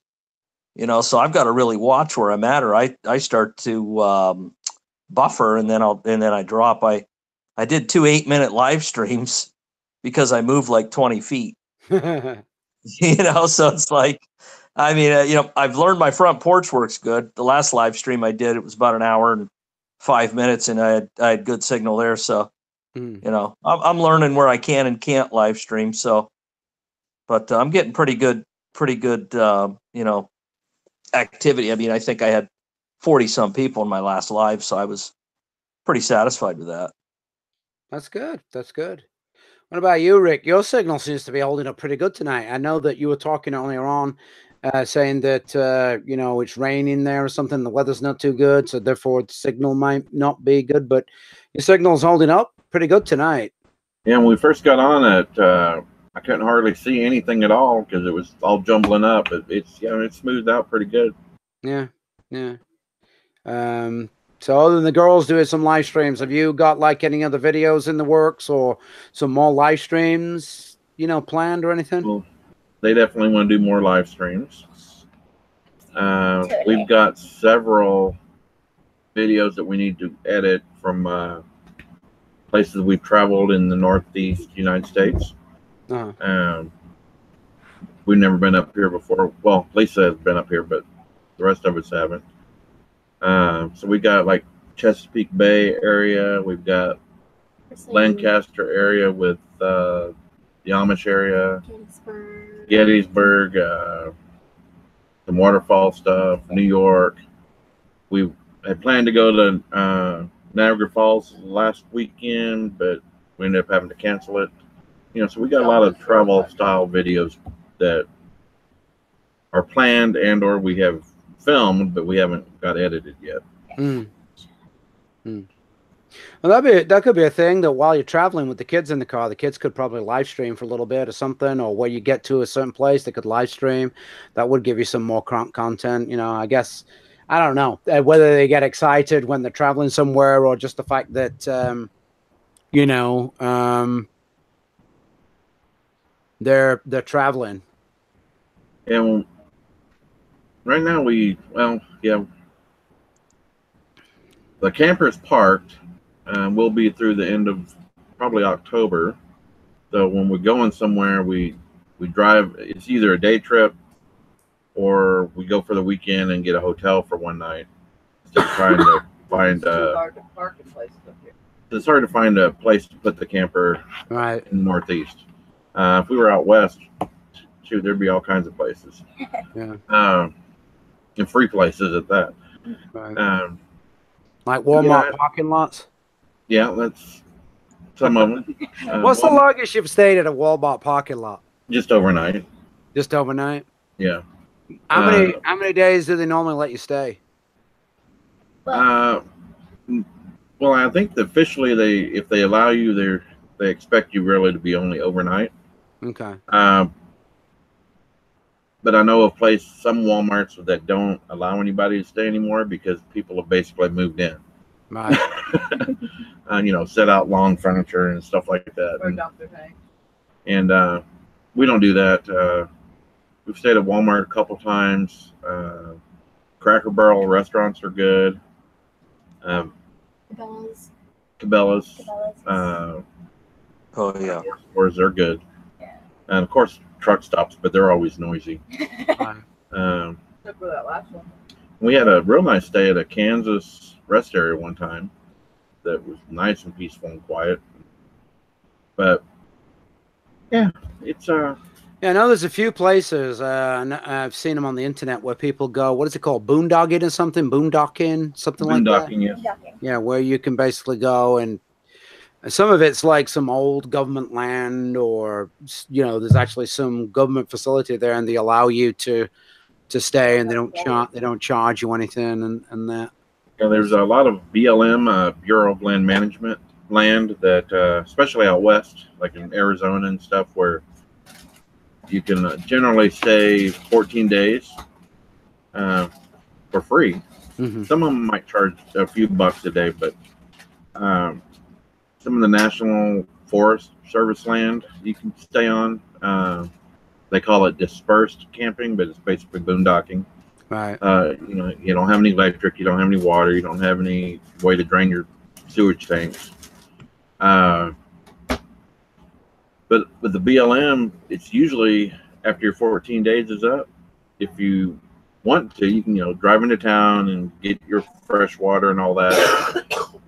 Speaker 5: So I've got to really watch where I'm at, or I start to buffer and then I drop. I did 2 8-minute live streams because I moved like 20 feet. So it's like, I mean, I've learned my front porch works good. The last live stream I did, it was about an hour and 5 minutes, and I had good signal there. So, I'm learning where I can and can't live stream. So, but I'm getting pretty good, activity. I mean, I think I had 40 some people in my last live, so I was pretty satisfied with that.
Speaker 2: That's good. That's good. What about you, Rick? Your signal seems to be holding up pretty good tonight. I know that you were talking earlier on, saying that, it's raining there or something. The weather's not too good, so therefore the signal might not be good, but your signal's holding up pretty good tonight.
Speaker 6: Yeah, when we first got on it, I couldn't hardly see anything at all because it was all jumbling up. But it's smoothed out pretty good.
Speaker 2: Yeah. So other than the girls doing some live streams, have you got like any other videos in the works or some more live streams, planned or anything?
Speaker 6: Well, they definitely want to do more live streams. We've got several videos that we need to edit from places we've traveled in the Northeast United States. We've never been up here before. Well, Lisa has been up here, but the rest of us haven't. So we got like Chesapeake Bay area. We've got Lancaster area with the Amish area, Gettysburg, some waterfall stuff, New York. We had planned to go to Niagara Falls last weekend, but we ended up having to cancel it. So we got a lot of travel style videos that are planned and or we have filmed, but we haven't got edited yet.
Speaker 2: Well, that could be a thing that while you're traveling with the kids in the car, the kids could probably live stream for a little bit or something, or where you get to a certain place, they could live stream. That would give you some more content. I guess, I don't know whether they get excited when they're traveling somewhere or just the fact that, they're traveling.
Speaker 6: And right now the camper's parked. We'll be through the end of probably October. So when we're going somewhere, we drive. It's either a day trip or we go for the weekend and get a hotel for one night. Instead of trying to find. It's too hard to park in places up here. It's hard to find a place to put the camper
Speaker 2: Right
Speaker 6: in the Northeast. If we were out west, shoot, there'd be all kinds of places.
Speaker 2: Yeah.
Speaker 6: And free places at that.
Speaker 2: Right. Like Walmart parking lots.
Speaker 6: Yeah, that's some of them.
Speaker 2: What's the longest you've stayed at a Walmart parking lot?
Speaker 6: Just overnight.
Speaker 2: Just overnight.
Speaker 6: Yeah.
Speaker 2: How many days do they normally let you stay?
Speaker 6: Well, I think that officially if they allow you, they expect you really to be only overnight.
Speaker 2: Okay.
Speaker 6: But I know of some Walmarts that don't allow anybody to stay anymore because people have basically moved in.
Speaker 2: Right.
Speaker 6: And set out lawn furniture and stuff like that. And we don't do that. We've stayed at Walmart a couple times. Cracker Barrel restaurants are good. Cabela's.
Speaker 5: Oh yeah.
Speaker 6: Stores are good. Yeah. And of course truck stops, but they're always noisy.
Speaker 2: Except
Speaker 6: for that last one. We had a real nice stay at a Kansas rest area one time that was nice and peaceful and quiet. But yeah, it's
Speaker 2: yeah, I know there's a few places, and I've seen them on the internet where people go, what is it called? Boondogging or something? Boondocking? Something like that?
Speaker 6: Yes.
Speaker 2: Yeah, where you can basically go and some of it's like some old government land or, there's actually some government facility there and they allow you to stay and they don't charge you anything and that.
Speaker 6: Yeah, there's a lot of BLM, Bureau of Land Management land that, especially out west, like in Arizona and stuff, where you can generally stay 14 days for free.
Speaker 2: Mm-hmm.
Speaker 6: Some of them might charge a few bucks a day, but some of the National Forest Service land you can stay on. They call it dispersed camping, but it's basically boondocking.
Speaker 2: Right.
Speaker 6: You don't have any electric, you don't have any water, you don't have any way to drain your sewage tanks. But with the BLM, it's usually after your 14 days is up. If you want to, you can drive into town and get your fresh water and all that,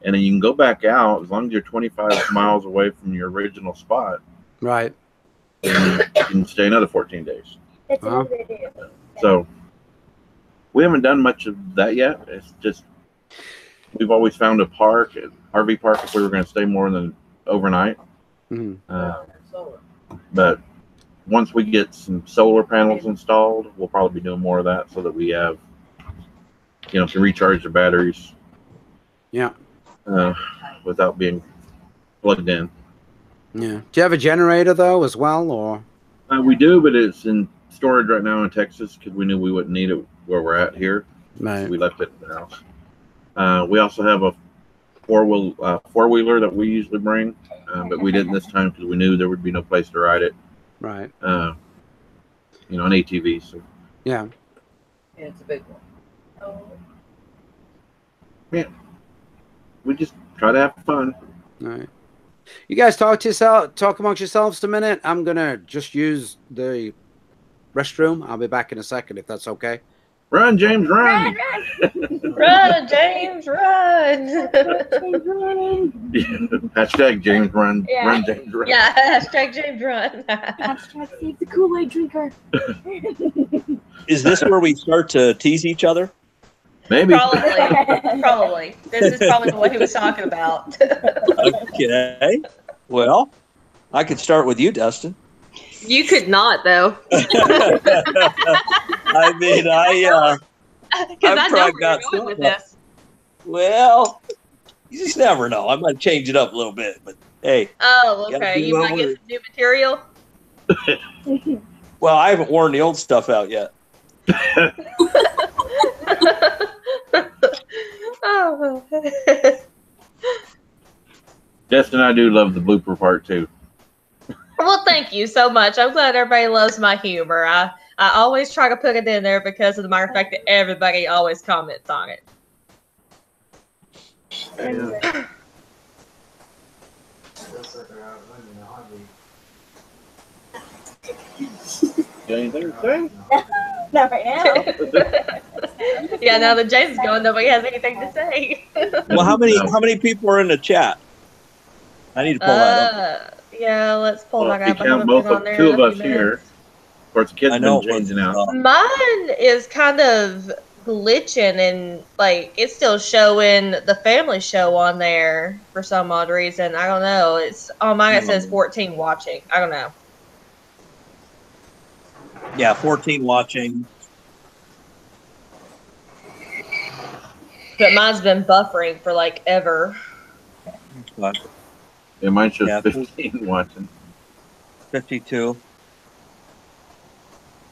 Speaker 6: and then you can go back out as long as you're 25 miles away from your original spot.
Speaker 2: Right.
Speaker 6: And you can stay another 14 days.
Speaker 7: That's another idea.
Speaker 6: So we haven't done much of that yet. It's just we've always found a park, an RV park, if we were going to stay more than overnight.
Speaker 2: Mm-hmm.
Speaker 6: But once we get some solar panels installed, we'll probably be doing more of that so that we have, can recharge the batteries.
Speaker 2: Yeah.
Speaker 6: Without being plugged in.
Speaker 2: Yeah. Do you have a generator though as well, or?
Speaker 6: We do, but it's in storage right now in Texas because we knew we wouldn't need it where we're at here.
Speaker 2: Right.
Speaker 6: We left it in the house. We also have a four-wheeler that we usually bring, but we didn't this time because we knew there would be no place to ride it.
Speaker 2: Right.
Speaker 6: An ATV. So.
Speaker 2: Yeah.
Speaker 8: Yeah, it's a big one.
Speaker 7: Oh.
Speaker 6: Yeah. We just try to have fun.
Speaker 2: All right. You guys talk amongst yourselves a minute. I'm gonna just use the restroom. I'll be back in a second if that's okay.
Speaker 6: Run, James, run!
Speaker 4: Run, James, run!
Speaker 6: Hashtag James run.
Speaker 7: Yeah.
Speaker 6: Run, James, run.
Speaker 4: Yeah, hashtag James run.
Speaker 7: Hashtag save the Kool-Aid drinker.
Speaker 5: Is this where we start to tease each other?
Speaker 6: Maybe.
Speaker 4: Probably. This is probably what he was talking about.
Speaker 5: Okay. Well, I could start with you, Dustin.
Speaker 4: You could not, though.
Speaker 5: I mean,
Speaker 4: Because I know where
Speaker 5: got
Speaker 4: you're going with this.
Speaker 5: Well, you just never know. I might change it up a little bit, but hey.
Speaker 4: Oh,
Speaker 5: gotta
Speaker 4: okay.
Speaker 5: do
Speaker 4: You
Speaker 5: what
Speaker 4: might get
Speaker 5: works.
Speaker 4: some new material.
Speaker 5: Well, I haven't worn the old stuff out yet.
Speaker 4: Oh.
Speaker 6: Justin, I do love the blooper part too.
Speaker 4: Well, thank you so much. I'm glad everybody loves my humor. I always try to put it in there because of the matter of fact that everybody always comments on it.
Speaker 6: Yeah. Got anything to say?
Speaker 7: Not right now.
Speaker 4: Yeah, now that James is going, nobody has anything to say.
Speaker 5: Well, how many people are in the chat? I need to pull that up.
Speaker 4: Yeah, let's pull
Speaker 6: Well,
Speaker 4: that
Speaker 6: if you
Speaker 4: up.
Speaker 6: count both of two of us here, of course, the kids
Speaker 5: I
Speaker 6: have
Speaker 5: know
Speaker 6: been
Speaker 5: it was,
Speaker 6: changing out.
Speaker 4: Mine is kind of glitching and like it's still showing the family show on there for some odd reason. I don't know. It's on mine. It says 14 watching. I don't know.
Speaker 5: Yeah, 14 watching.
Speaker 4: But mine's been buffering for like ever.
Speaker 5: But,
Speaker 6: Yeah, mine's just
Speaker 5: Yeah,
Speaker 6: 15 watching.
Speaker 5: 52.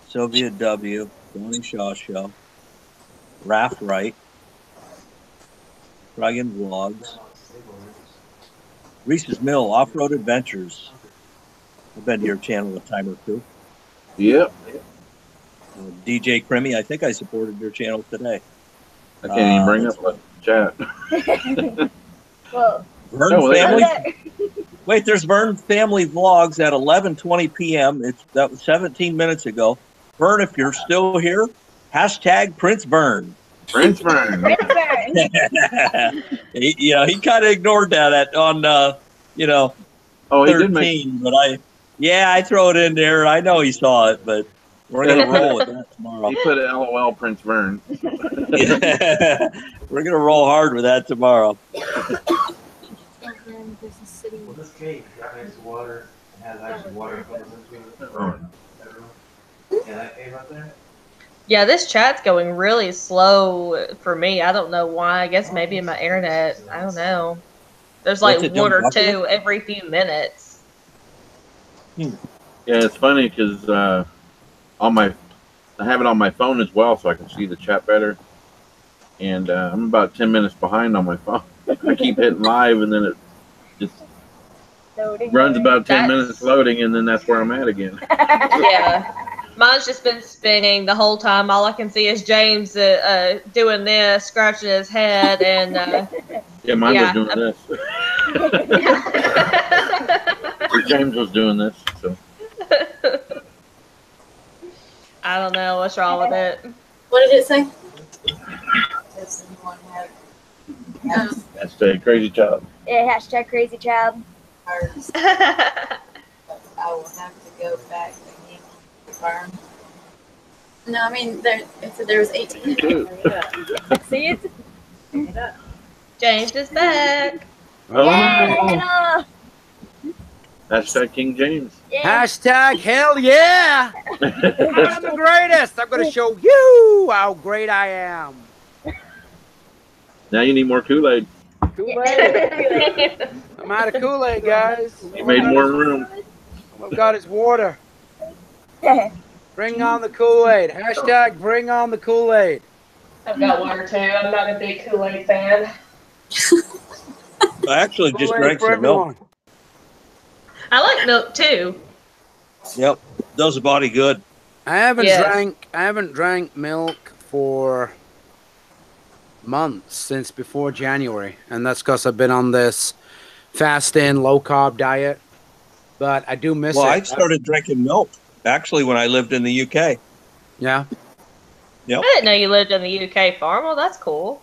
Speaker 5: Sylvia W. Donnie Shaw Show. Raph Wright. Dragon Vlogs. Reese's Mill Off-Road Adventures. I've been to your channel a time or two.
Speaker 6: Yep.
Speaker 5: DJ Crimmy, I think I supported your channel today.
Speaker 6: I can't even bring up a chat.
Speaker 7: Well,
Speaker 5: Vern Family. Wait, there's Vern Family Vlogs at 11:20 p.m. That was 17 minutes ago. Vern, if you're still here, hashtag Prince Vern.
Speaker 6: Prince Vern.
Speaker 5: he kind of ignored that on
Speaker 6: oh, he
Speaker 5: 13,
Speaker 6: did
Speaker 5: but I throw it in there. I know he saw it, but we're gonna roll with that tomorrow.
Speaker 6: He put LOL Prince Vern.
Speaker 5: We're gonna roll hard with that tomorrow.
Speaker 9: Well, this cave got next to water and has actually water comes into it. Yeah, that cave up there.
Speaker 4: Yeah, this chat's going really slow for me. I don't know why. I guess maybe in my internet. I don't know. There's like one or two every few minutes.
Speaker 6: Yeah, it's funny because I have it on my phone as well, so I can see the chat better. And I'm about 10 minutes behind on my phone. I keep hitting live, and then it just runs about 10 minutes loading, and then that's where I'm at again.
Speaker 4: Yeah. Mine's just been spinning the whole time. All I can see is James doing this, scratching his head, and
Speaker 6: yeah, mine was doing this. James was doing this. So
Speaker 4: I don't know what's wrong with it.
Speaker 3: What did it say?
Speaker 6: Hashtag crazy child.
Speaker 7: Yeah, hashtag crazy child.
Speaker 8: I will have to go back again to farm.
Speaker 3: No, I mean there was 18.
Speaker 7: See it?
Speaker 4: James is back.
Speaker 7: Yeah.
Speaker 6: Hashtag King James.
Speaker 7: Yeah.
Speaker 2: Hashtag hell yeah. I'm the greatest. I'm going to show you how great I am.
Speaker 6: Now you need more Kool-Aid.
Speaker 2: Kool-Aid. I'm out of Kool-Aid, guys.
Speaker 6: You made more room.
Speaker 2: I've got his water. Bring on the Kool-Aid. Hashtag bring on the Kool-Aid.
Speaker 4: I've got water too. I'm not a big Kool-Aid fan.
Speaker 5: I actually just drank some milk.
Speaker 4: I like milk too.
Speaker 5: Yep, does the body good.
Speaker 2: I haven't drank milk for months, since before January, and that's because I've been on this fasting low carb diet. But I do miss it.
Speaker 5: Well, I started drinking milk actually when I lived in the UK.
Speaker 2: Yeah.
Speaker 5: Yep.
Speaker 4: I didn't know you lived in the UK farm. Well, that's cool.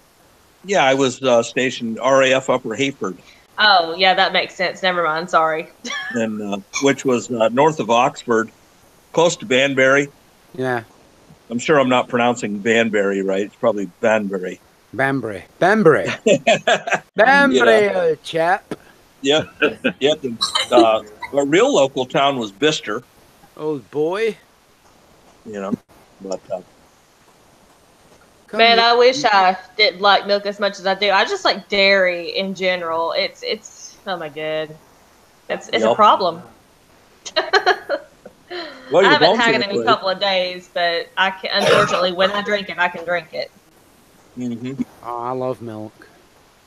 Speaker 5: Yeah, I was stationed RAF Upper Hayford.
Speaker 4: Oh, yeah, that makes sense. Never mind. Sorry.
Speaker 5: And which was north of Oxford, close to Banbury.
Speaker 2: Yeah.
Speaker 5: I'm sure I'm not pronouncing Banbury right. It's probably Banbury.
Speaker 2: Banbury. Banbury. Banbury, chap.
Speaker 5: Yep. Yep. Our real local town was Bicester.
Speaker 2: Oh, boy.
Speaker 5: You know, but...
Speaker 4: Man, I wish I didn't like milk as much as I do. I just like dairy in general. It's oh my god, it's a problem.
Speaker 5: Well,
Speaker 4: I haven't had it in a couple of days, but I can, unfortunately, when I drink it, I can drink it.
Speaker 5: Mm-hmm.
Speaker 2: Oh, I love milk.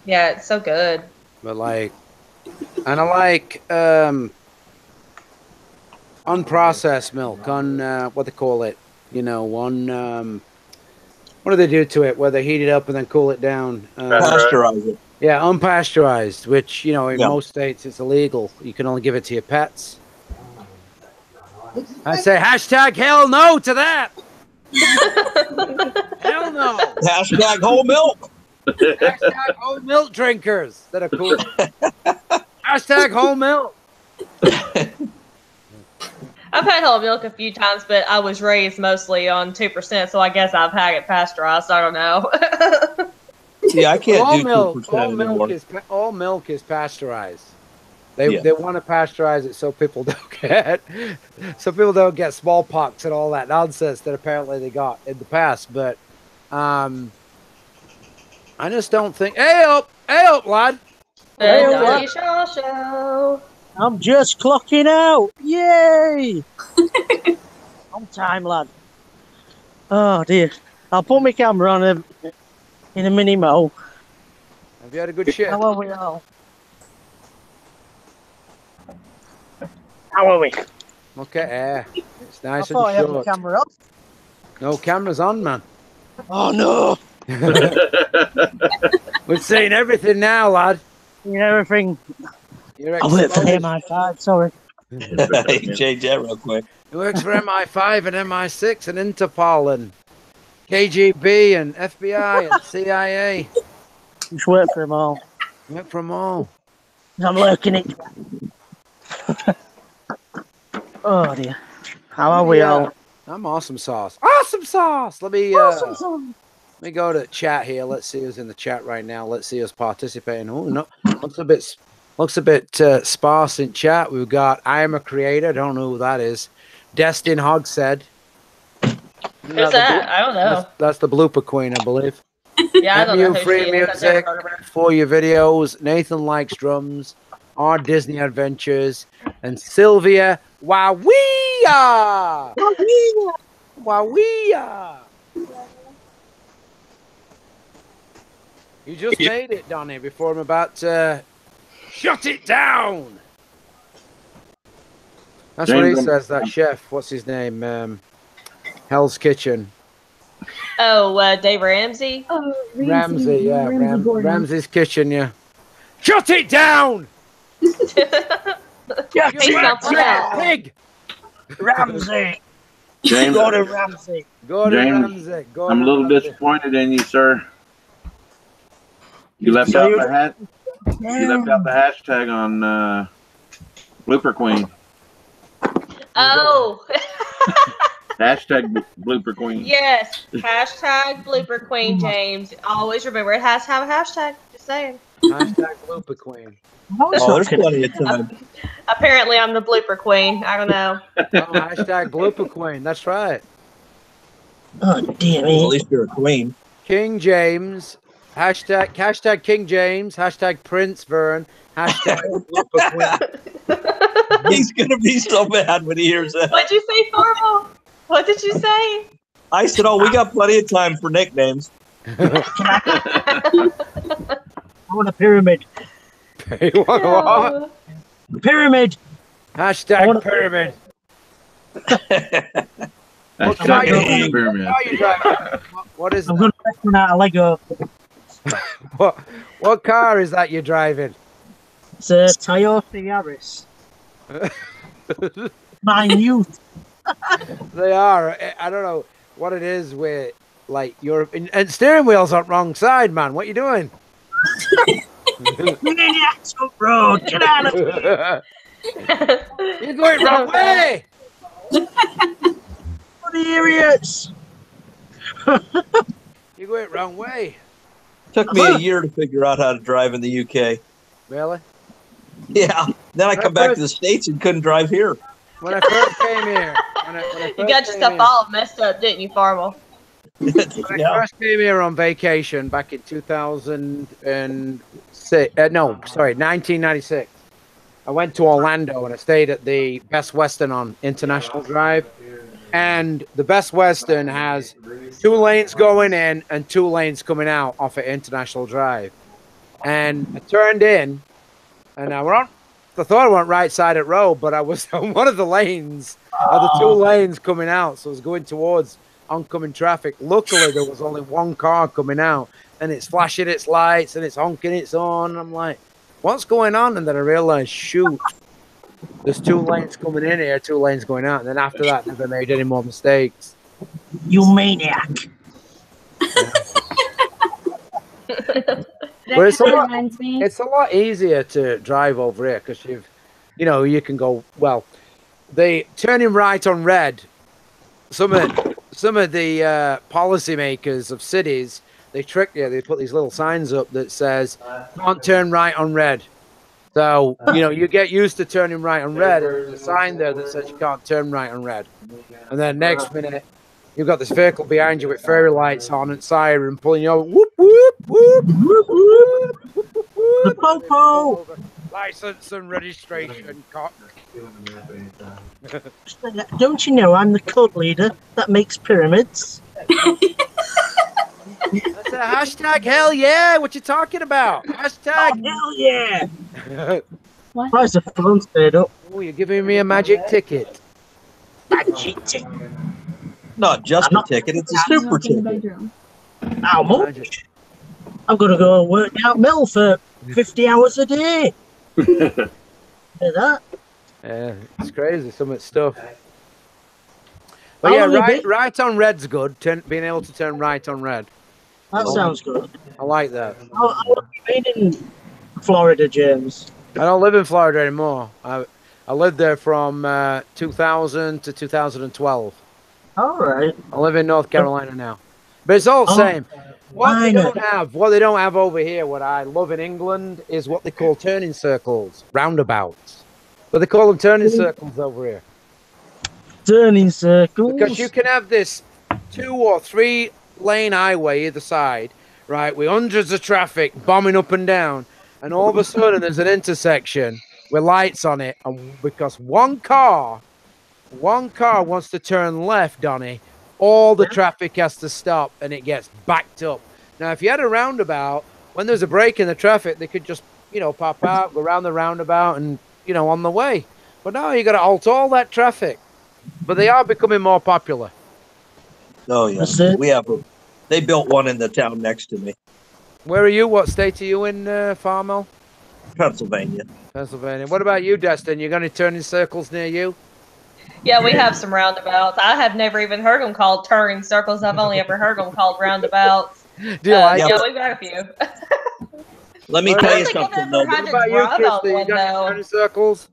Speaker 4: Yeah, it's so good.
Speaker 2: But like, and I like unprocessed milk, what they call it, you know, what do they do to it? Where they heat it up and then cool it down?
Speaker 5: Pasteurize it.
Speaker 2: Yeah, unpasteurized, which, you know, in
Speaker 5: Yeah.
Speaker 2: most states it's illegal. You can only give it to your pets. I say hashtag hell no to that. Hell no.
Speaker 5: Hashtag whole milk.
Speaker 2: Hashtag whole milk drinkers that are cool. Hashtag whole milk.
Speaker 4: I've had whole milk a few times, but I was raised mostly on 2%, so I guess I've had it pasteurized. I don't know.
Speaker 5: Yeah, I can't
Speaker 2: all
Speaker 5: do
Speaker 2: milk.
Speaker 5: 2% anymore.
Speaker 2: All milk is pasteurized. They want to pasteurize it so people don't get smallpox and all that nonsense that apparently they got in the past. But I just don't think. Hey up, lad.
Speaker 10: Hey,
Speaker 4: Hey, show.
Speaker 10: I'm just clocking out. Yay! On time, lad. Oh dear. I'll put my camera on in a mini mo.
Speaker 2: Have you had a good shift?
Speaker 10: How are we all? How are we?
Speaker 2: Okay, it's nice
Speaker 10: I thought I
Speaker 2: and
Speaker 10: had the
Speaker 2: short.
Speaker 10: camera off.
Speaker 2: No cameras on, man.
Speaker 10: Oh no!
Speaker 2: We're seeing everything now, lad.
Speaker 10: You know everything.
Speaker 2: You're
Speaker 10: I work for
Speaker 2: exposed.
Speaker 10: MI5, sorry.
Speaker 5: Change that real quick.
Speaker 2: He works for MI5 and MI6 and Interpol and KGB and FBI and CIA.
Speaker 10: Just work for them all.
Speaker 2: Work for 'em all.
Speaker 10: I'm lurking it. Oh dear. How are we all?
Speaker 2: I'm awesome sauce. Awesome sauce. Let me let me go to chat here. Let's see who's in the chat right now. Let's see who's participating. Oh no, looks a bit sparse in chat. We've got IAmACreator. Don't know who that is. Destin Hogshead.
Speaker 4: Who's that? I don't know.
Speaker 2: That's the blooper queen, I believe.
Speaker 4: Yeah, I don't know who
Speaker 2: free
Speaker 4: she is. I've
Speaker 2: music
Speaker 4: never heard of her.
Speaker 2: for your videos. Nathan likes drums. Our Disney Adventures and Sylvia Wawia. Wawia. You just made it, Donnie, before I'm about to shut it down. That's what he says, that chef. What's his name? Hell's Kitchen.
Speaker 4: Oh, Dave Ramsey?
Speaker 7: Oh,
Speaker 2: Ramsey, yeah.
Speaker 7: Gordon.
Speaker 2: Ramsey's Kitchen, yeah. Shut it down!
Speaker 10: Yeah,
Speaker 4: He's not for that.
Speaker 2: Pig!
Speaker 10: Ramsey!
Speaker 6: James,
Speaker 10: Gordon Ramsay.
Speaker 2: Gordon
Speaker 6: James,
Speaker 2: Ramsay.
Speaker 6: I'm a little disappointed in you, sir. You left out the You left out the hashtag on Blooper Queen.
Speaker 4: Oh,
Speaker 6: Hashtag Blooper Queen.
Speaker 4: yes. Hashtag Blooper Queen, James. Always remember it has to have a hashtag. Just saying.
Speaker 2: Hashtag Blooper Queen.
Speaker 5: Oh, there's plenty of time.
Speaker 4: Apparently, I'm the Blooper Queen. I don't know.
Speaker 2: Oh, hashtag Blooper Queen. That's right.
Speaker 10: Oh dear
Speaker 5: Well, at
Speaker 10: me.
Speaker 5: least you're a queen.
Speaker 2: King James. Hashtag King James. Hashtag Prince Vern. Hashtag Blooper Queen.
Speaker 5: He's gonna be so mad when he hears that.
Speaker 4: What'd you say, Farmo? What did you say?
Speaker 5: I said, "Oh, we got plenty of time for nicknames."
Speaker 10: I want a pyramid.
Speaker 2: You want what?
Speaker 10: Pyramid!
Speaker 2: Hashtag pyramid. What car you
Speaker 6: Hashtag Pyramid.
Speaker 2: driving? What is
Speaker 10: I'm
Speaker 2: that?
Speaker 10: going to run out of Lego.
Speaker 2: What car is that you're driving?
Speaker 10: It's a Toyota Yaris. My youth.
Speaker 2: They are. I don't know what it is with like your and steering wheels on wrong side, man. What you doing?
Speaker 10: Maniacs up road. Get out of here.
Speaker 2: You're going wrong way.
Speaker 10: What the idiots?
Speaker 2: You're going wrong way.
Speaker 5: Took me a year to figure out how to drive in the UK.
Speaker 2: Really?
Speaker 5: Yeah. Then I come back to the States and couldn't drive here.
Speaker 2: When I first came here,
Speaker 4: You got your stuff all messed up, didn't you, Farmo?
Speaker 2: When I first came here on vacation back in 2006, 1996, I went to Orlando and I stayed at the Best Western on International Drive. And the Best Western has 2 lanes going in and 2 lanes coming out off of International Drive. And I turned in, and we're on I thought I went right side of road, but I was on one of the lanes, of the 2 lanes coming out. So I was going towards oncoming traffic. Luckily, there was only one car coming out, and it's flashing its lights and it's honking its horn. I'm like, what's going on? And then I realized, shoot, there's 2 lanes coming in here, 2 lanes going out. And then after that, never made any more mistakes.
Speaker 10: You maniac.
Speaker 2: But it's a lot easier to drive over here because you can go, well, they turning right on red. Some of the policymakers of cities, they trick you. They put these little signs up that says, can't turn right on red. So, you get used to turning right on red. And there's a sign there that says you can't turn right on red. And then next minute, you've got this vehicle behind you with fairy lights on and siren pulling you over. Whoop, whoop, whoop, whoop, whoop, whoop, whoop.
Speaker 10: The popo.
Speaker 2: License and registration.
Speaker 10: Don't you know I'm the cult leader that makes pyramids?
Speaker 2: That's a hashtag hell yeah. What you talking about? Hashtag
Speaker 10: hell yeah.
Speaker 7: What?
Speaker 10: Price of phone stayed up.
Speaker 2: Oh, you're giving me a magic ticket.
Speaker 10: Magic ticket.
Speaker 5: Not just a ticket, it's a super ticket.
Speaker 10: How much? I'm going to go work out mill for 50 hours a day. Hear that?
Speaker 2: Yeah, it's crazy, some of that stuff. But yeah, right on red's good. Being able to turn right on red.
Speaker 10: That sounds good.
Speaker 2: I like that.
Speaker 10: How long have you been in Florida, James?
Speaker 2: I don't live in Florida anymore. I lived there from 2000 to 2012.
Speaker 10: All right.
Speaker 2: I live in North Carolina now. But it's all the same. What they don't have over here, what I love in England, is what they call turning circles, roundabouts. But they call them turning circles over here.
Speaker 10: Turning circles?
Speaker 2: Because you can have this 2 or 3 lane highway either side, right, with hundreds of traffic bombing up and down, and all of a sudden there's an intersection with lights on it, and because one car wants to turn left, Donnie, all the traffic has to stop and it gets backed up. Now, if you had a roundabout, when there's a break in the traffic, they could just, pop out, go around the roundabout and, on the way. But now you got to halt all that traffic. But they are becoming more popular.
Speaker 5: Oh, yeah. They built one in the town next to me.
Speaker 2: Where are you? What state are you in, Farmel?
Speaker 5: Pennsylvania.
Speaker 2: Pennsylvania. What about you, Destin? You got any turning circles near you?
Speaker 4: Yeah, we have some roundabouts. I have never even heard them called turning circles. I've only ever heard them called roundabouts.
Speaker 2: Do you like
Speaker 4: yeah,
Speaker 2: it?
Speaker 4: we've got a few.
Speaker 5: Let me tell you something, though.
Speaker 2: What about you, Christy? You got any turning circles?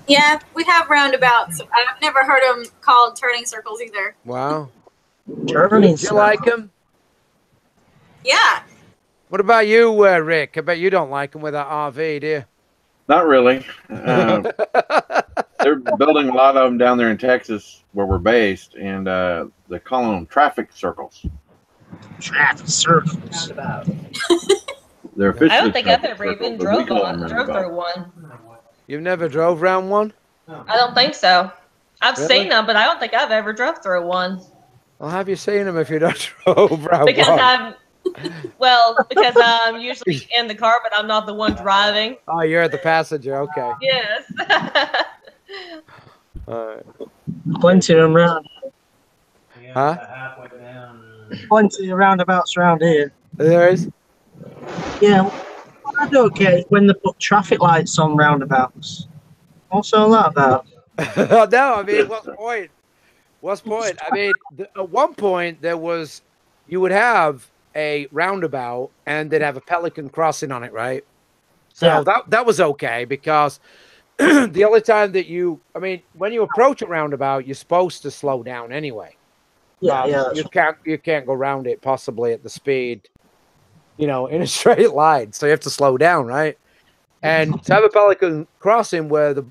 Speaker 3: Yeah, we have roundabouts. I've never heard them called turning circles either.
Speaker 2: Wow.
Speaker 10: Turning
Speaker 2: Do you like them?
Speaker 3: Yeah.
Speaker 2: What about you, Rick? I bet you don't like them with that RV, do you?
Speaker 6: Not really. They're building a lot of them down there in Texas where we're based, and they call them traffic circles.
Speaker 10: Traffic circles.
Speaker 6: They're officially
Speaker 4: I don't think I've
Speaker 6: traffic
Speaker 4: ever even
Speaker 6: circles, but we
Speaker 4: drove
Speaker 6: call them
Speaker 4: through
Speaker 6: roundabouts.
Speaker 4: one.
Speaker 2: You've never drove around one?
Speaker 4: I don't think so. I've
Speaker 2: Really?
Speaker 4: seen them, but I don't think I've ever drove through one.
Speaker 2: Well, have you seen them if you don't drove around
Speaker 4: Because
Speaker 2: one?
Speaker 4: because I'm usually in the car, but I'm not the one driving.
Speaker 2: Oh, you're the passenger. Okay.
Speaker 4: Yes.
Speaker 2: All right.
Speaker 10: Plenty of them around.
Speaker 2: Huh?
Speaker 9: Halfway down.
Speaker 10: Plenty of roundabouts around here.
Speaker 2: There is?
Speaker 10: Yeah. What I don't get is when they put traffic lights on roundabouts. What's all that about?
Speaker 2: No, I mean, what's the point? What's the point? I mean, at one point, you would have a roundabout and they'd have a pelican crossing on it, right? So
Speaker 10: Yeah.
Speaker 2: that was okay because the only time that when you approach a roundabout, you're supposed to slow down anyway.
Speaker 10: Yeah,
Speaker 2: You can't go around it possibly at the speed, in a straight line. So you have to slow down, right? And to have a pelican crossing where the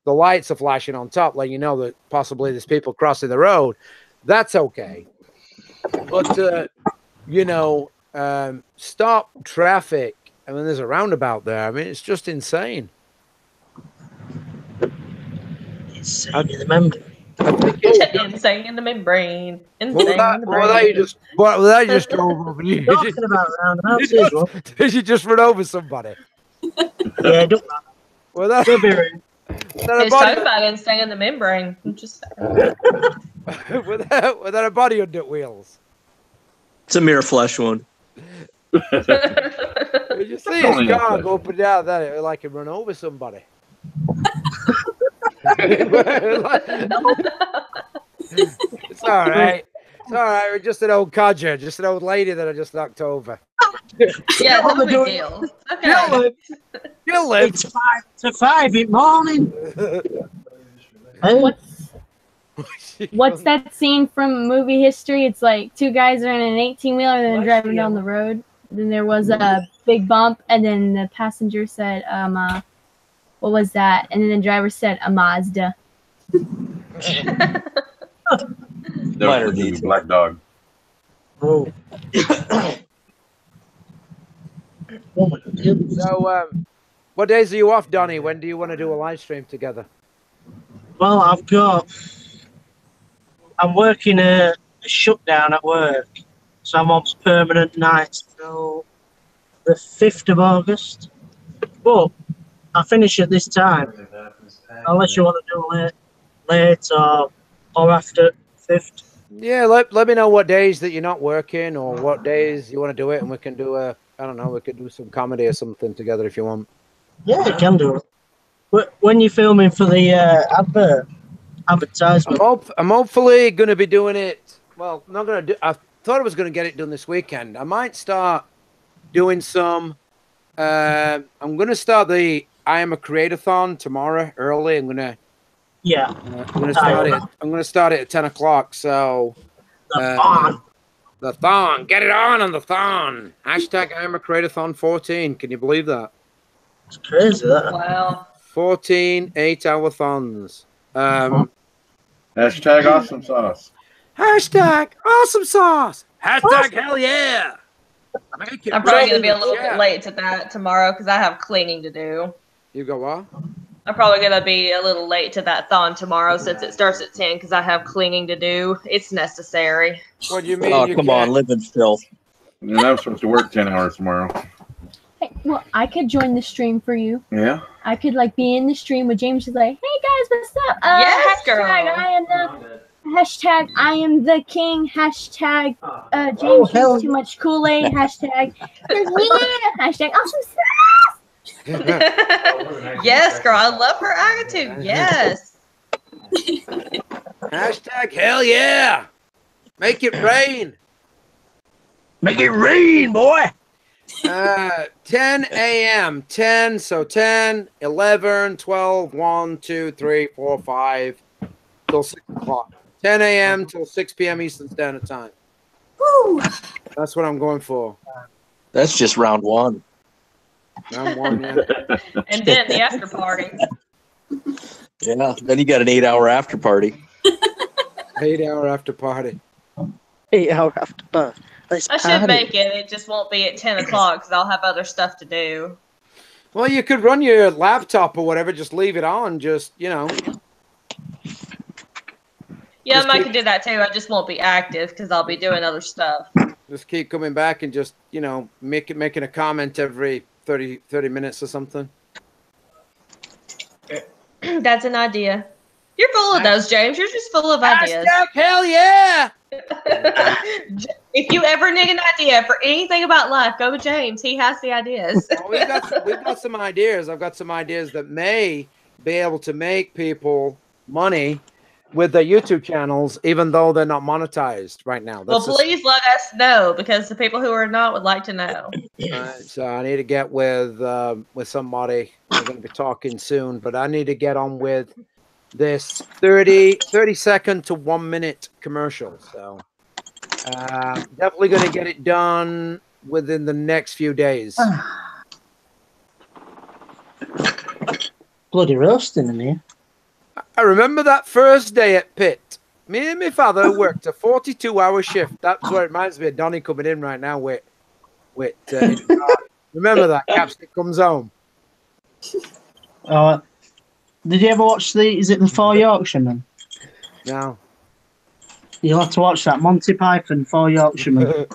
Speaker 2: lights are flashing on top, letting you know that possibly there's people crossing the road, that's okay. But stop traffic. I mean, there's a roundabout there. I mean, it's just insane.
Speaker 10: Insane in the membrane.
Speaker 4: Insane in the membrane.
Speaker 2: What was that you just drove over?
Speaker 10: Talking about roundabouts,
Speaker 2: Did you just run over somebody?
Speaker 10: Yeah, don't.
Speaker 2: Without,
Speaker 10: Could be rain.
Speaker 2: without a
Speaker 4: His
Speaker 2: body,
Speaker 4: toe wagon staying in the membrane. I'm just saying.
Speaker 2: without a body under wheels.
Speaker 5: It's a mere flesh wound.
Speaker 2: You see his
Speaker 6: Only a
Speaker 2: car
Speaker 6: flesh.
Speaker 2: go up and down that like it run over somebody. It's all right. It's all right. We're just an old codger, just an old lady that I just knocked over.
Speaker 4: Yeah, no big deal. Okay.
Speaker 2: You'll live.
Speaker 10: It's 5 to 5 in the morning. Hey,
Speaker 7: What's that scene from movie history? It's like two guys are in an 18-wheeler and they're driving down the road. Then there was a big bump, and then the passenger said, what was that? And then the driver said, a Mazda.
Speaker 6: That was the Black Dog.
Speaker 10: oh. Oh my goodness.
Speaker 2: So, what days are you off, Donnie? When do you want to do a live stream together?
Speaker 10: Well, I'm working a shutdown at work, so I'm on permanent nights till the 5th of August. But I finish at this time, unless you want to do late or after 5th.
Speaker 2: Yeah, let me know what days that you're not working or what days you want to do it, and we can do I don't know, we could do some comedy or something together if you want.
Speaker 10: Yeah, you can do it. But when you're filming for the advertisement,
Speaker 2: I'm hopefully going to be doing it. Well, not going to do. I thought I was going to get it done this weekend. I might start doing some. I'm going to start the IAmACreatorthon tomorrow early. I'm going to start it at 10 o'clock. So the thon, get it on the thon. Hashtag IAmACreatorthon 14. Can you believe that?
Speaker 10: it's crazy that.
Speaker 4: Wow.
Speaker 2: 14 8-hour thons.
Speaker 6: Hashtag awesome sauce.
Speaker 2: Hashtag awesome sauce. Hashtag hell yeah. Make it
Speaker 4: I'm probably going to
Speaker 2: rain
Speaker 4: be a
Speaker 2: in the
Speaker 4: little bit
Speaker 2: chat.
Speaker 4: late to that tomorrow because I have cleaning to do.
Speaker 2: You go what?
Speaker 4: I'm probably going to be a little late to that thon tomorrow since it starts at 10 because I have cleaning to do. It's necessary.
Speaker 2: What do you mean?
Speaker 5: Oh,
Speaker 2: you
Speaker 5: come
Speaker 2: can't?
Speaker 5: on, live in filth.
Speaker 6: And I'm supposed to work 10 hours tomorrow.
Speaker 7: Hey, well, I could join the stream for you.
Speaker 6: Yeah.
Speaker 7: I could like be in the stream with James. She's like, "Hey guys, what's up?
Speaker 4: Yes,
Speaker 7: Hashtag
Speaker 4: girl.
Speaker 7: I am the king. Hashtag James
Speaker 10: hell
Speaker 7: drinks too much Kool-Aid. Hashtag hashtag awesome sauce."
Speaker 4: Yes, girl. I love her attitude. Yes.
Speaker 2: Hashtag hell yeah. Make it rain.
Speaker 10: Make it rain, boy.
Speaker 2: 10 a.m. 10, so 10, 11, 12, 1, 2, 3, 4, 5, till 6 o'clock. 10 a.m. till 6 p.m. Eastern Standard Time.
Speaker 3: Woo!
Speaker 2: That's what I'm going for.
Speaker 5: That's just round one.
Speaker 2: Round one, yeah.
Speaker 4: And then the after party.
Speaker 5: Yeah. Then you got an 8-hour after party.
Speaker 2: 8-hour after party.
Speaker 10: 8 hour after birth. Let's
Speaker 4: I should
Speaker 10: party.
Speaker 4: make it. It just won't be at 10 o'clock because I'll have other stuff to do.
Speaker 2: Well, you could run your laptop or whatever, just leave it on, just, you know.
Speaker 4: Yeah,
Speaker 2: Just
Speaker 4: I
Speaker 2: keep-
Speaker 4: could do that too. I just won't be active because I'll be doing other stuff.
Speaker 2: Just keep coming back and just, you know, making a comment every 30 minutes or something.
Speaker 4: That's an idea. You're full of those, James. You're just full of ideas.
Speaker 2: Hashtag hell yeah!
Speaker 4: If you ever need an idea for anything about life, go with James. He has the ideas.
Speaker 2: Well, we've got some ideas. I've got some ideas that may be able to make people money with their YouTube channels, even though they're not monetized right now.
Speaker 4: Well, please let us know because the people who are not would like to know.
Speaker 2: So I need to get with somebody. We're going to be talking soon, but I need to get on with this 30 second to 1 minute commercial. So definitely going to get it done within the next few days.
Speaker 10: Bloody roasting in here.
Speaker 2: I remember that first day at Pitt. Me and my father worked a 42-hour shift. That's what it reminds me of Donnie coming in right now with remember that Capstick comes home.
Speaker 10: Did you ever watch is it the Four Yorkshiremen?
Speaker 2: No.
Speaker 10: You'll have to watch that. Monty Python, Four Yorkshiremen.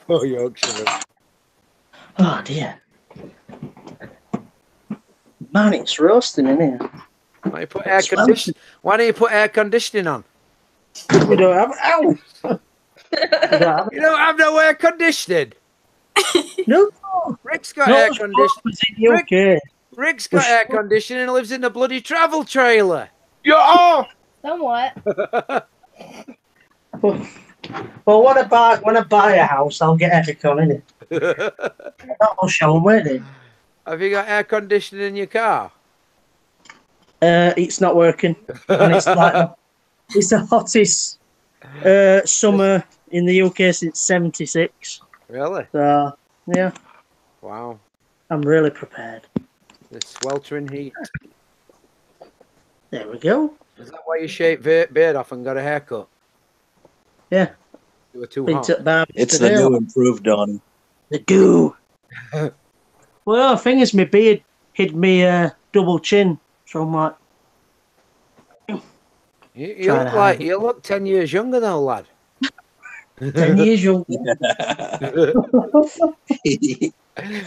Speaker 2: Oh, Yorkshire.
Speaker 10: Oh dear. Man, it's roasting in here.
Speaker 2: Why don't you put air conditioning on?
Speaker 10: We don't have ow.
Speaker 2: You don't have no air conditioning.
Speaker 10: No.
Speaker 2: Rick's got air conditioning.
Speaker 10: Okay.
Speaker 2: Rick's got air conditioning and lives in a bloody travel trailer.
Speaker 6: Yeah.
Speaker 7: Somewhat.
Speaker 10: Well, when I buy a house, I'll get aircon in it. I'll show them where they.
Speaker 2: Have you got air conditioning in your car?
Speaker 10: It's not working, and it's like it's the hottest summer in the UK since '76.
Speaker 2: Really?
Speaker 10: So yeah.
Speaker 2: Wow.
Speaker 10: I'm really prepared.
Speaker 2: The sweltering heat.
Speaker 10: There we go.
Speaker 2: Is that why you shaved beard off and got a haircut?
Speaker 10: Yeah.
Speaker 2: You were too hot.
Speaker 5: It's the new improved Donnie.
Speaker 10: The goo. Well, the thing is, my beard hid me double chin, so I'm like.
Speaker 2: You look 10 years younger though, lad.
Speaker 10: 10 years younger.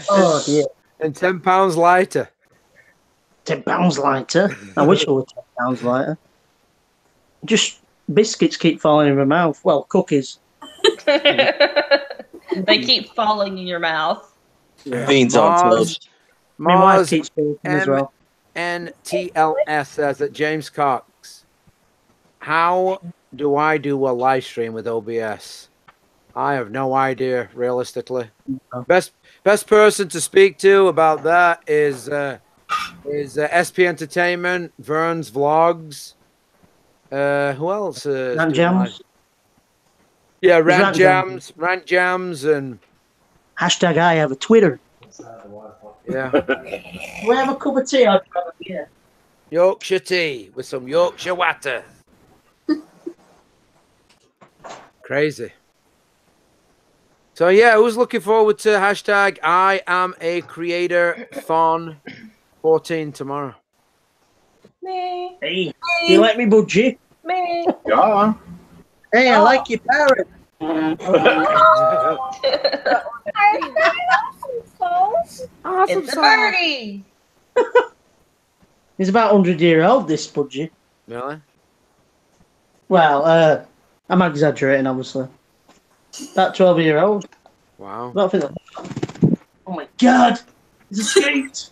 Speaker 10: Oh dear.
Speaker 2: And 10 pounds lighter.
Speaker 10: 10 pounds lighter. I wish I were 10 pounds lighter. Just biscuits keep falling in my mouth. Well, cookies.
Speaker 4: They keep falling in your mouth.
Speaker 5: Beans on toast.
Speaker 10: My wife keeps falling as well.
Speaker 2: NTLS says that James Cox. How do I do a live stream with OBS? I have no idea, realistically. Best person to speak to about that is SP Entertainment, Vern's Vlogs. Who else?
Speaker 10: Rant Jams.
Speaker 2: Yeah, Rant Jams, and
Speaker 10: hashtag I have a Twitter.
Speaker 2: Yeah.
Speaker 10: We have a cup of tea. I'd rather beer.
Speaker 2: Yorkshire tea with some Yorkshire water. Crazy. So yeah, who's looking forward to hashtag I am a creator Thon 14 tomorrow?
Speaker 4: Me.
Speaker 10: Hey, do you like me, Budgie?
Speaker 4: Me.
Speaker 6: Yeah.
Speaker 10: Hey, I like your parrot.
Speaker 2: Awesome
Speaker 4: It's a birdie.
Speaker 10: He's about 100-year-old, this Budgie.
Speaker 2: Really?
Speaker 10: Well, I'm exaggerating, obviously. About 12-year-old.
Speaker 2: Wow.
Speaker 10: I don't think that... Oh my God! He's escaped.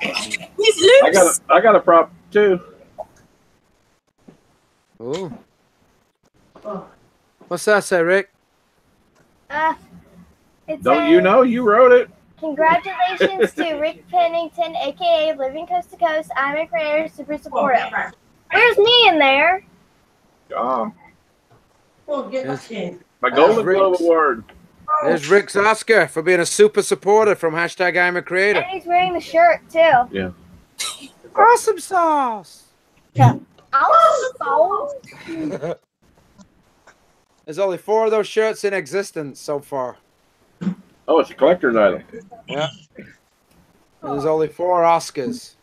Speaker 3: He's loose.
Speaker 6: I got a prop too.
Speaker 2: Ooh. What's that say, Rick?
Speaker 7: It's
Speaker 6: Don't you know? You wrote it.
Speaker 7: Congratulations to Rick Pennington, aka Living Coast to Coast. I'm a creator, super supporter. Where's me in there?
Speaker 6: Yeah.
Speaker 10: Oh, get back in.
Speaker 6: My Golden Globe Award.
Speaker 2: There's Rick's Oscar for being a super supporter from hashtag I'm a creator.
Speaker 7: And he's wearing the shirt too.
Speaker 6: Yeah.
Speaker 2: Awesome sauce.
Speaker 7: Awesome sauce.
Speaker 2: There's only 4 of those shirts in existence so far.
Speaker 6: Oh, it's a collector's item.
Speaker 2: Yeah. And there's only 4 Oscars.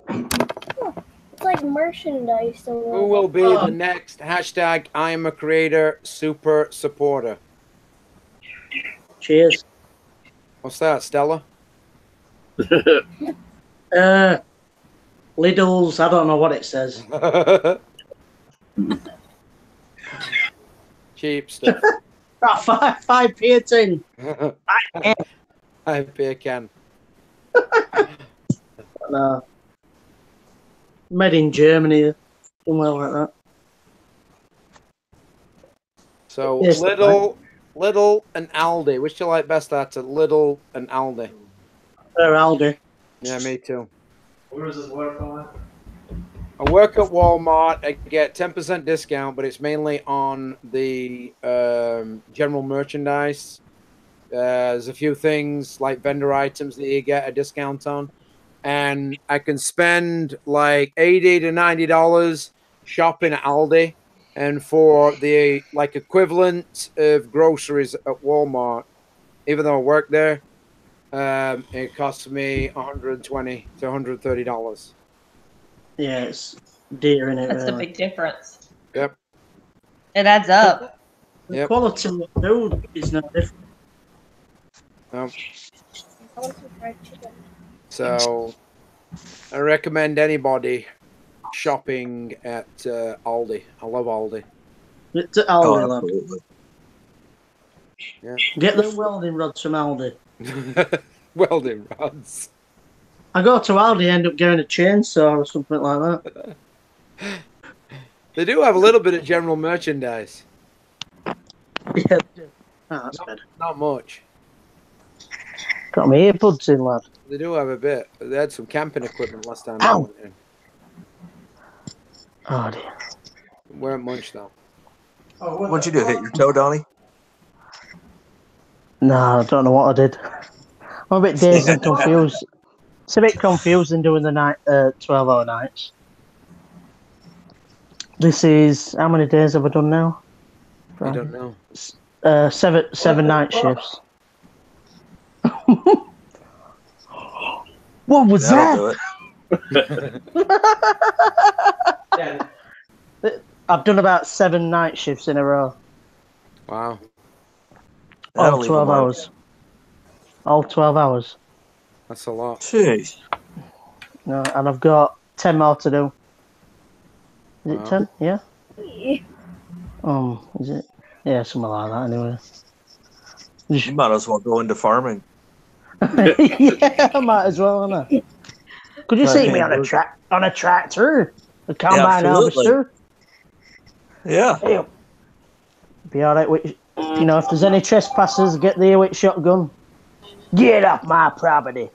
Speaker 7: It's like merchandise.
Speaker 2: Who will be the next hashtag I'm a creator super supporter?
Speaker 10: Cheers.
Speaker 2: What's that, Stella?
Speaker 10: Lidl's, I don't know what it says.
Speaker 2: Cheap stuff.
Speaker 10: About 5p a tin.
Speaker 2: I beer can.
Speaker 10: No. Made in Germany, somewhere like that.
Speaker 2: So
Speaker 10: Yes,
Speaker 2: Lidl and Aldi. Which do you like best out of Lidl and Aldi?
Speaker 10: Aldi.
Speaker 2: Yeah, me too.
Speaker 9: Where does this work on?
Speaker 2: I work at Walmart. I get 10% discount, but it's mainly on the general merchandise. There's a few things like vendor items that you get a discount on. And I can spend like $80 to $90 shopping at Aldi. And for the like equivalent of groceries at Walmart, even though I work there, it costs me $120 to $130.
Speaker 10: Yeah, it's dear in it.
Speaker 4: That's
Speaker 10: really.
Speaker 4: the big difference.
Speaker 2: Yep.
Speaker 4: It adds up.
Speaker 10: The quality of the food is no different.
Speaker 2: So I recommend anybody shopping at Aldi. I love Aldi.
Speaker 10: It's at
Speaker 5: Oh,
Speaker 10: Aldi, lad.
Speaker 5: absolutely.
Speaker 2: Yeah.
Speaker 10: Get them welding rods from Aldi.
Speaker 2: Welding rods.
Speaker 10: I go to Aldi, end up getting a chainsaw or something like that.
Speaker 2: They do have a little bit of general merchandise.
Speaker 10: Yeah. Oh, that's better.
Speaker 2: Not much.
Speaker 10: Got my earbuds in, lad.
Speaker 2: They do have a bit. They had some camping equipment last time
Speaker 10: Ow.
Speaker 2: I went in.
Speaker 10: Oh dear.
Speaker 2: Weren't much though.
Speaker 5: What'd you do? Hit your toe, Donnie?
Speaker 10: No, I don't know what I did. I'm a bit dazed and confused. It's a bit confusing doing the 12-hour nights. This is, how many days have I done now?
Speaker 2: I don't know.
Speaker 10: Seven night shifts. What was
Speaker 5: That'll
Speaker 10: that?
Speaker 5: do it.
Speaker 10: I've done about 7 night shifts in a row.
Speaker 2: Wow.
Speaker 5: That'll
Speaker 10: All
Speaker 5: leave
Speaker 10: 12
Speaker 5: them
Speaker 10: hours. All 12 hours.
Speaker 2: That's a lot.
Speaker 5: Jeez.
Speaker 10: No, and I've got 10 more to do. Is it
Speaker 2: Wow.
Speaker 10: 10? Yeah? Is it? Yeah, something like that anyway.
Speaker 5: You might as well go into farming.
Speaker 10: Yeah, I might as well, innit? Could you see me on a tractor? A combine
Speaker 5: absolutely.
Speaker 10: harvester?
Speaker 5: Yeah.
Speaker 10: Hey, be alright with, you know, if there's any trespassers, get there with shotgun. Get off my property.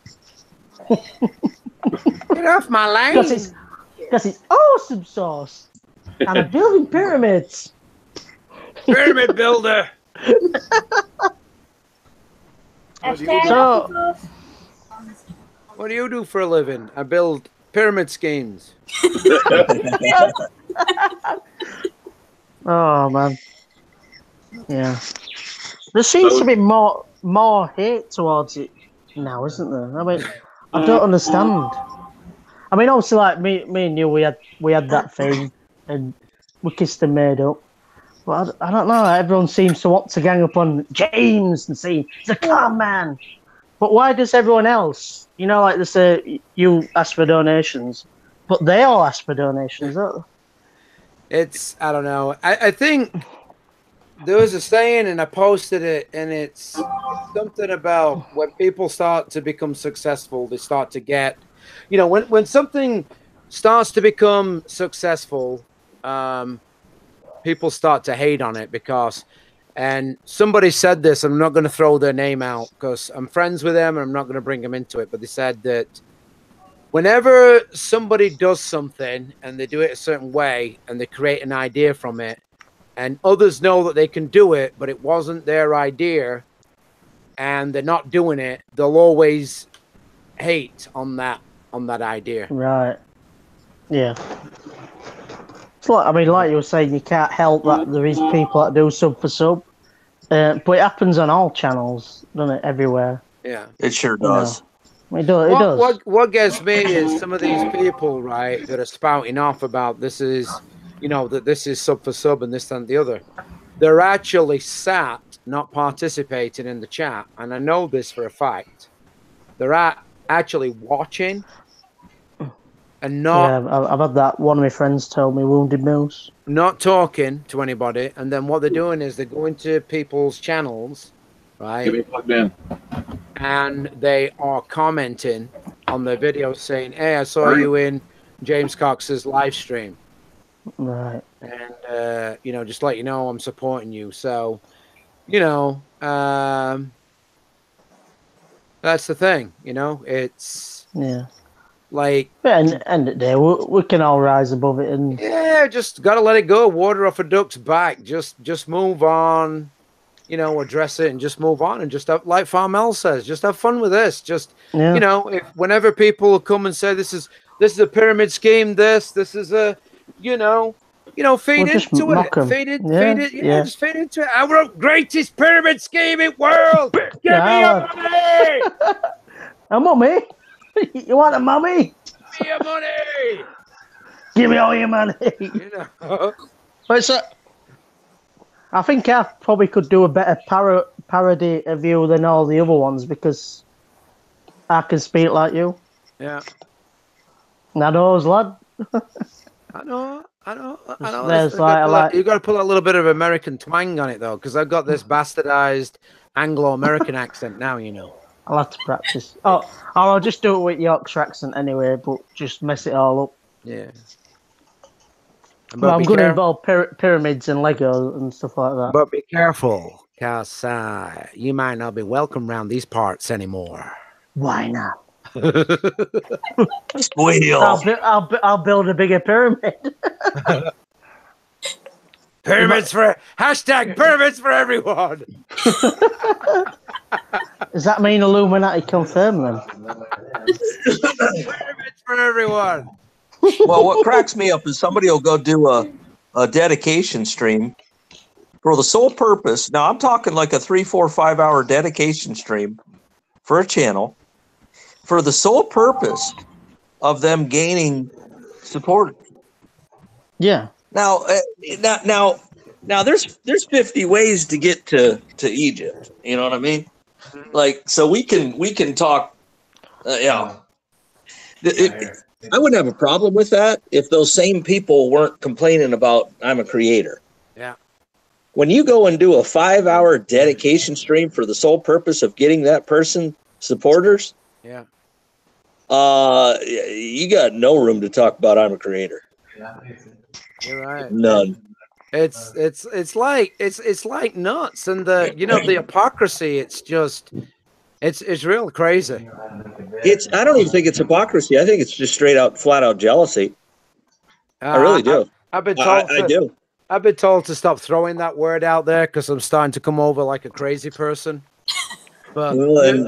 Speaker 2: Get off my lane.
Speaker 10: Because it's awesome sauce. And I'm building pyramids.
Speaker 2: Pyramid builder.
Speaker 10: So,
Speaker 2: What do you do for a living? I build pyramid schemes.
Speaker 10: oh man, yeah. There seems to be more hate towards it now, isn't there? I mean, I don't understand. I mean, obviously, like me and you, we had that thing, and we kissed and made up. But I don't know. Everyone seems to want to gang up on James and say he's a con man. But why does everyone else, you know, like they say, you ask for donations, but they all ask for donations, don't they?
Speaker 2: It's, I don't know. I think there was a saying, and I posted it, and it's something about when people start to become successful, they start to get, you know, when something starts to become successful, people start to hate on it because, and somebody said this, I'm not going to throw their name out because I'm friends with them and I'm not going to bring them into it, but they said that whenever somebody does something and they do it a certain way and they create an idea from it and others know that they can do it, but it wasn't their idea and they're not doing it, they'll always hate on that idea.
Speaker 10: Right. Yeah. It's like, I mean, like you were saying, you can't help that there is people that do sub for sub. But it happens on all channels, doesn't it? Everywhere.
Speaker 2: Yeah.
Speaker 5: It sure does.
Speaker 10: You know, it does.
Speaker 2: What gets me is some of these people, right, that are spouting off about this is, you know, that this is sub for sub and this and the other. They're actually sat, not participating in the chat. And I know this for a fact. They're actually watching and not...
Speaker 10: Yeah, I've had that. One of my friends told me, Wounded Moose.
Speaker 2: Not talking to anybody. And then what they're doing is they're going to people's channels, right?
Speaker 6: Get me plugged in.
Speaker 2: And they are commenting on their videos saying, hey, I saw you in James Cox's live stream.
Speaker 10: Right.
Speaker 2: And, you know, just let you know I'm supporting you. So, you know, that's the thing, you know, it's...
Speaker 10: Yeah.
Speaker 2: Like...
Speaker 10: But at the end of the day, we can all rise above it. And
Speaker 2: yeah, just got to let it go. Water off a duck's back. Just move on. You know, address it and just move on and just have, like Farmel says, just have fun with this. Just, you know, if whenever people come and say this is a pyramid scheme, this is a, you know, feed into it, feed it, just feed into it. Our greatest pyramid scheme in world. Give me your money.
Speaker 10: A mummy? You want a mummy?
Speaker 2: Give me your money.
Speaker 10: Give me all your money.
Speaker 2: You know.
Speaker 10: But I think I probably could do a better parody of you than all the other ones because I can speak like you.
Speaker 2: Yeah.
Speaker 11: Nados, lad.
Speaker 2: I know.
Speaker 11: There's like
Speaker 2: You got to put a little bit of American twang on it though, because I've got this bastardized Anglo-American accent now. You know.
Speaker 11: I'll have to practice. Oh, I'll just do it with Yorkshire accent anyway, but just mess it all up.
Speaker 2: Yeah.
Speaker 11: But I'm going to involve pyramids and Legos and stuff like that.
Speaker 2: But be careful, because you might not be welcome around these parts anymore.
Speaker 11: Why not?
Speaker 5: I'll
Speaker 11: build a bigger pyramid.
Speaker 2: Pyramids for #pyramids for everyone.
Speaker 11: Does that mean Illuminati confirm them?
Speaker 2: Pyramids for everyone.
Speaker 5: Well, what cracks me up is somebody will go do a dedication stream for the sole purpose. Now, I'm talking like a 3, 4, 5 hour dedication stream for a channel for the sole purpose of them gaining support.
Speaker 11: Yeah.
Speaker 5: Now, there's 50 ways to get to Egypt. You know what I mean? Like, so we can talk. Yeah. I wouldn't have a problem with that if those same people weren't complaining about I'm a creator.
Speaker 2: Yeah.
Speaker 5: When you go and do a 5 hour dedication stream for the sole purpose of getting that person supporters,
Speaker 2: yeah,
Speaker 5: you got no room to talk about I'm a creator.
Speaker 2: You're right.
Speaker 5: None.
Speaker 2: It's like nuts, and the the hypocrisy. It's real crazy.
Speaker 5: I don't even think it's hypocrisy. I think it's just straight out, flat out jealousy. I really do.
Speaker 2: I've been told.
Speaker 5: I do.
Speaker 2: I've been told to stop throwing that word out there because I'm starting to come over like a crazy person. But
Speaker 5: well, then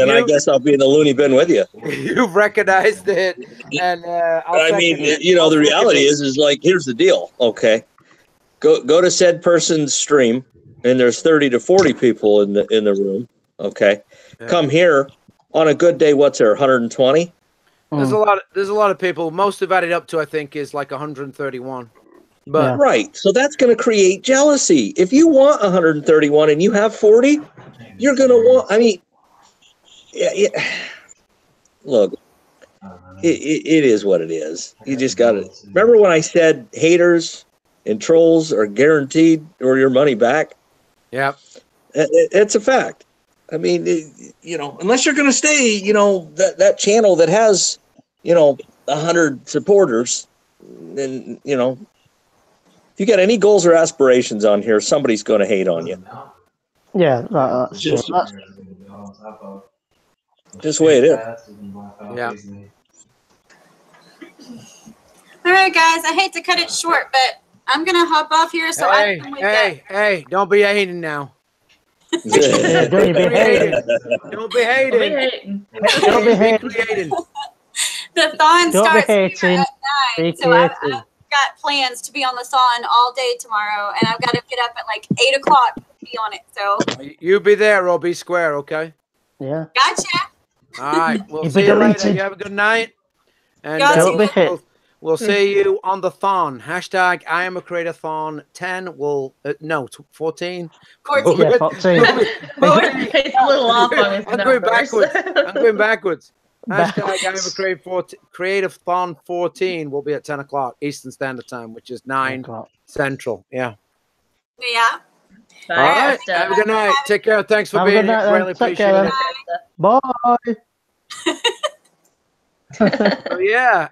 Speaker 5: I guess I'll be in the loony bin with you.
Speaker 2: You've recognized it, and
Speaker 5: I mean, the reality is like, here's the deal. Okay, go to said person's stream, and there's 30 to 40 people in the room. Okay, yeah. Come here on a good day. What's there? 120.
Speaker 2: There's a lot of people. Most have added up to, I think, is like 131. But
Speaker 5: right, so that's going to create jealousy. If you want 131 and you have 40, you're going to want. I mean, look, it is what it is. You just got to remember when I said haters and trolls are guaranteed or your money back.
Speaker 2: Yeah,
Speaker 5: it's a fact. I mean, unless you're going to stay, that channel that has, 100 supporters, then, if you got any goals or aspirations on here, somebody's going to hate on you.
Speaker 11: Yeah, that's
Speaker 5: just the way it is.
Speaker 2: Yeah.
Speaker 3: All right, guys. I hate to cut it short, but I'm going to hop off here so I can wake up.
Speaker 2: Hey, don't be hating now.
Speaker 11: Don't be hating.
Speaker 2: Don't be hating.
Speaker 11: Don't be hating.
Speaker 3: The thon starts here at 9, so I've got plans to be on the thon all day tomorrow, and I've got to get up at like 8 o'clock to be on it. So
Speaker 2: you be there or be square, okay?
Speaker 11: Yeah.
Speaker 3: Gotcha.
Speaker 2: All right. We'll see you later. You have a good night. And we'll see you on the thon. Hashtag IAmACreatorThon 10 will 14.
Speaker 3: 14.
Speaker 11: Yeah, 14.
Speaker 4: It's a little off on his numbers.
Speaker 2: I'm going backwards. Hashtag IAmACreatorThon 14 will be at 10 o'clock Eastern Standard Time, which is 9 Central. Yeah.
Speaker 3: Yeah.
Speaker 2: All right. Have a good night. Take care. Thanks for being here. Really appreciate it.
Speaker 11: Bye.
Speaker 2: So yeah,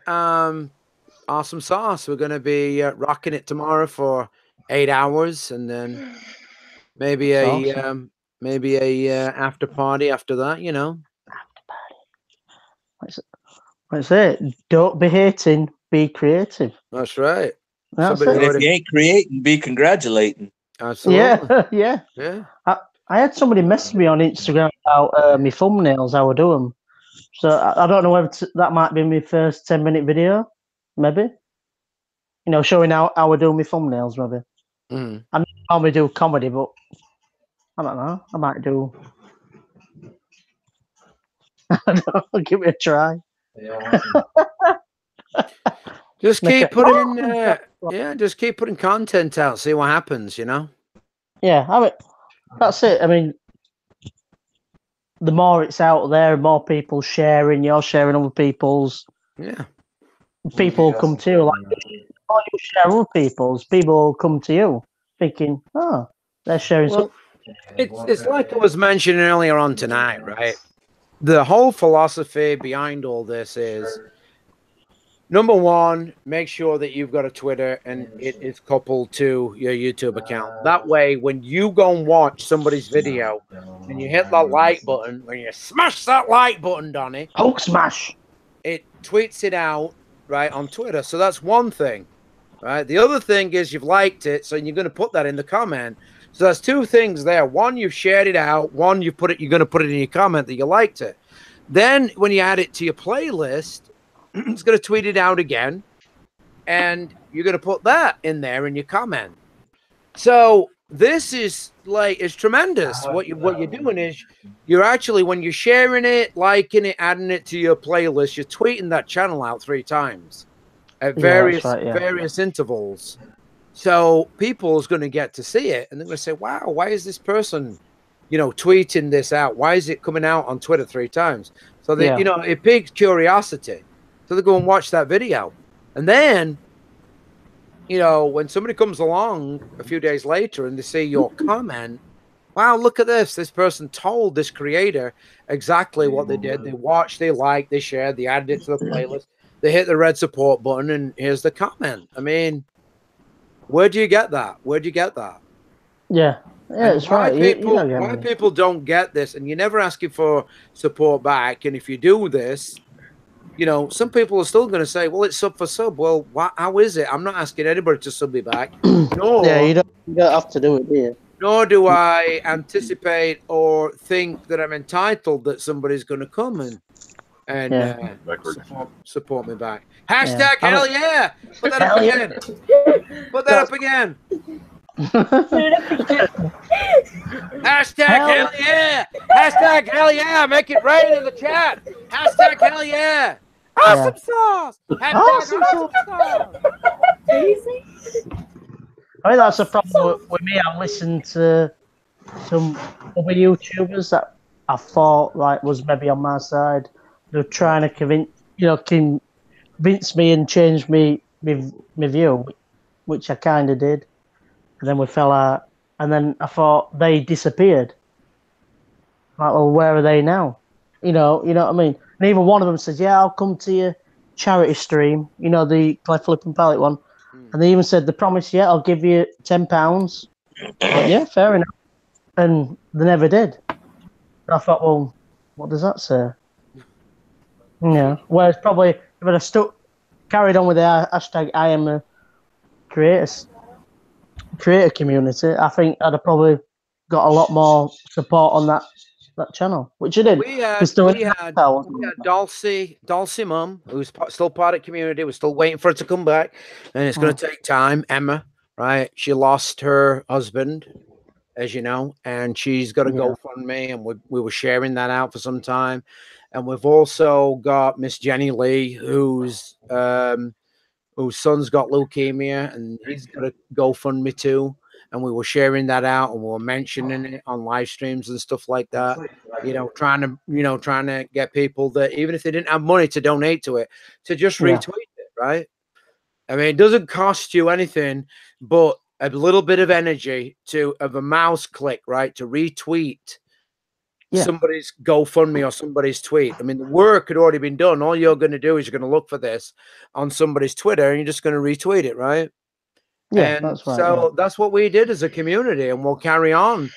Speaker 2: awesome sauce. We're gonna be rocking it tomorrow for 8 hours, and then maybe a after party after that.
Speaker 11: After party. What's it? Don't be hating, be creative.
Speaker 2: That's right.
Speaker 5: If you ain't creating, be congratulating.
Speaker 2: Absolutely.
Speaker 11: Yeah. I had somebody message me on Instagram about my thumbnails, how I do them. So I don't know whether that might be my first 10-minute video, maybe. Showing how I do my thumbnails, maybe. I normally do comedy, but I don't know. I might do. I don't know. Give it a try.
Speaker 2: Just keep putting, just keep putting content out. See what happens.
Speaker 11: Yeah, I mean, that's it. I mean, the more it's out there, more people sharing. You're sharing other people's.
Speaker 2: Yeah.
Speaker 11: people will come to you. Like, or you share other people's, people will come to you thinking, oh, they're sharing
Speaker 2: Well, it's like I was mentioning earlier on tonight, right? The whole philosophy behind all this is, number one, make sure that you've got a Twitter and it is coupled to your YouTube account. That way, when you go and watch somebody's video and you hit that like button, when you smash that like button, Donnie,
Speaker 11: Hulk smash,
Speaker 2: it tweets it out, right, on Twitter. So that's one thing, right? The other thing is you've liked it, so you're going to put that in the comment. So there's two things there. One, you've shared it out. One, you're going to put it in your comment that you liked it. Then when you add it to your playlist, it's going to tweet it out again, and you're going to put that in there in your comment. So this is like, it's tremendous. What you're doing is you're actually, when you're sharing it, liking it, adding it to your playlist, you're tweeting that channel out 3 times at various intervals. So people is going to get to see it, and they're going to say, wow, why is this person, tweeting this out? Why is it coming out on Twitter 3 times? So that, it piques curiosity. So they go and watch that video. And then, when somebody comes along a few days later and they see your comment, wow, look at this. This person told this creator exactly what they did. They watched, they liked, they shared, they added it to the playlist. They hit the red support button, and here's the comment. I mean, where do you get that? Where do you get that?
Speaker 11: Yeah. Yeah, it's right.
Speaker 2: Why people don't get this, and you're never asking for support back. And if you do this, some people are still going to say, well, it's sub for sub. Well, how is it? I'm not asking anybody to sub me back.
Speaker 11: Yeah, you don't have to do it, do you?
Speaker 2: Nor do I anticipate or think that I'm entitled that somebody's going to come and support me back. Hashtag hell yeah! Put that up again. Put that up again. Hashtag hell yeah! Hashtag hell yeah! Make it rain in the chat. Hashtag hell yeah! Awesome sauce! Hashtag awesome sauce!
Speaker 11: I think that's the problem with me. I listened to some other YouTubers that I thought was maybe on my side. They're trying to convince me and change my view, which I kind of did. And then we fell out. And then I thought they disappeared. Like, well, where are they now? You know what I mean? And even one of them said, yeah, I'll come to your charity stream, the Clef Flip and Pallet one. And they even said, they promised, yeah, I'll give you £10. But yeah, fair enough. And they never did. And I thought, well, what does that say? Yeah. Whereas probably if I'd have carried on with the hashtag IAmACreator community, I think I'd have probably got a lot more support on that channel, which I did.
Speaker 2: We had Dulcie Mum, who's still part of the community. We're still waiting for her to come back, and it's going to take time. Emma, right? She lost her husband, as you know, and she's got a GoFundMe, and we were sharing that out for some time. And we've also got Miss Jenny Lee, whose son's got leukemia, and he's got a GoFundMe too. And we were sharing that out, and we were mentioning it on live streams and stuff like that. Trying to get people that, even if they didn't have money to donate to it, to just retweet it, right? I mean, it doesn't cost you anything but a little bit of energy of a mouse click, right, to retweet somebody's GoFundMe or somebody's tweet. I mean, the work had already been done. All you're going to do is you're going to look for this on somebody's Twitter, and you're just going to retweet it, right?
Speaker 11: Yeah,
Speaker 2: and
Speaker 11: that's right.
Speaker 2: So that's what we did as a community, and we'll carry on.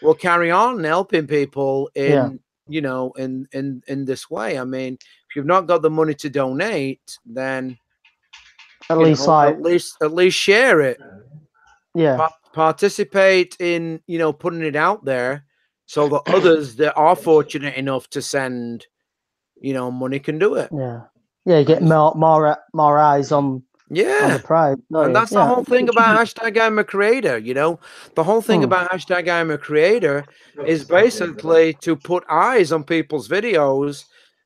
Speaker 2: We'll carry on helping people in in this way. I mean, if you've not got the money to donate, then at least share it.
Speaker 11: Yeah.
Speaker 2: Participate in putting it out there, so that others that are fortunate enough to send money can do it.
Speaker 11: Yeah, you get more eyes on the prize.
Speaker 2: And that's the whole thing about hashtag IAmACreator. The whole thing about hashtag IAmACreator is basically to put eyes on people's videos,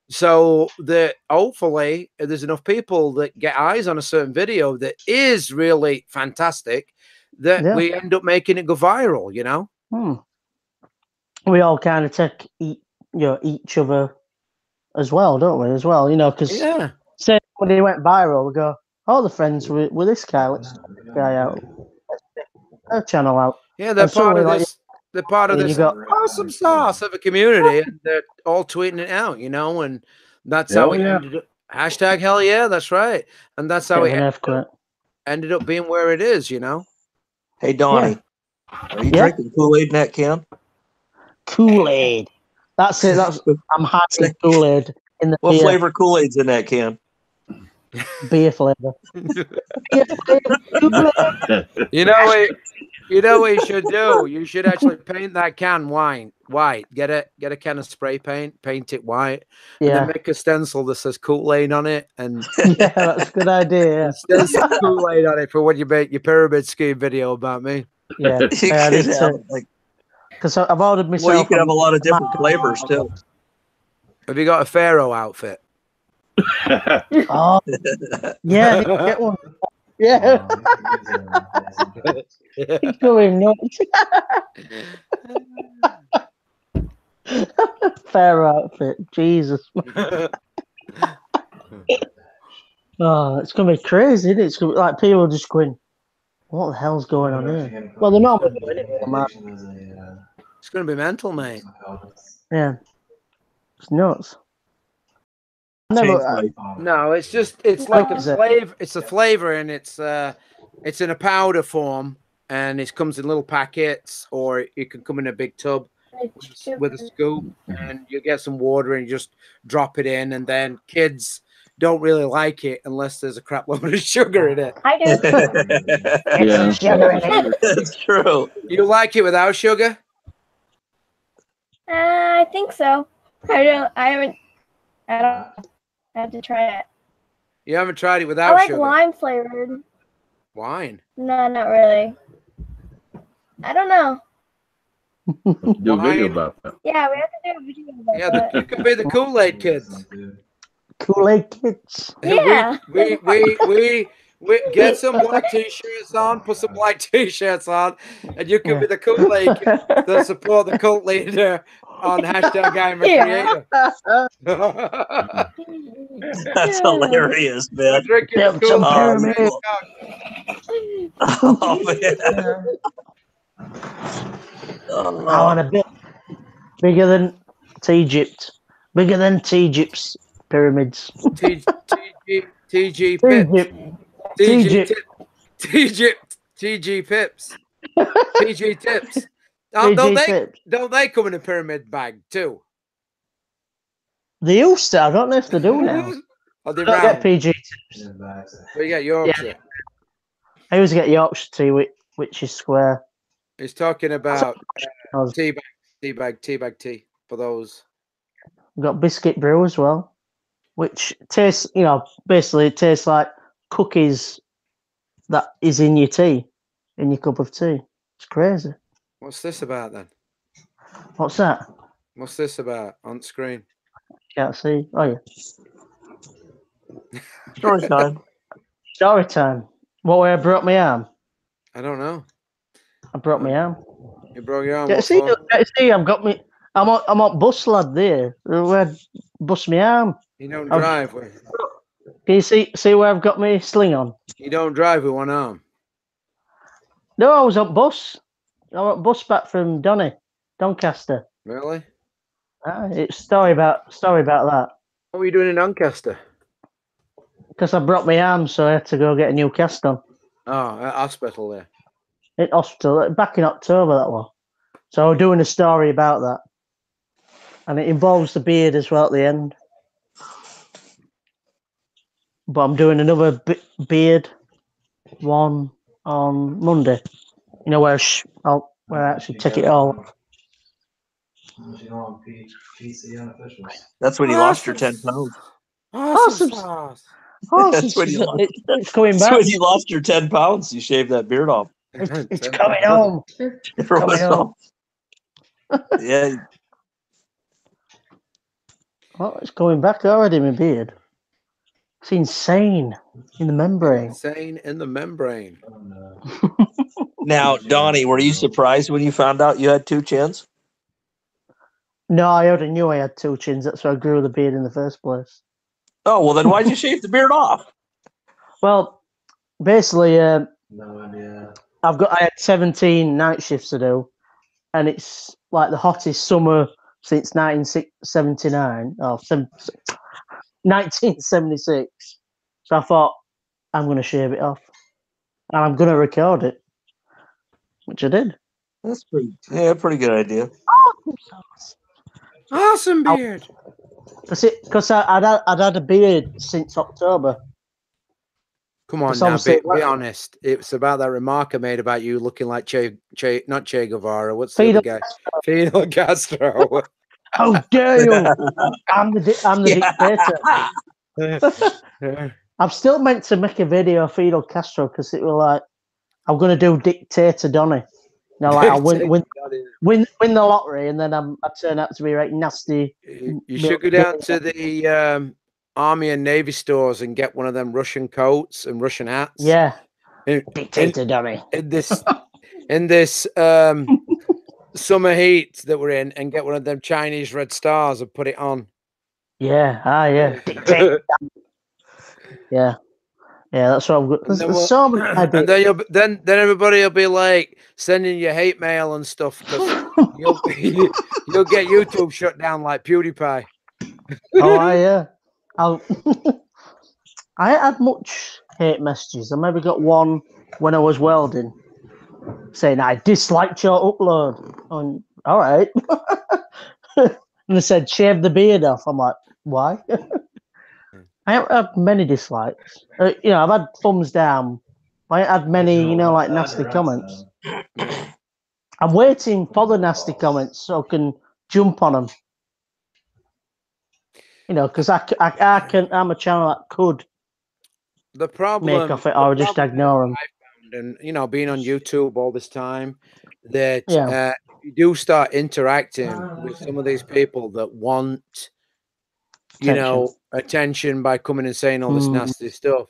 Speaker 2: so that hopefully there's enough people that get eyes on a certain video that is really fantastic, that we end up making it go viral.
Speaker 11: We all kind of take each other as well, don't we? As well, because say when he went viral, we go, all the friends with this guy. Let's check this guy out. Let's check her channel out.
Speaker 2: Yeah, they're
Speaker 11: And
Speaker 2: part
Speaker 11: suddenly,
Speaker 2: of
Speaker 11: like,
Speaker 2: this. They're part of
Speaker 11: and you
Speaker 2: this
Speaker 11: go,
Speaker 2: awesome sauce of a community, and they're all tweeting it out, you know, and that's how
Speaker 6: Hell
Speaker 2: it
Speaker 6: yeah.
Speaker 2: ended up. Hashtag hell yeah, that's right, and that's how
Speaker 11: bit of
Speaker 2: it
Speaker 11: an earthquake.
Speaker 2: ended up being where it is, you know.
Speaker 5: Hey, Donnie, are you
Speaker 11: Yeah.
Speaker 5: drinking Kool-Aid in that can?
Speaker 11: Kool-Aid. That's it. I'm hiding Kool-Aid in the
Speaker 5: What
Speaker 11: beer,
Speaker 5: flavor Kool-Aid's in that can?
Speaker 11: beer flavor. Beer flavor Kool-Aid.
Speaker 2: You know what you should do? You should actually paint that can white. Get a can of spray paint, paint it white, and then make a stencil that says Kool-Aid on it, and
Speaker 11: yeah, that's a good idea.
Speaker 2: stencil Kool-Aid on it for when you make your pyramid scheme video about me.
Speaker 11: Yeah,
Speaker 5: You
Speaker 11: I
Speaker 5: could
Speaker 11: did
Speaker 5: have,
Speaker 11: too.
Speaker 5: like,
Speaker 11: Because I've ordered myself.
Speaker 5: well, you could have a lot of different flavors too.
Speaker 2: Have you got a pharaoh outfit?
Speaker 11: Oh, yeah, I need to get one. Yeah, he's going nuts. Fair outfit, Jesus. Oh, it's gonna be crazy, isn't it? It's gonna be like people just going, "What the hell's going on here?" Well, they're not doing it,
Speaker 2: It's gonna be mental, mate.
Speaker 11: yeah, it's nuts. Never.
Speaker 2: No, it's like a flavor. It's a flavor, and it's in a powder form, and it comes in little packets, or it can come in a big tub with a scoop, and you get some water and you just drop it in, and then kids don't really like it unless there's a crap load of sugar in it.
Speaker 7: I do.
Speaker 6: Yeah.
Speaker 7: Sugar in it.
Speaker 5: That's true.
Speaker 2: You like it without sugar?
Speaker 7: I think so. I don't. I have to try it.
Speaker 2: You haven't tried it
Speaker 7: I
Speaker 2: without
Speaker 7: like
Speaker 2: sugar?
Speaker 7: lime flavored.
Speaker 2: Wine?
Speaker 7: No, not really. I don't know.
Speaker 6: Let's do a video about that.
Speaker 7: Yeah, we have to do a video about
Speaker 2: Yeah,
Speaker 7: that.
Speaker 2: you could be the Kool-Aid kids.
Speaker 11: Kool-Aid kids.
Speaker 7: Yeah.
Speaker 2: We get some black t-shirts on, put some black t-shirts on, and you can be the Kool-Aid kids that support the cult leader on hashtag IAmACreator.
Speaker 5: That's hilarious, man.
Speaker 2: Drinking
Speaker 11: Build
Speaker 2: Kool-Aid.
Speaker 11: some pyramid.
Speaker 5: Oh, man.
Speaker 11: I want a bit bigger than Egypt. Bigger than Egypt's pyramids.
Speaker 2: TG Pips.
Speaker 11: Egypt.
Speaker 2: TG Pips. TG Tips.
Speaker 11: TG
Speaker 2: Don't they come in a pyramid bag too?
Speaker 11: They used to. I don't know if they do now.
Speaker 2: Are they
Speaker 11: I don't
Speaker 2: round?
Speaker 11: get PG tips.
Speaker 2: Well, you get Yorkshire.
Speaker 11: I always get Yorkshire tea, which is square.
Speaker 2: He's talking about teabag tea for those.
Speaker 11: We've got biscuit brew as well, which tastes, basically it tastes like cookies that is in your tea, in your cup of tea. It's crazy.
Speaker 2: What's this about then?
Speaker 11: What's that?
Speaker 2: What's this about on screen?
Speaker 11: Can't see. Oh, yeah.
Speaker 5: Story time.
Speaker 11: Story time. What way I broke my arm?
Speaker 2: I don't know.
Speaker 11: I broke my arm.
Speaker 2: You broke your arm.
Speaker 11: Yeah, see, I've got me. I'm on bus lad there. Where I bust my arm.
Speaker 2: You don't drive with.
Speaker 11: Can you see where I've got my sling on?
Speaker 2: You don't drive with one arm.
Speaker 11: No, I was on bus. I was on bus back from Doncaster.
Speaker 2: Really?
Speaker 11: It's story about that.
Speaker 2: What were you doing in Doncaster?
Speaker 11: Because I broke my arm, so I had to go get a new cast on.
Speaker 2: Oh, at hospital there.
Speaker 11: In hospital, back in October, that was. So I'm doing a story about that. And it involves the beard as well at the end. But I'm doing another beard one on Monday. Where I actually take it all.
Speaker 5: That's when you lost your 10 pounds.
Speaker 11: Awesome.
Speaker 5: That's when you lost.
Speaker 11: It's coming back.
Speaker 5: That's when you lost your 10 pounds. You shaved that beard off.
Speaker 11: It's coming home. It's coming home.
Speaker 5: Yeah.
Speaker 11: Well, it's going back already, my beard. It's insane in the membrane.
Speaker 2: Insane in the membrane.
Speaker 5: Now, Donnie, were you surprised when you found out you had two chins?
Speaker 11: No, I already knew I had two chins. That's why I grew the beard in the first place.
Speaker 5: Oh, well, then why'd you shave the beard off?
Speaker 11: Well, basically,
Speaker 9: No idea.
Speaker 11: I had 17 night shifts to do, and it's like the hottest summer since 1979 or 1976. So I thought, I'm going to shave it off, and I'm going to record it, which I did.
Speaker 5: That's pretty good idea.
Speaker 2: Awesome beard.
Speaker 11: Because I'd had a beard since October.
Speaker 2: Come on now, be honest. It's about that remark I made about you looking like not Che Guevara. What's the other guy? Fidel Castro.
Speaker 11: How dare you? I'm the dictator. I'm still meant to make a video of Fidel Castro because it was like, I'm going to do Dictator Donny. You know, like I win the lottery, and then I turn out to be right nasty.
Speaker 2: You should go down to the Army and Navy stores and get one of them Russian coats and Russian hats.
Speaker 11: Yeah, Dictator Donny.
Speaker 2: In this summer heat that we're in, and get one of them Chinese red stars and put it on.
Speaker 11: Yeah, yeah. Dictator Yeah. Yeah, that's what I'm good. There's so many
Speaker 2: and then everybody will be like sending you hate mail and stuff because you'll get YouTube shut down like PewDiePie.
Speaker 11: Oh, yeah. I had much hate messages. I maybe got one when I was welding saying I disliked your upload. All right. And they said shave the beard off. I'm like, why? I haven't had many dislikes. You know, I've had thumbs down. I haven't had many, you know, like nasty comments. I'm waiting for the nasty comments so I can jump on them. You know, because I'm a channel that could
Speaker 2: the problem
Speaker 11: make off it or just ignore them.
Speaker 2: And you know, being on YouTube all this time, that you do start interacting with some of these people that want, you know, attention by coming and saying all this nasty stuff.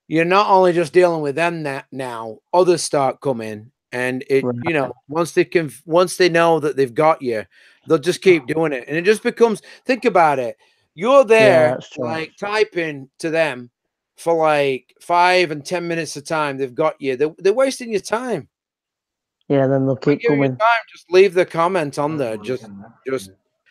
Speaker 2: You're not only just dealing with them now, others start coming, and it, you know, once they know that they've got you, they'll just keep doing it, and it just becomes. Think about it. You're there, like typing to them for like 5 and 10 minutes a time. They've got you. They're wasting your time.
Speaker 11: Yeah, then they'll keep coming.
Speaker 2: Just leave the comment on there.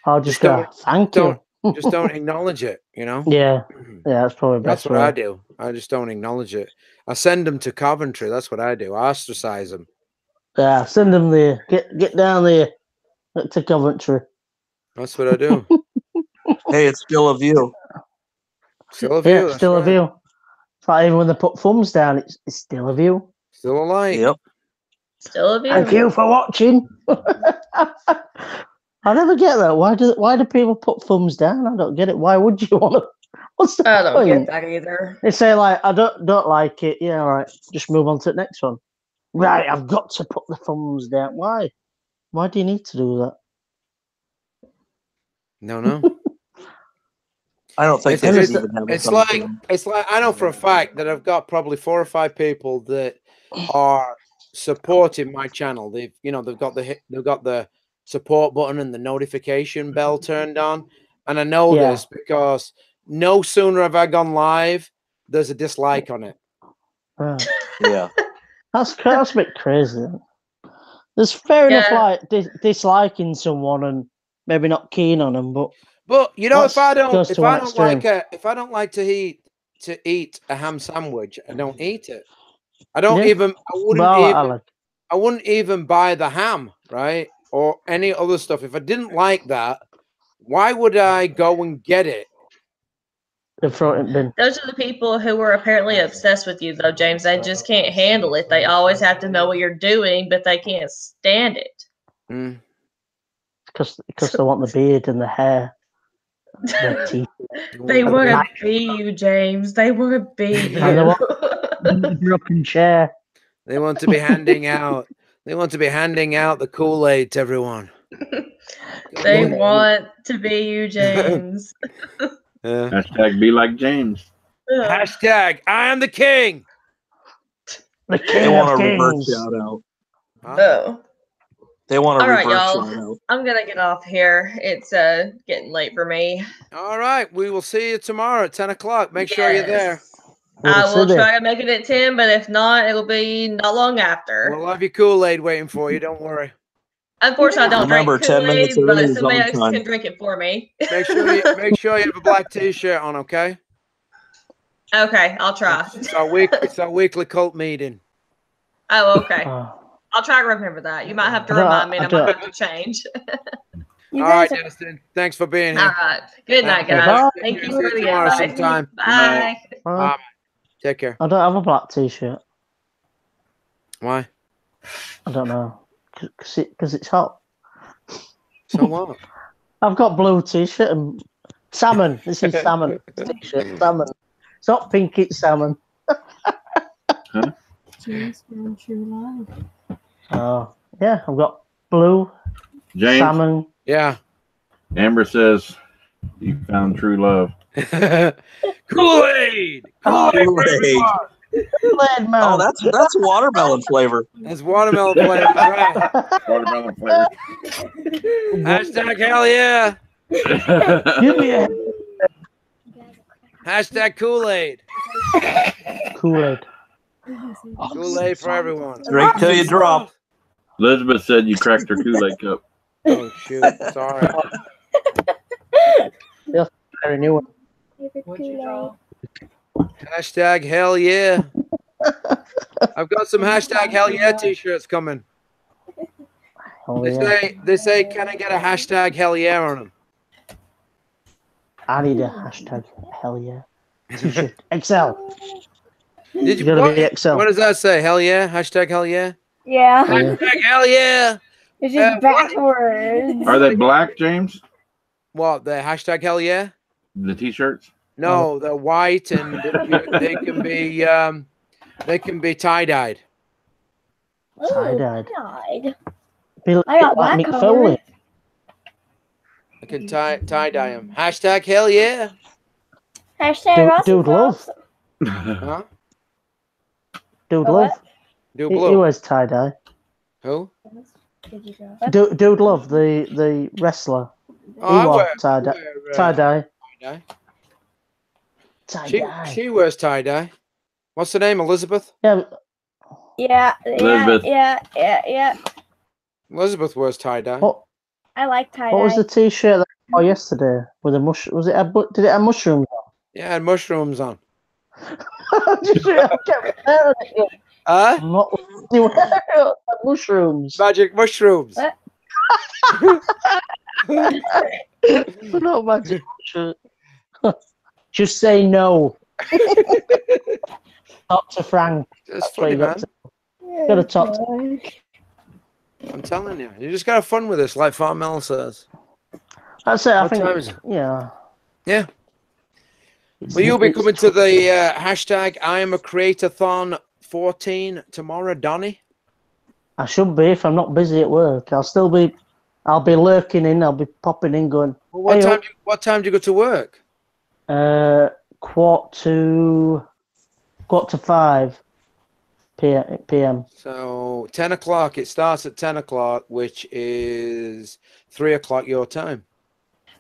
Speaker 11: I'll just go. Thank you.
Speaker 2: Just don't acknowledge it, you know?
Speaker 11: Yeah, that's probably best.
Speaker 2: That's what I do. I just don't acknowledge it. I send them to Coventry. That's what I do. I ostracize them.
Speaker 11: Yeah, send them there. Get down there to Coventry.
Speaker 2: That's what I do.
Speaker 5: Hey, it's still a view.
Speaker 2: Still a view.
Speaker 11: Yeah, still a view. It's like even when they put thumbs down, it's still a view.
Speaker 2: Still a like.
Speaker 5: Yep.
Speaker 4: Still a view.
Speaker 11: Thank you for watching. I never get that. Why do people put thumbs down? I don't get it. Why would you want to? What's the point?
Speaker 4: I don't get that either.
Speaker 11: They say like, I don't like it. Yeah, all right. Just move on to the next one. Right, I've got to put the thumbs down. Why? Why do you need to do that?
Speaker 2: No.
Speaker 5: I don't think
Speaker 2: it's like I know for a fact that I've got probably 4 or 5 people that are supporting my channel. They've got the support button and the notification bell turned on, and I know this because no sooner have I gone live, there's a dislike on it.
Speaker 5: Yeah,
Speaker 11: that's a bit crazy. There's fair enough like disliking someone and maybe not keen on them, but
Speaker 2: you know, if I don't like to eat a ham sandwich, I don't eat it. I wouldn't even buy the ham, right? Or any other stuff. If I didn't like that, why would I go and get it?
Speaker 4: Those are the people who were apparently obsessed with you, though, James. They just can't handle it. They always have to know what you're doing, but they can't stand it.
Speaker 11: Because they want the beard and the hair. Their teeth.
Speaker 4: They want to be you, James. They want to be you.
Speaker 11: And they want the broken chair.
Speaker 2: They want to be handing out. They want to be handing out the Kool-Aid to everyone.
Speaker 4: They want to be you, James.
Speaker 6: Hashtag be like James.
Speaker 2: Hashtag I am the king.
Speaker 11: The king of kings.
Speaker 5: Shout out.
Speaker 4: Oh.
Speaker 5: They want to
Speaker 4: All right,
Speaker 5: revert
Speaker 4: y'all.
Speaker 5: you.
Speaker 4: I'm gonna get off here. It's getting late for me.
Speaker 2: All right. We will see you tomorrow at 10 o'clock. Make sure you're there.
Speaker 4: I will try to make it at 10, but if not, it'll be not long after.
Speaker 2: We'll have your Kool-Aid waiting for you. Don't worry.
Speaker 4: Unfortunately, I don't
Speaker 5: Remember,
Speaker 4: drink
Speaker 5: 10 minutes
Speaker 4: Kool-Aid,
Speaker 5: early
Speaker 4: but
Speaker 5: is
Speaker 4: somebody
Speaker 5: on
Speaker 4: else
Speaker 5: time.
Speaker 4: can drink it for me.
Speaker 2: Make sure you have a black T-shirt on, okay?
Speaker 4: Okay, I'll try.
Speaker 2: It's our weekly cult meeting.
Speaker 4: Oh, okay. I'll try to remember that. You might have to remind me, and I might have to change.
Speaker 2: All right, Justin. Thanks for being here.
Speaker 4: All right. Good night, guys.
Speaker 11: Bye.
Speaker 4: Thank you
Speaker 2: See
Speaker 4: for the
Speaker 2: tomorrow
Speaker 4: invite.
Speaker 2: sometime.
Speaker 4: Bye.
Speaker 11: Bye.
Speaker 2: Take care.
Speaker 11: I don't have a black T-shirt.
Speaker 2: Why?
Speaker 11: I don't know. Because it's hot.
Speaker 2: So what?
Speaker 11: I've got blue T-shirt and salmon. This is salmon T-shirt. Salmon. It's not pink. It's salmon. Oh yeah, I've got blue.
Speaker 6: James?
Speaker 11: Salmon.
Speaker 2: Yeah.
Speaker 6: Amber says you found true love.
Speaker 2: Kool-Aid.
Speaker 5: Kool-Aid.
Speaker 11: Kool-Aid, man.
Speaker 5: Oh, that's watermelon flavor.
Speaker 2: That's watermelon flavor. Right.
Speaker 6: Watermelon flavor.
Speaker 2: Hashtag hell yeah.
Speaker 11: Give me a
Speaker 2: Hashtag Kool-Aid.
Speaker 11: Kool-Aid.
Speaker 2: Kool-Aid for everyone.
Speaker 5: Drink till you drop.
Speaker 6: Elizabeth said you cracked her Kool-Aid cup.
Speaker 2: Oh shoot! Sorry.
Speaker 11: Very new one.
Speaker 2: Hashtag hell yeah. I've got some hashtag hell yeah t-shirts coming.
Speaker 11: Oh,
Speaker 2: They say, can I get a hashtag hell yeah on them?
Speaker 11: I need a hashtag hell yeah T-shirt. XL.
Speaker 2: Did you?
Speaker 11: Gotta be XL.
Speaker 2: What does that say? Hell yeah. Hashtag hell yeah.
Speaker 7: Yeah.
Speaker 2: Hashtag hell yeah.
Speaker 7: It's just backwards.
Speaker 6: Are they black, James?
Speaker 2: What, the hashtag hell yeah?
Speaker 6: The T-shirts?
Speaker 2: No, they're white and they can be tie-dyed.
Speaker 11: Tie-dyed.
Speaker 7: I got black
Speaker 11: Mick Foley.
Speaker 2: I can tie-dye them. Hashtag hell yeah.
Speaker 7: Hashtag
Speaker 11: Dude love.
Speaker 2: Huh?
Speaker 11: Dude
Speaker 7: Oh,
Speaker 11: love.
Speaker 7: what?
Speaker 2: Dude
Speaker 11: He
Speaker 2: blue.
Speaker 11: wears tie-dye.
Speaker 2: Who?
Speaker 11: Dude love, the wrestler.
Speaker 2: Oh, I
Speaker 11: He wore
Speaker 2: wear
Speaker 11: tie-dye. Tie-dye.
Speaker 2: tie-dye.
Speaker 11: Tie-dye.
Speaker 2: She wears tie-dye. What's the name? Elizabeth?
Speaker 11: Yeah.
Speaker 6: Elizabeth.
Speaker 7: Yeah.
Speaker 2: Elizabeth wears tie-dye.
Speaker 7: I like tie-dye.
Speaker 11: What was the T-shirt that I wore yesterday with a mush? Was it? Did it have mushrooms on?
Speaker 2: Yeah, it had mushrooms on.
Speaker 11: I'm not mushrooms.
Speaker 2: Magic mushrooms.
Speaker 11: No magic mushrooms. Just say no. Talk to Frank.
Speaker 2: That's funny, man.
Speaker 11: Gotta talk to
Speaker 2: I'm telling you. You just got to have fun with this, like Farm Mel says.
Speaker 11: That's it. I
Speaker 2: What
Speaker 11: think.
Speaker 2: time is it?
Speaker 11: Yeah.
Speaker 2: Yeah. Well, you'll be coming to the hashtag IAmACreatorthon 14 tomorrow, Donnie?
Speaker 11: I should be if I'm not busy at work. I'll be lurking in. I'll be popping in, going.
Speaker 2: Well, what time do you go to work?
Speaker 11: Quarter to 5 p.m.
Speaker 2: So 10 o'clock. It starts at 10 o'clock, which is 3 o'clock your time.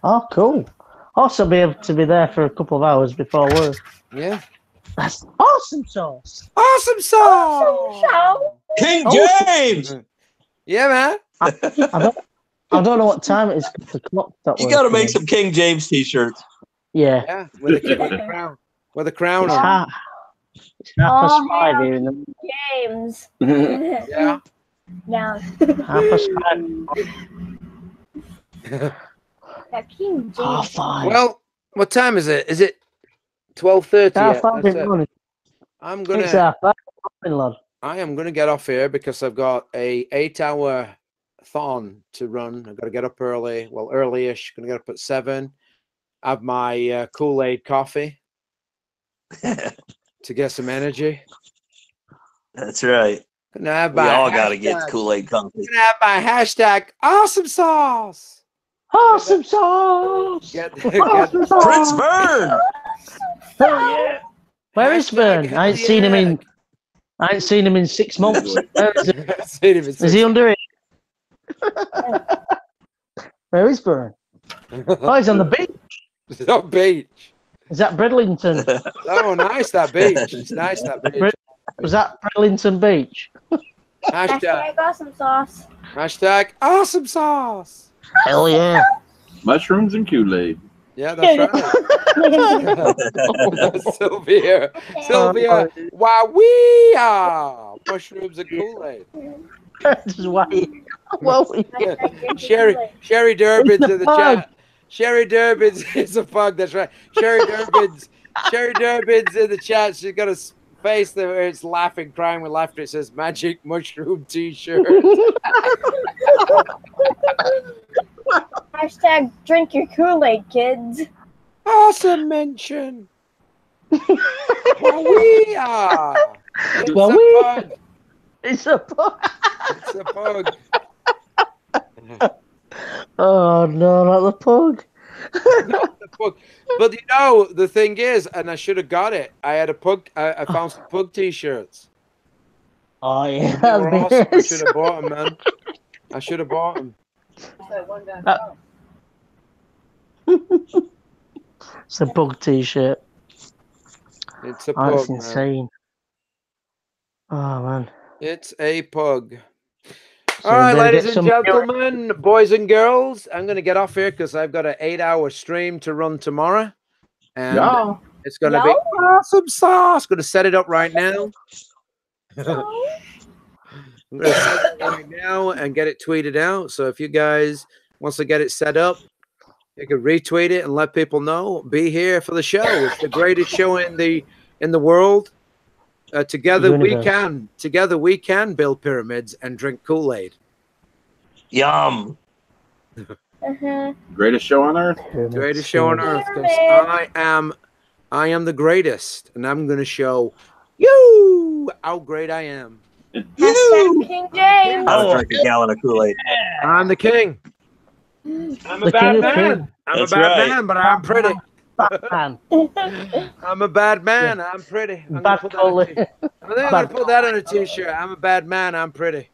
Speaker 11: Oh, cool. Also, be able to be there for a couple of hours before work.
Speaker 2: Yeah.
Speaker 11: That's awesome sauce.
Speaker 2: Awesome sauce.
Speaker 5: King James.
Speaker 2: Yeah, man.
Speaker 11: I don't know what time it is. The clock that
Speaker 5: You got to make some King James t-shirts.
Speaker 11: Yeah.
Speaker 2: Yeah, with a crown. With a crown
Speaker 11: It's
Speaker 2: on.
Speaker 11: It's 5:30 here in the
Speaker 7: James.
Speaker 2: Yeah.
Speaker 7: Now.
Speaker 11: 5:30.
Speaker 7: King James.
Speaker 11: 5:30.
Speaker 2: Well, what time is it? Is it 12:30 yet?
Speaker 11: 5:30
Speaker 2: That's it.
Speaker 11: morning.
Speaker 2: I'm
Speaker 11: It's
Speaker 2: gonna.
Speaker 11: 5:30 morning, lad.
Speaker 2: I am gonna get off here because I've got a 8-hour thon to run. I've got to get up early. Well, early-ish. Gonna get up at 7. Have my Kool-Aid coffee to get some energy.
Speaker 5: That's right.
Speaker 2: Gonna have
Speaker 5: We
Speaker 2: my
Speaker 5: all got to
Speaker 2: hashtag-
Speaker 5: get Kool-Aid coffee.
Speaker 2: Gonna have my hashtag awesome sauce.
Speaker 11: Awesome sauce.
Speaker 5: Prince Vern.
Speaker 11: Hell yeah. Where is Vern? I ain't seen him in 6 months. Where is he? Is he under it? Where is Burn? Oh, he's on the beach.
Speaker 2: It's on beach.
Speaker 11: Is that Bridlington?
Speaker 2: Oh, nice that beach. It's nice that beach.
Speaker 11: Was that Bridlington Beach?
Speaker 2: Hashtag
Speaker 7: awesome sauce.
Speaker 2: Hashtag awesome sauce.
Speaker 11: Hell yeah.
Speaker 6: Mushrooms and Kool-Aid.
Speaker 2: Yeah, that's right. Sylvia. Sylvia. Wow, we are mushrooms and Kool-Aid.
Speaker 11: Just why? Well,
Speaker 2: Sherry Durbin's in the chat. Sherry Durbin's is a pug. That's right. Sherry Durbin's in the chat. She's got a face that where it's laughing, crying with laughter. It says "Magic Mushroom T-shirt."
Speaker 7: Hashtag drink your Kool-Aid, kids.
Speaker 2: Awesome mention. Well, we are.
Speaker 11: It's a pug.
Speaker 2: It's a pug.
Speaker 11: Oh no, not the pug.
Speaker 2: Not the pug. But you know, the thing is, and I should have got it. I had a pug. I found some pug T-shirts.
Speaker 11: Oh yeah,
Speaker 2: They were awesome. I should have bought them, man. I should have bought them.
Speaker 11: It's a pug T-shirt.
Speaker 2: It's a
Speaker 11: Oh,
Speaker 2: pug.
Speaker 11: that's insane. Oh man.
Speaker 2: It's a pug.
Speaker 11: So
Speaker 2: All right, ladies
Speaker 11: get
Speaker 2: and
Speaker 11: some-
Speaker 2: gentlemen, boys and girls, I'm going to get off here because I've got an 8-hour stream to run tomorrow. And it's going to be awesome sauce. Going to set it up right now. I'm going to set it right now and get it tweeted out. So if you guys, once I get it set up, you can retweet it and let people know. Be here for the show. It's the greatest show in the world. Together we can build pyramids and drink Kool-Aid.
Speaker 5: Yum.
Speaker 6: Greatest show on earth.
Speaker 2: Greatest show on earth. 'Cause I am the greatest, and I'm going to show you how great I am.
Speaker 7: Hashtag King James.
Speaker 5: I'll drink a gallon of Kool-Aid.
Speaker 2: I'm the king. I'm a
Speaker 11: The
Speaker 2: bad
Speaker 11: king of
Speaker 2: man.
Speaker 11: king.
Speaker 2: I'm
Speaker 5: That's
Speaker 2: a bad
Speaker 5: right.
Speaker 2: man, but I'm pretty.
Speaker 11: Batman.
Speaker 2: I'm a bad man. I'm pretty. I'm
Speaker 11: Bad
Speaker 2: gonna put that on a
Speaker 11: Collie.
Speaker 2: t- I think I'm gonna put that on a T-shirt. I'm a bad man. I'm pretty.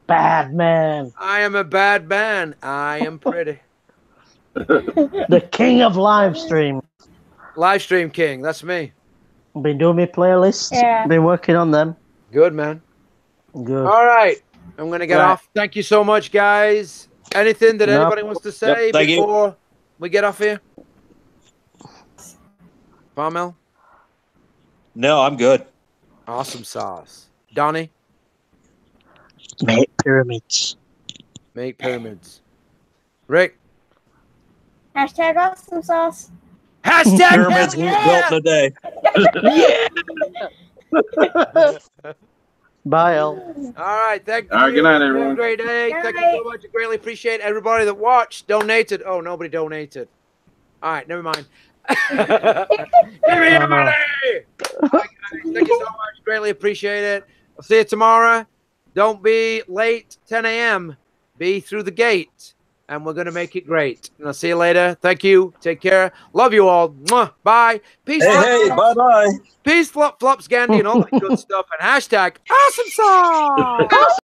Speaker 11: Bad man.
Speaker 2: I am a bad man. I am pretty.
Speaker 11: The king of live stream.
Speaker 2: Live stream king. That's me.
Speaker 11: Been doing my playlists.
Speaker 7: Yeah.
Speaker 11: Been working on them.
Speaker 2: Good man.
Speaker 11: Good.
Speaker 2: All right. I'm gonna get
Speaker 11: Right.
Speaker 2: off. Thank you so much, guys. Anything that
Speaker 11: No.
Speaker 2: anybody wants to say
Speaker 5: Yep, thank you.
Speaker 2: before we get off here? Palmel?
Speaker 5: No, I'm good.
Speaker 2: Awesome sauce. Donnie?
Speaker 11: Make pyramids.
Speaker 2: Make pyramids. Rick?
Speaker 7: Hashtag awesome sauce.
Speaker 2: Hashtag
Speaker 5: Pyramids
Speaker 2: hell
Speaker 5: built in a day.
Speaker 11: Bye, El.
Speaker 2: All right, thank you.
Speaker 6: All right, good night,
Speaker 2: Have a
Speaker 6: everyone.
Speaker 2: great day. Thank you so much. I greatly appreciate everybody that watched, donated. Oh, nobody donated. All right, never mind. Give me your money. All right, guys, thank you so much. Greatly appreciate it. I'll see you tomorrow. Don't be late, 10 a.m. Be through the gate, and we're going to make it great. And I'll see you later. Thank you. Take care. Love you all. Mwah. Bye. Peace.
Speaker 5: Hey, bye-bye.
Speaker 2: Peace, flop, flops, Gandhi, and all that good stuff. And hashtag awesome sauce.